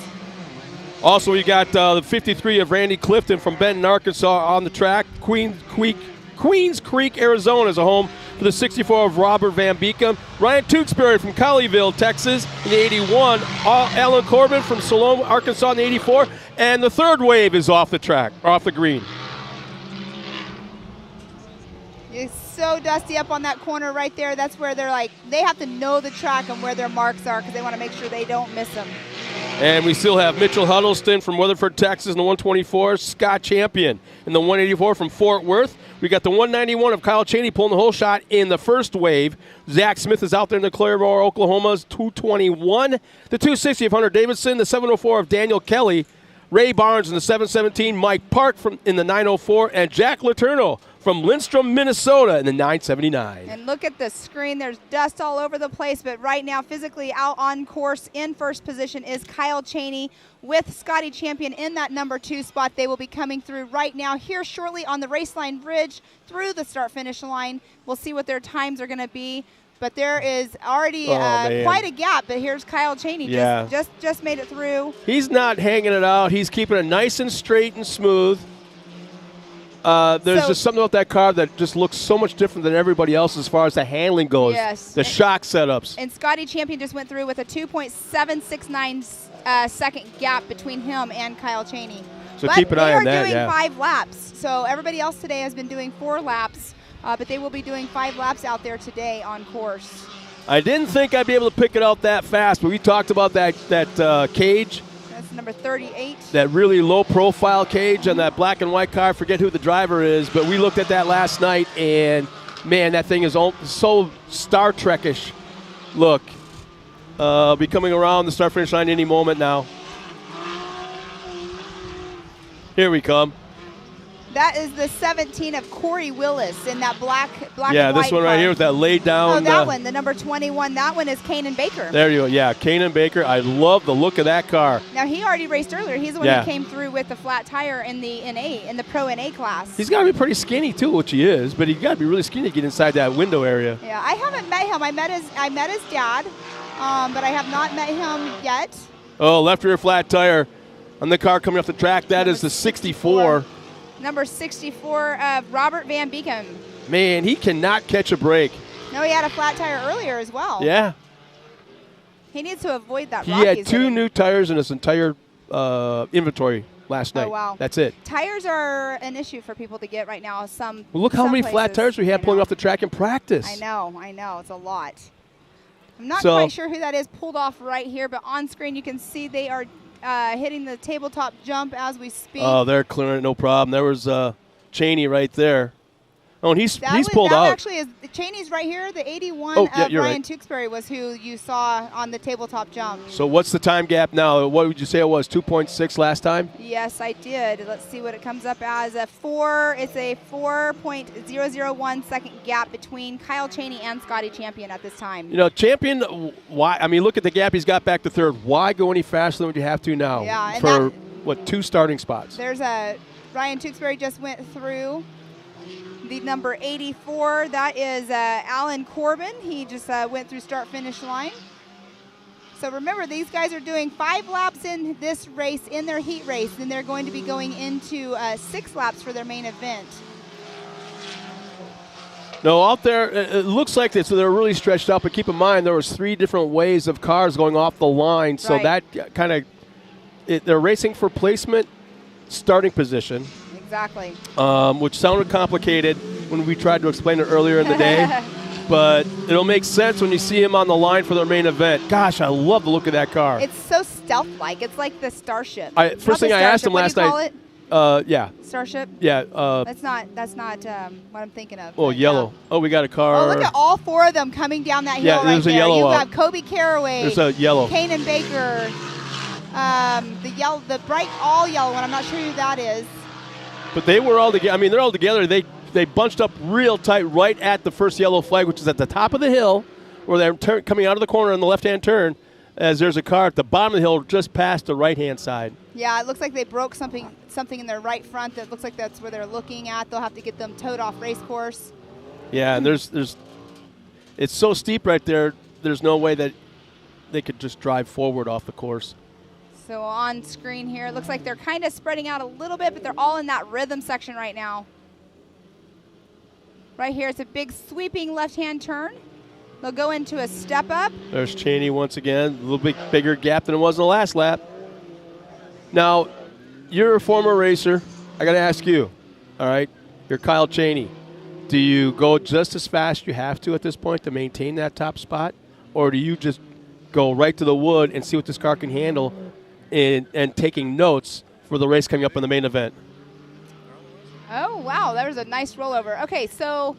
Also, we got the 53 of Randy Clifton from Benton, Arkansas on the track. Queens Creek, Arizona is a home for the 64 of Robert Van Beekum. Ryan Tewksbury from Colleyville, Texas in the 81. Alan Corbin from Salome, Arkansas in the 84. And the third wave is off the track, off the green. It's so dusty up on that corner right there. That's where they have to know the track and where their marks are because they want to make sure they don't miss them. And we still have Mitchell Huddleston from Weatherford, Texas in the 124. Scott Champion in the 184 from Fort Worth. We got the 191 of Kyle Cheney pulling the whole shot in the first wave. Zach Smith is out there in the Claremore, Oklahoma's 221. The 260 of Hunter Davidson. The 704 of Daniel Kelly. Ray Barnes in the 717. Mike Park in the 904. And Jack Letourneau from Lindstrom, Minnesota in the 979. And look at the screen. There's dust all over the place, but right now physically out on course in first position is Kyle Cheney with Scotty Champion in that number 2 spot. They will be coming through right now here shortly on the Raceline Bridge through the start-finish line. We'll see what their times are going to be. But there is already quite a gap. But here's Kyle Cheney. Just made it through. He's not hanging it out. He's keeping it nice and straight and smooth. There's just something about that car that just looks so much different than everybody else as far as the handling goes. Yes. The shock setups. And Scotty Champion just went through with a 2.769 second gap between him and Kyle Cheney. So keep an eye on that. They are doing 5 laps. So everybody else today has been doing 4 laps. But they will be doing 5 laps out there today on course. I didn't think I'd be able to pick it out that fast, but we talked about that cage. That's number 38. That really low-profile cage on that black and white car. I forget who the driver is, but we looked at that last night, and, man, that thing is so Star Trek-ish look. Be coming around the start-finish line any moment now. Here we come. That is the 17 of Corey Willis in that black and white. Yeah, this one right here with that laid down. Oh, that one, the number 21. That one is Kanan Baker. There you go. Yeah, Kanan Baker. I love the look of that car. Now, he already raced earlier. He's the one that came through with the flat tire in the Pro NA class. He's got to be pretty skinny, too, which he is, but he's got to be really skinny to get inside that window area. Yeah, I haven't met him. I met his dad, but I have not met him yet. Oh, left rear flat tire on the car coming off the track. That is the 64. Number 64 of Robert Van Beekum. Man, he cannot catch a break. No, he had a flat tire earlier as well. Yeah. He needs to avoid that. He rock had he's 2 hitting. new tires in his entire inventory last night. Oh, wow. That's it. Tires are an issue for people to get right now. Well, look how many flat tires we had pulling off the track in practice. I know. It's a lot. I'm not So- quite sure who that is pulled off right here, but on screen you can see they are hitting the tabletop jump as we speak. Oh, they're clearing it, no problem. There was Cheney right there. Oh, and he's pulled that out. Actually, is Cheney's right here. The 81 Oh, yeah, of you're Ryan right. Tewksbury was who you saw on the tabletop jump. So what's the time gap now? What would you say it was? 2.6 last time? Yes, I did. Let's see what it comes up as. It's a 4.001 second gap between Kyle Cheney and Scotty Champion at this time. You know, Champion, why? I mean, look at the gap he's got back to third. Why go any faster than what you have to now? Yeah, and for, 2 starting spots? There's Ryan Tewksbury just went through. The number 84, that is Alan Corbin. He just went through start-finish line. So remember, these guys are doing 5 laps in this race, in their heat race, and they're going to be going into 6 laps for their main event. No, out there, it looks like this, so they're really stretched out, but keep in mind there was 3 different ways of cars going off the line, so Right. that kind of, they're racing for placement, starting position. Exactly. Which sounded complicated when we tried to explain it earlier in the day. But it'll make sense when you see him on the line for their main event. Gosh, I love the look of that car. It's so stealth-like. It's like the Starship. First thing I asked him last night. What do you call it? Yeah. Starship? Yeah. That's not what I'm thinking of. Oh, but yellow. Oh, we got a car. Oh, look at all 4 of them coming down that hill Yeah, right there's a there. yellow You out. have Kobe Caraway. There's a yellow. Kanan Baker. The bright all yellow one. I'm not sure who that is. But they were all together. I mean, they're all together. They bunched up real tight right at the first yellow flag, which is at the top of the hill, where they're coming out of the corner on the left-hand turn, as there's a car at the bottom of the hill just past the right-hand side. Yeah, it looks like they broke something in their right front. That looks like that's where they're looking at. They'll have to get them towed off race course. Yeah, and it's so steep right there. There's no way that they could just drive forward off the course. So on screen here, it looks like they're kind of spreading out a little bit, but they're all in that rhythm section right now. Right here, it's a big sweeping left-hand turn. They'll go into a step up. There's Cheney once again, a little bit bigger gap than it was in the last lap. Now, you're a former racer. I got to ask you, all right? You're Kyle Cheney. Do you go just as fast as you have to at this point to maintain that top spot? Or do you just go right to the wood and see what this car can handle and taking notes for the race coming up in the main event? Oh, wow, that was a nice rollover. Okay, so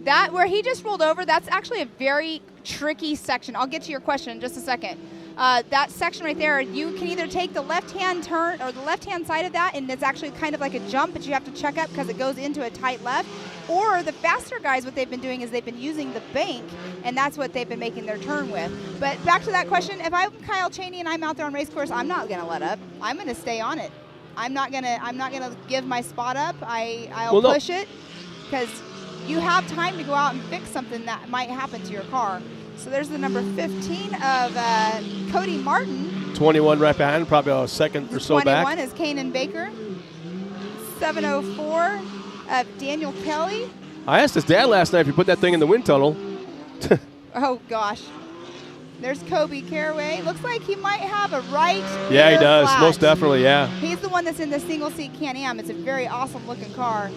that where he just rolled over, that's actually a very tricky section. I'll get to your question in just a second. That section right there, you can either take the left-hand turn or the left-hand side of that, and it's actually kind of like a jump, but you have to check up because it goes into a tight left. Or the faster guys, what they've been doing is they've been using the bank, and that's what they've been making their turn with. But back to that question, if I'm Kyle Cheney and I'm out there on race course, I'm not going to let up. I'm going to stay on it. I'm not gonna give my spot up. I'll push it because you have time to go out and fix something that might happen to your car. So there's the number 15 of Cody Martin. 21 right behind, probably a second or so back. 21 is Kanan Baker. 704 of Daniel Kelly. I asked his dad last night if he put that thing in the wind tunnel. Oh, gosh. There's Kobe Caraway. Looks like he might have a right Yeah, he rear does. flat. Most definitely, yeah. He's the one that's in the single-seat Can-Am. It's a very awesome-looking car.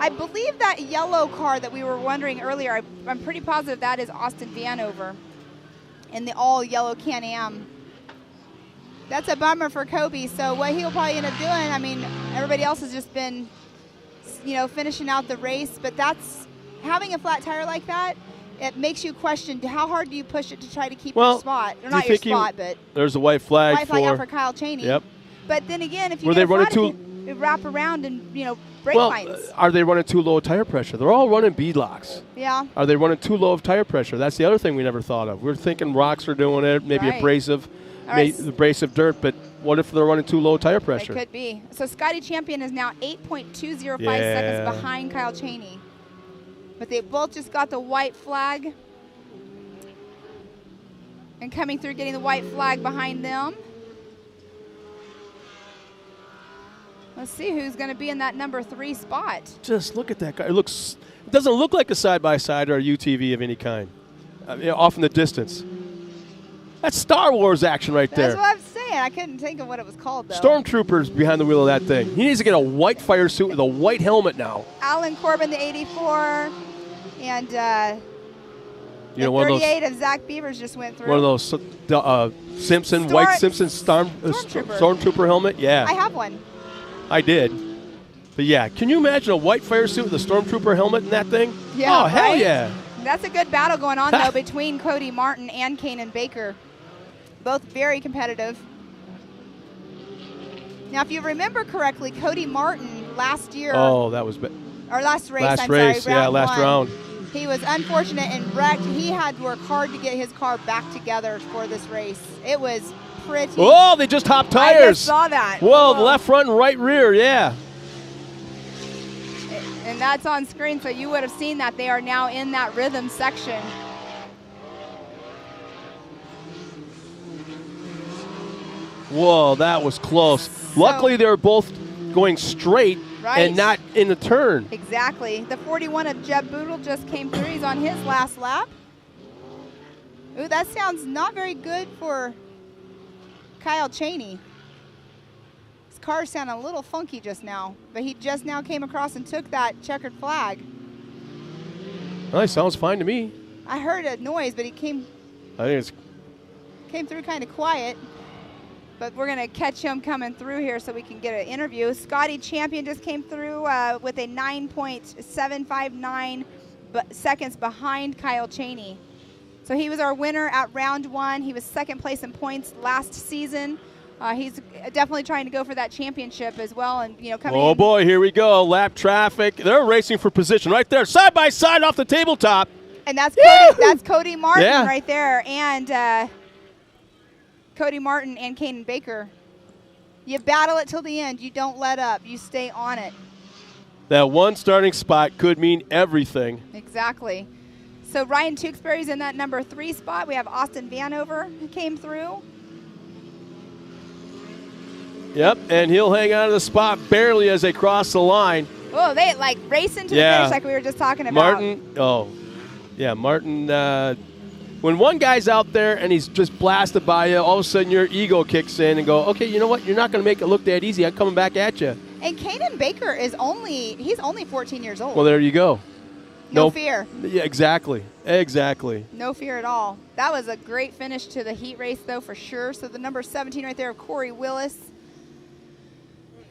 I believe that yellow car that we were wondering earlier, I'm pretty positive that is Austin Vanover in the all-yellow Can-Am. That's a bummer for Kobe. So what he'll probably end up doing, I mean, everybody else has just been, finishing out the race, but that's having a flat tire like that. It makes you question how hard do you push it to try to keep your spot, or not your spot, but there's a white flag out for Kyle Cheney. Yep. But then again, if you Were get they a running flat, if you wrap around and brake Well, lines. are they running too low tire pressure? They're all running beadlocks. Yeah. Are they running too low of tire pressure? That's the other thing we never thought of. We're thinking rocks are doing it, maybe Right. abrasive, All right. abrasive dirt, but what if they're running too low tire pressure? It could be. So Scotty Champion is now 8.205 Yeah. seconds behind Kyle Cheney. But they both just got the white flag. And coming through getting the white flag behind them. Let's see who's going to be in that number 3 spot. Just look at that guy. It doesn't look like a side-by-side or a UTV of any kind. Off in the distance. That's Star Wars action right there. That's what I'm saying. I couldn't think of what it was called, though. Stormtroopers behind the wheel of that thing. He needs to get a white fire suit with a white helmet now. Alan Corbin, the 84, and the one 38 of Zach Beavers just went through. One of those white Simpson Stormtrooper helmet. Yeah. I have one. I did. But yeah, can you imagine a white fire suit with a Stormtrooper helmet in that thing? Yeah, oh, hell right? yeah. That's a good battle going on, though, between Cody Martin and Kanan Baker. Both very competitive. Now, if you remember correctly, Cody Martin last year. Oh, that was or last race, last race, round last one, round. He was unfortunate and wrecked. He had to work hard to get his car back together for this race. It was pretty. Oh, they just hopped tires. I just saw that. Whoa, the left front and right rear, yeah. And that's on screen, so you would have seen that. They are now in that rhythm section. Whoa, that was close. Luckily, they were both going straight and not in the turn. Exactly. The 41 of Jeb Boodle just came through. He's on his last lap. Ooh, that sounds not very good for Kyle Cheney. His car sounded a little funky just now, but he just now came across and took that checkered flag. Well, it sounds fine to me. I heard a noise, but he came through kind of quiet. But we're going to catch him coming through here so we can get an interview. Scotty Champion just came through with a 9.759 seconds behind Kyle Cheney. So he was our winner at round 1. He was second place in points last season. He's definitely trying to go for that championship as well. And coming Oh, boy, here we go. Lap traffic. They're racing for position right there, side by side off the tabletop. And that's Cody Martin right there. And Cody Martin and Kanan Baker. You battle it till the end. You don't let up. You stay on it. That one starting spot could mean everything. Exactly. So Ryan Tewksbury's in that number 3 spot. We have Austin Vanover who came through. Yep, and he'll hang on to the spot barely as they cross the line. Oh, they racing to the finish like we were just talking about. Martin, when one guy's out there and he's just blasted by you, all of a sudden your ego kicks in and go, okay, you know what? You're not going to make it look that easy. I'm coming back at you. And Kanan Baker he's only 14 years old. Well, there you go. No fear. Yeah, exactly. No fear at all. That was a great finish to the heat race, though, for sure. So the number 17 right there of Corey Willis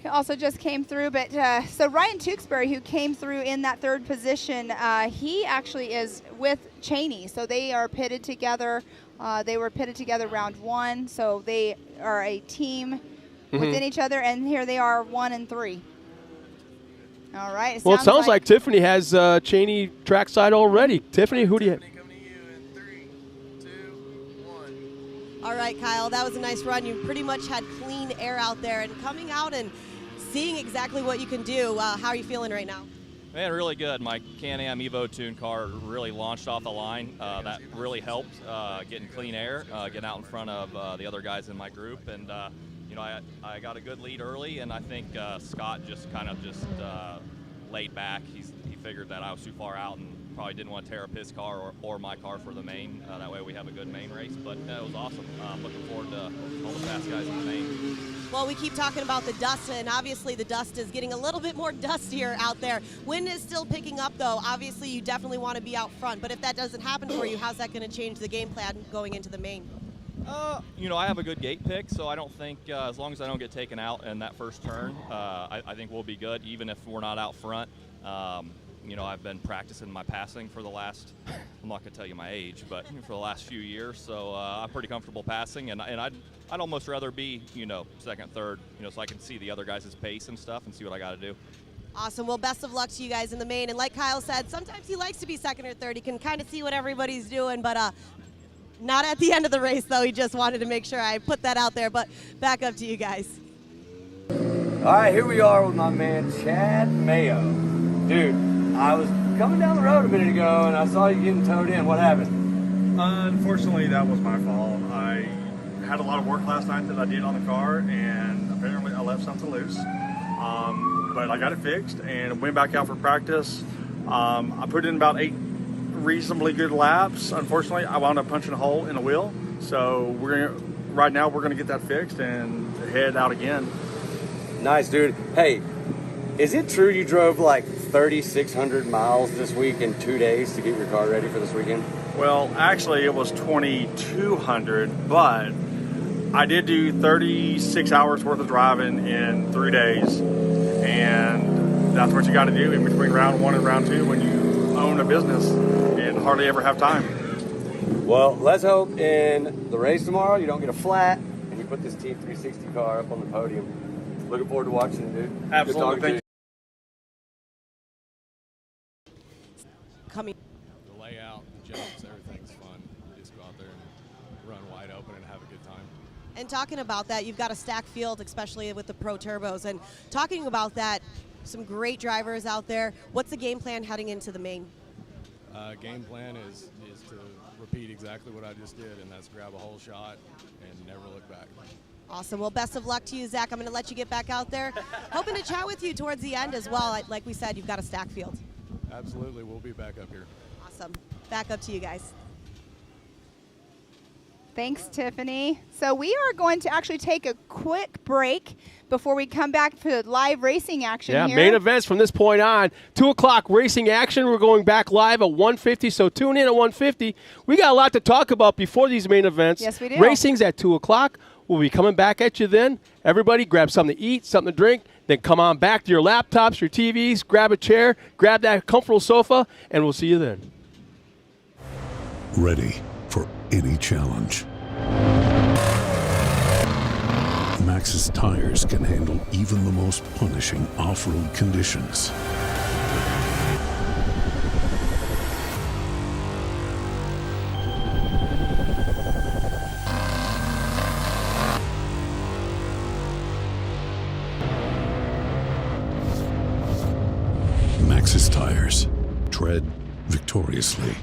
also just came through. But so Ryan Tewksbury, who came through in that 3rd position, he actually is with Cheney. So they are pitted together. They were pitted together round 1. So they are a team within each other. And here they are 1 and 3. All right. It sounds like Tiffany has Cheney trackside already. Tiffany, who do you have? All right, Kyle, that was a nice run. You pretty much had clean air out there, and coming out and seeing exactly what you can do. How are you feeling right now? Man, really good. My Can-Am Evo Tune car really launched off the line. That really helped getting clean air, getting out in front of the other guys in my group. And, I got a good lead early, and I think Scott just laid back. He figured that I was too far out and probably didn't want to tear up his car or my car for the main. That way we have a good main race. But it was awesome. Looking forward to all the fast guys in the main. Well, we keep talking about the dust, and obviously the dust is getting a little bit more dustier out there. Wind is still picking up, though. Obviously, you definitely want to be out front. But if that doesn't happen for you, how's that going to change the game plan going into the main? I have a good gate pick, so I don't think as long as I don't get taken out in that first turn, I think we'll be good, even if we're not out front. I've been practicing my passing for the last, I'm not going to tell you my age, but for the last few years, so I'm pretty comfortable passing, and I'd almost rather be, second, third, so I can see the other guys' pace and stuff and see what I got to do. Awesome. Well, best of luck to you guys in the main. And like Kyle said, sometimes he likes to be second or third. He can kind of see what everybody's doing, but not at the end of the race, though. He just wanted to make sure I put that out there. But back up to you guys. All right, here we are with my man, Chad Mayo. Dude, I was coming down the road a minute ago, and I saw you getting towed in. What happened? Unfortunately, that was my fault. I had a lot of work last night that I did on the car, and apparently I left something loose. But I got it fixed and went back out for practice. I put in about 8 reasonably good laps. Unfortunately, I wound up punching a hole in the wheel. So right now we're gonna get that fixed and head out again. Nice, dude. Hey, is it true you drove like 3,600 miles this week in 2 days to get your car ready for this weekend? Well, actually it was 2,200, but I did do 36 hours worth of driving in 3 days. And that's what you got to do in between round 1 and round 2 when you own a business and hardly ever have time. Well, let's hope in the race tomorrow you don't get a flat and you put this Team 360 car up on the podium. Looking forward to watching it, dude. Absolutely. Thank you. Coming. The layout, the jumps, everything's fun. You just go out there and run wide open and have a good time. And talking about that, you've got a stacked field, especially with the Pro Turbos. And talking about that, some great drivers out there. What's the game plan heading into the main? Game plan is to repeat exactly what I just did, and that's grab a whole shot and never look back. Awesome. Well, best of luck to you, Zach. I'm going to let you get back out there. Hoping to chat with you towards the end as well. Like we said, you've got a stacked field. Absolutely. We'll be back up here. Awesome. Back up to you guys. Thanks, Tiffany. So we are going to actually take a quick break before we come back for live racing action here. Main events from this point on. 2 o'clock racing action. We're going back live at 1:50, so tune in at 1:50. We got a lot to talk about before these main events. Yes, we do. Racing's at 2 o'clock. We'll be coming back at you then. Everybody grab something to eat, something to drink, then come on back to your laptops, your TVs, grab a chair, grab that comfortable sofa, and we'll see you then. Ready for any challenge. Maxxis tires can handle even the most punishing off-road conditions. Maxxis tires. Tread victoriously.